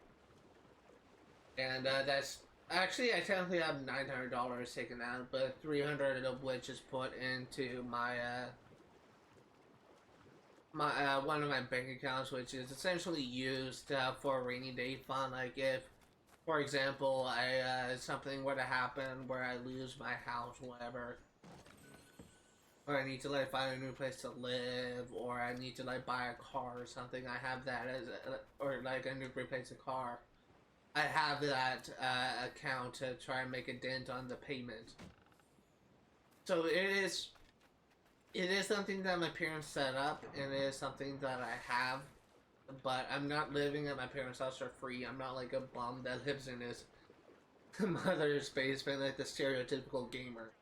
and that's actually I technically have $900 taken out, but 300 of which is put into my one of my bank accounts, which is essentially used for a rainy day fund. Like if, for example, something were to happen where I lose my house, whatever. Or I need to like find a new place to live, or I need to like buy a car or something. I have that as or like I need to replace a car. I have that account to try and make a dent on the payment. So it is something that my parents set up, and it is something that I have. But I'm not living at my parents' house for free. I'm not like a bum that lives in his mother's basement like the stereotypical gamer.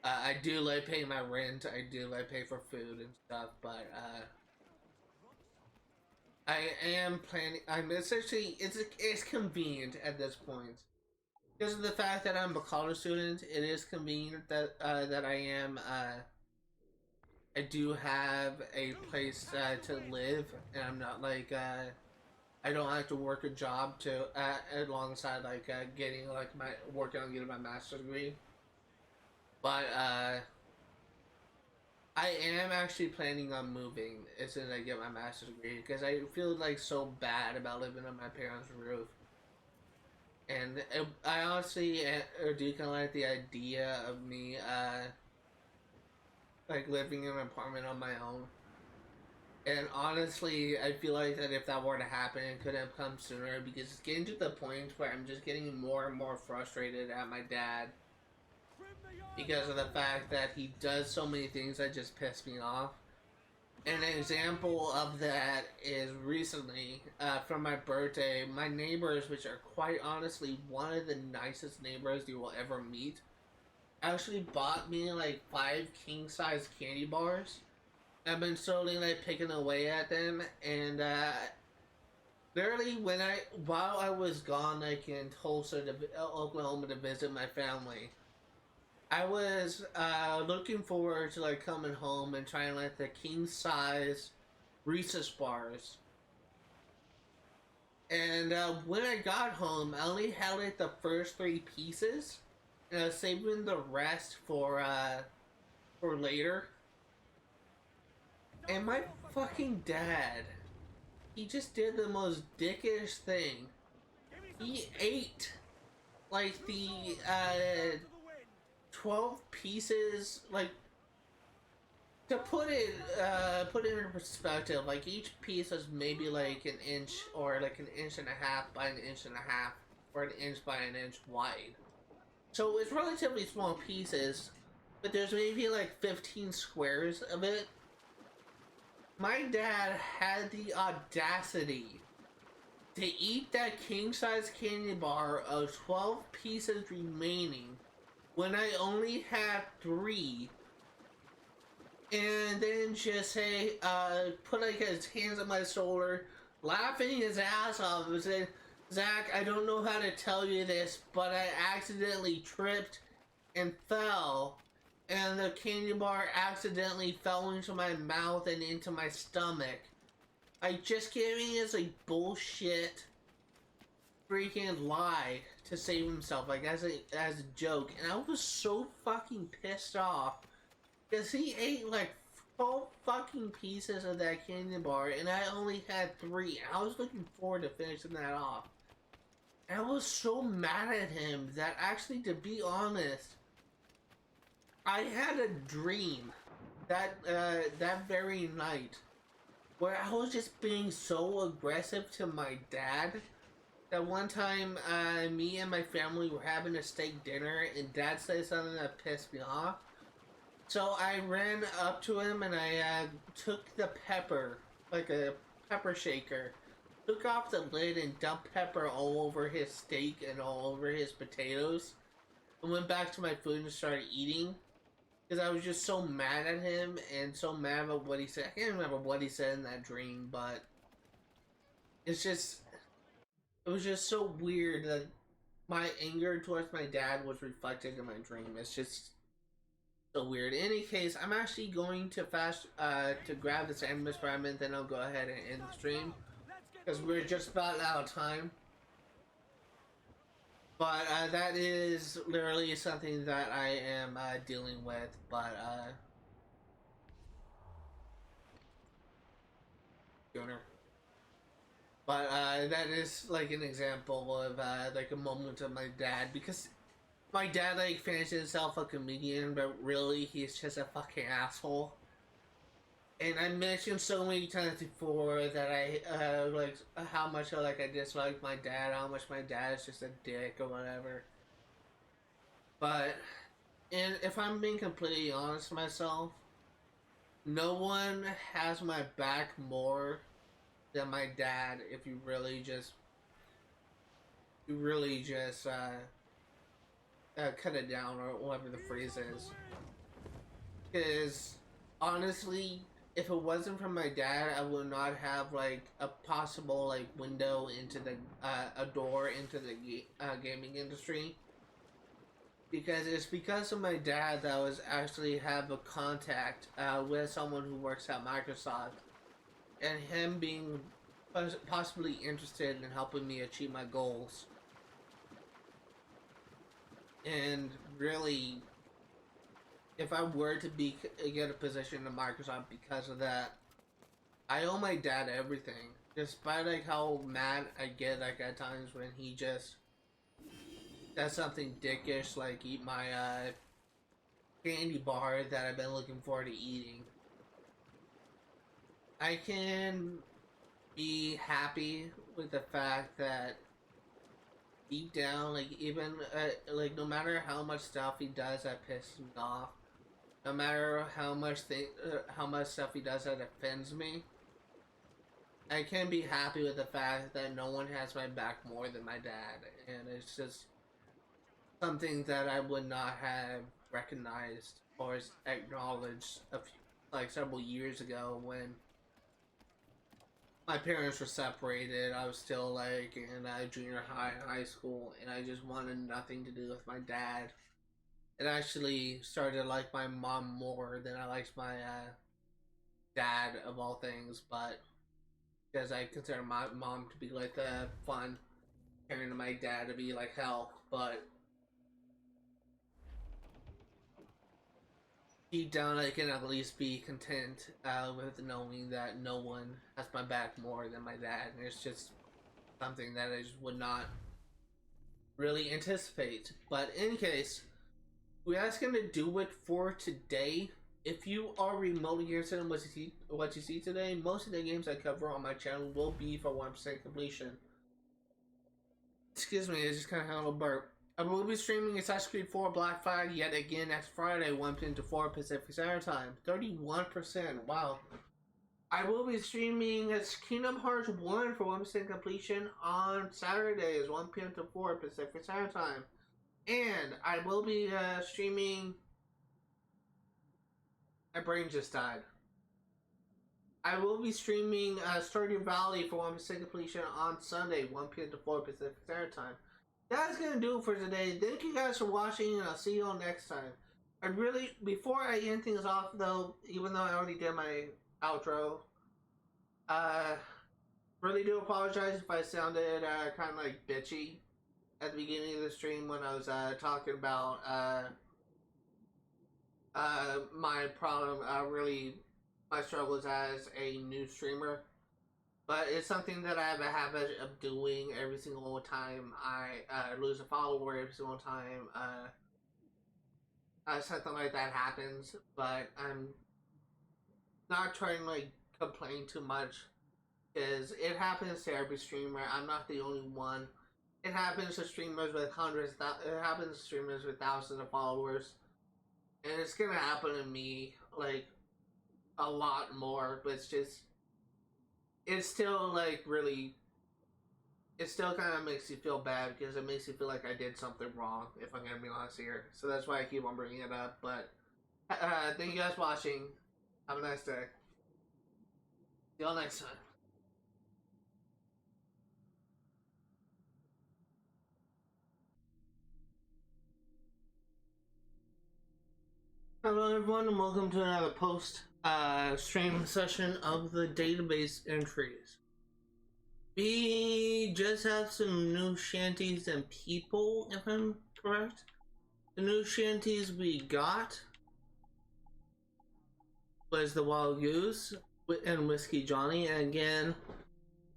I do like pay my rent, I do like pay for food and stuff, but I am planning, I'm essentially, it's convenient at this point. Because of the fact that I'm a college student, it is convenient that, that I do have a place to live, and I'm not like, I don't have to work a job to, alongside like getting like working on getting my master's degree. But, I am actually planning on moving as soon as I get my master's degree, because I feel like so bad about living on my parents' roof. And I honestly do kind of like the idea of me, like living in an apartment on my own. And honestly, I feel like that if that were to happen, it could have come sooner, because it's getting to the point where I'm just getting more and more frustrated at my dad. Because of the fact that he does so many things that just piss me off. And an example of that is recently, for my birthday, my neighbors, which are quite honestly one of the nicest neighbors you will ever meet, actually bought me like 5 king-size candy bars. I've been slowly like picking away at them, and literally while I was gone like in Tulsa, Oklahoma to visit my family, I was looking forward to like coming home and trying like the king size Reese's bars. And when I got home, I only had like the first 3 pieces, and I was saving the rest for later. And my fucking dad, he just did the most dickish thing. He ate like the 12 pieces, like, to put it in perspective, like each piece was maybe like an inch or like an inch and a half by an inch and a half, or an inch by an inch wide. So it's relatively small pieces, but there's maybe like 15 squares of it. My dad had the audacity to eat that king-size candy bar of 12 pieces remaining when I only had 3, and then just say, put like his hands on my shoulder, laughing his ass off, and said, "Zach, I don't know how to tell you this, but I accidentally tripped and fell, and the candy bar accidentally fell into my mouth and into my stomach." I just gave me as a bullshit freaking lie to save himself, like as a joke, and I was so fucking pissed off because he ate like 12 fucking pieces of that candy bar, and I only had 3. I was looking forward to finishing that off. And I was so mad at him that actually, to be honest, I had a dream that that very night where I was just being so aggressive to my dad. That one time, me and my family were having a steak dinner, and Dad said something that pissed me off. So I ran up to him and I took the pepper, like a pepper shaker, took off the lid and dumped pepper all over his steak and all over his potatoes, and went back to my food and started eating. Because I was just so mad at him and so mad about what he said. I can't remember what he said in that dream, but it's just, it was just so weird that my anger towards my dad was reflected in my dream. It's just so weird. In any case, I'm actually going to to grab this Animus fragment, then I'll go ahead and end the stream. Because we're just about out of time. But that is literally something that I am dealing with. But that is like an example of like a moment of my dad, because my dad like fancies himself a comedian, but really he's just a fucking asshole. And I mentioned so many times before that I like how much I dislike my dad, how much my dad is just a dick or whatever. But, and if I'm being completely honest with myself, no one has my back more than my dad. If you really just cut it down, or whatever the phrase is. Because honestly, if it wasn't for my dad, I would not have like a possible like window into the a door into the gaming industry. Because it's because of my dad that I was actually have a contact with someone who works at Microsoft, and him being possibly interested in helping me achieve my goals. And really, if I were to get a position in Microsoft because of that, I owe my dad everything. Despite like how mad I get like at times when he just does something dickish, like eat my candy bar that I've been looking forward to eating. I can be happy with the fact that deep down, like even like no matter how much stuff he does that pisses me off, no matter how much stuff he does that offends me, I can be happy with the fact that no one has my back more than my dad, and it's just something that I would not have recognized or acknowledged several years ago when my parents were separated. I was still like in junior high and high school, and I just wanted nothing to do with my dad. It actually started to like my mom more than I liked my dad, of all things, but because I consider my mom to be like the fun, and my dad to be like hell. But deep down, I can at least be content with knowing that no one has my back more than my dad. And it's just something that I just would not really anticipate. But in any case, that's going to do it for today. If you are remotely interested in what you see today, most of the games I cover on my channel will be for 100% completion. Excuse me, I just kind of had a little burp. I will be streaming Assassin's Creed 4 Black Flag yet again next Friday, 1 p.m. to 4 Pacific Standard Time. 31%, wow. I will be streaming Kingdom Hearts 1 for 100% completion on Saturdays, 1 p.m. to 4 Pacific Standard Time. And I will be streaming... My brain just died. I will be streaming Stardew Valley for 100% completion on Sunday, 1 p.m. to 4 Pacific Standard Time. That's gonna do it for today. Thank you guys for watching, and I'll see you all next time. Before I end things off though, even though I already did my outro, really do apologize if I sounded kind of like bitchy at the beginning of the stream when I was talking about my problem, my struggles as a new streamer. But it's something that I have a habit of doing every single time I lose a follower, every single time something like that happens. But I'm not trying to like complain too much, because it happens to every streamer. I'm not the only one. It happens to streamers with it happens to streamers with thousands of followers, and it's gonna happen to me like a lot more. But it's just it's still like really, it still kind of makes you feel bad because it makes you feel like I did something wrong, if I'm gonna be honest here. So that's why I keep on bringing it up. But thank you guys for watching. Have a nice day. See y'all next time. Hello everyone and welcome to another post stream session of the database entries. We just have some new shanties and people, if I'm correct. The new shanties we got was the Wild Goose and Whiskey Johnny. And again,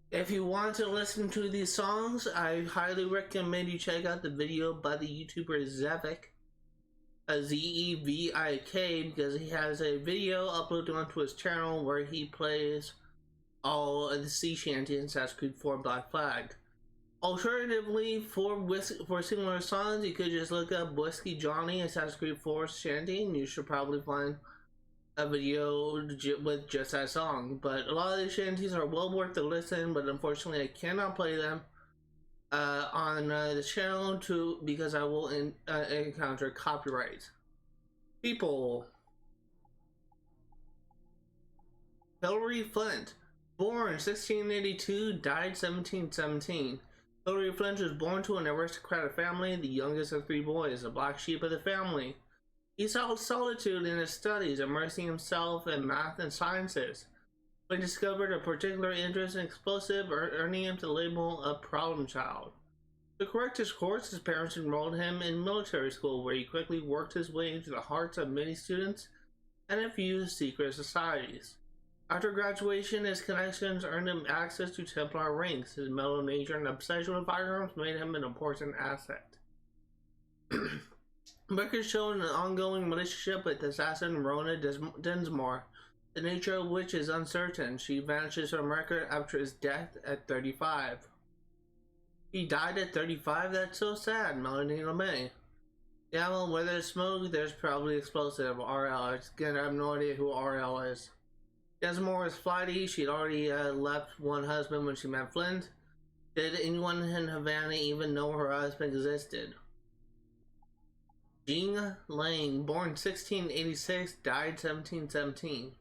if you want to listen to these songs, I highly recommend you check out the video by the YouTuber Zevik. Zevik, because he has a video uploaded onto his channel where he plays all of the sea shanty in Assassin's Creed 4 Black Flag. Alternatively, for similar songs, you could just look up Whiskey Johnny Assassin's Creed 4 shanty and you should probably find a video with just that song. But a lot of these shanties are well worth the listen, but unfortunately I cannot play them on the channel because I will encounter copyright. People. Hilary Flint, born 1682, died 1717. Hilary Flint was born to an aristocratic family, the youngest of 3 boys, the black sheep of the family. He sought solitude in his studies, immersing himself in math and sciences. When he discovered a particular interest in explosive, earning him the label of problem child. To correct his course, his parents enrolled him in military school, where he quickly worked his way into the hearts of many students and a few secret societies. After graduation, his connections earned him access to Templar ranks. His mellow nature and obsession with firearms made him an important asset. Records show an ongoing relationship with assassin Rona Dinsmore, the nature of which is uncertain. She vanishes from record after his death at 35. He died at 35? That's so sad, Melanie LeMay. Yeah, well, where there's smoke, there's probably explosive. RL. Again, I have no idea who RL is. Dinsmore was flighty. She'd already left one husband when she met Flint. Did anyone in Havana even know her husband existed? Jing Lang, born 1686, died 1717.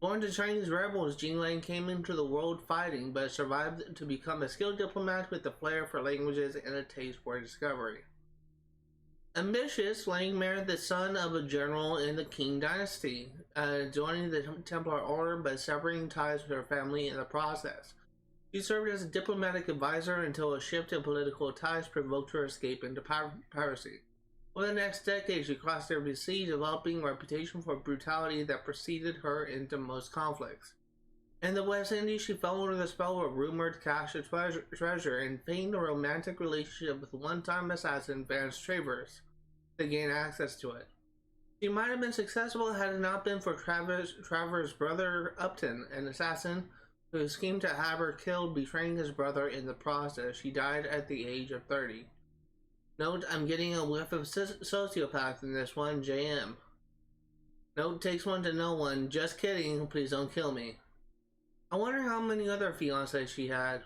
Born to Chinese rebels, Jing Lang came into the world fighting, but survived to become a skilled diplomat with a flair for languages and a taste for discovery. Ambitious, Lang married the son of a general in the Qing dynasty, joining the Templar order but severing ties with her family in the process. She served as a diplomatic advisor until a shift in political ties provoked her escape into piracy. Over the next decade, she crossed every sea, developing a reputation for brutality that preceded her into most conflicts. In the West Indies, she fell under the spell of rumored cache of treasure and feigned a romantic relationship with one-time assassin Vance Travers to gain access to it. She might have been successful had it not been for Travers' brother Upton, an assassin who schemed to have her killed, betraying his brother in the process. She died at the age of 30. Note, I'm getting a whiff of sociopath in this one, JM. Note takes one to know one. Just kidding, please don't kill me. I wonder how many other fiancés she had.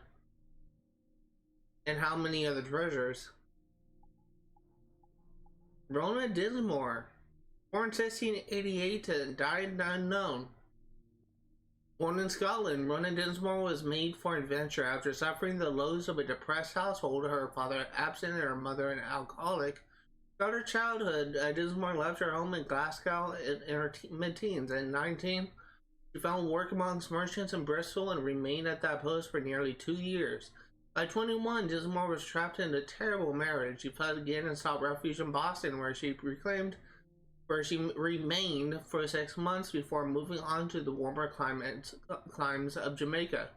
And how many other treasures. Rona Dinsmore, born 1688 and died unknown. Born in Scotland, Rona Dinsmore was made for adventure. After suffering the lows of a depressed household, her father absent and her mother an alcoholic. Throughout her childhood, Dinsmore left her home in Glasgow in her mid-teens. At 19, she found work amongst merchants in Bristol and remained at that post for nearly 2 years. By 21, Dinsmore was trapped in a terrible marriage. She fled again and sought refuge in Boston, where she remained for 6 months before moving on to the warmer climes of Jamaica.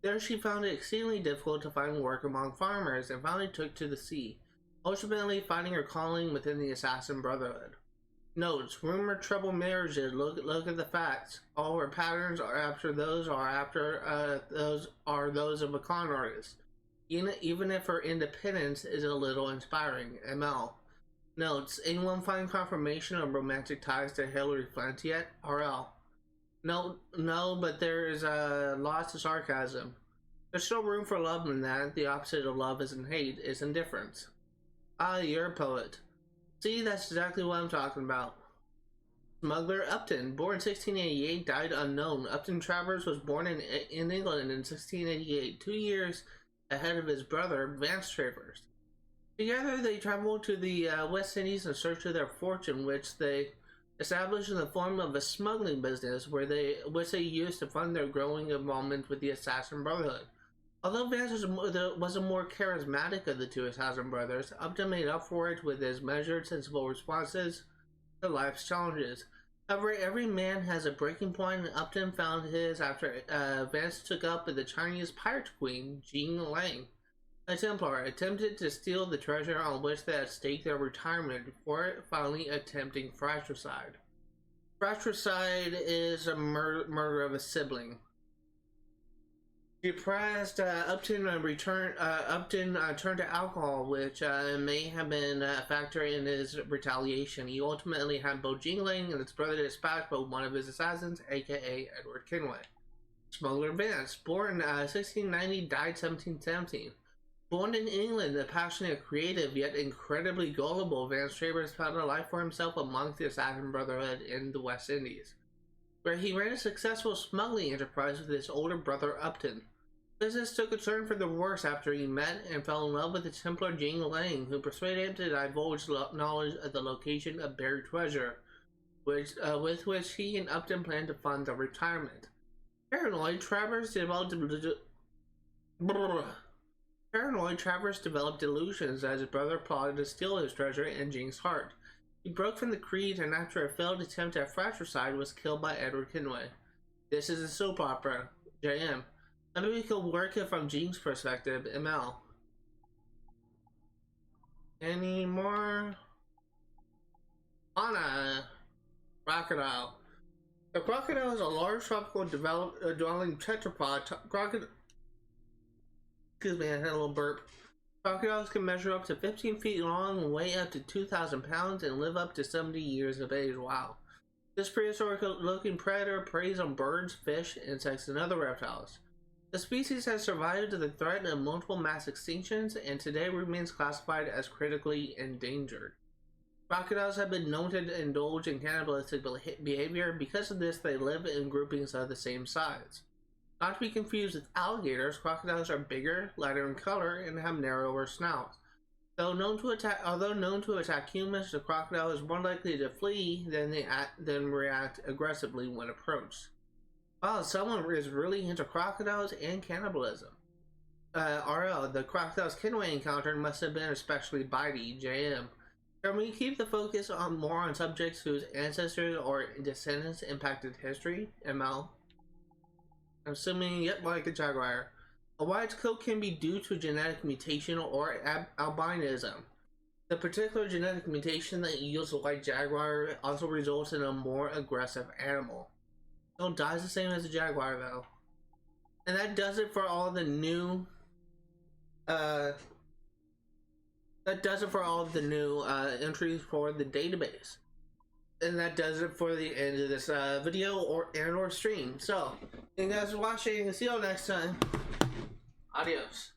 There she found it exceedingly difficult to find work among farmers and finally took to the sea, ultimately finding her calling within the Assassin Brotherhood. Notes: rumored troubled marriages. Look at the facts. All her patterns are after those of a con artist. Even if her independence is a little inspiring. ML. Notes: anyone find confirmation of romantic ties to Hilary Flint yet? RL. No, but there is lots of sarcasm. There's still room for love in that. The opposite of love isn't hate, it's indifference. Ah, you're a poet. See, that's exactly what I'm talking about. Smuggler Upton, born in 1688, died unknown. Upton Travers was born in England in 1688, 2 years ahead of his brother, Vance Travers. Together, they traveled to the West Indies in search of their fortune, which they established in the form of a smuggling business, which they used to fund their growing involvement with the Assassin Brotherhood. Although Vance was a more charismatic of the two Assassin brothers, Upton made up for it with his measured, sensible responses to life's challenges. However, every man has a breaking point, and Upton found his after Vance took up with the Chinese pirate queen, Jean Lang, a Templar, attempted to steal the treasure on which they had staked their retirement before finally attempting fratricide. Fratricide is a murder of a sibling. Depressed, Upton turned to alcohol, which may have been a factor in his retaliation. He ultimately had both Jingling and his brother dispatched by one of his assassins, aka Edward Kenway. Smuggler Vance, born in 1690, died 1717. Born in England, the passionate, creative, yet incredibly gullible, Vance Travers found a life for himself amongst the Assassin Brotherhood in the West Indies, where he ran a successful smuggling enterprise with his older brother Upton. Business took a turn for the worse after he met and fell in love with the Templar Jean Lang, who persuaded him to divulge knowledge of the location of buried treasure, with which he and Upton planned to fund their retirement. Paranoid, Travers developed delusions as his brother plotted to steal his treasure and Jean's heart. He broke from the creed and after a failed attempt at fratricide was killed by Edward Kenway. This is a soap opera. JM. Maybe we could work it from Jean's perspective. ML. Any more? Anna. Crocodile. The crocodile is a large tropical dwelling tetrapod. Excuse me, I had a little burp. Crocodiles can measure up to 15 feet long, weigh up to 2,000 pounds, and live up to 70 years of age. Wow. This prehistoric-looking predator preys on birds, fish, insects, and other reptiles. The species has survived the threat of multiple mass extinctions and today remains classified as critically endangered. Crocodiles have been known to indulge in cannibalistic behavior. Because of this, they live in groupings of the same size. Not to be confused with alligators, crocodiles are bigger, lighter in color, and have narrower snouts. Although known to attack humans, the crocodile is more likely to flee than react aggressively when approached. Wow, someone is really into crocodiles and cannibalism. RL, the crocodiles Kenway encountered must have been especially bitey. JM. Can we keep the focus more on subjects whose ancestors or descendants impacted history? ML. I'm assuming, yep, like a jaguar. A white's coat can be due to genetic mutation or albinism. The particular genetic mutation that yields a white jaguar also results in a more aggressive animal. It dies the same as a jaguar, though. And that does it for all the new entries for the database. And that does it for the end of this video or stream. So, thank you guys for watching and see you all next time. Adios.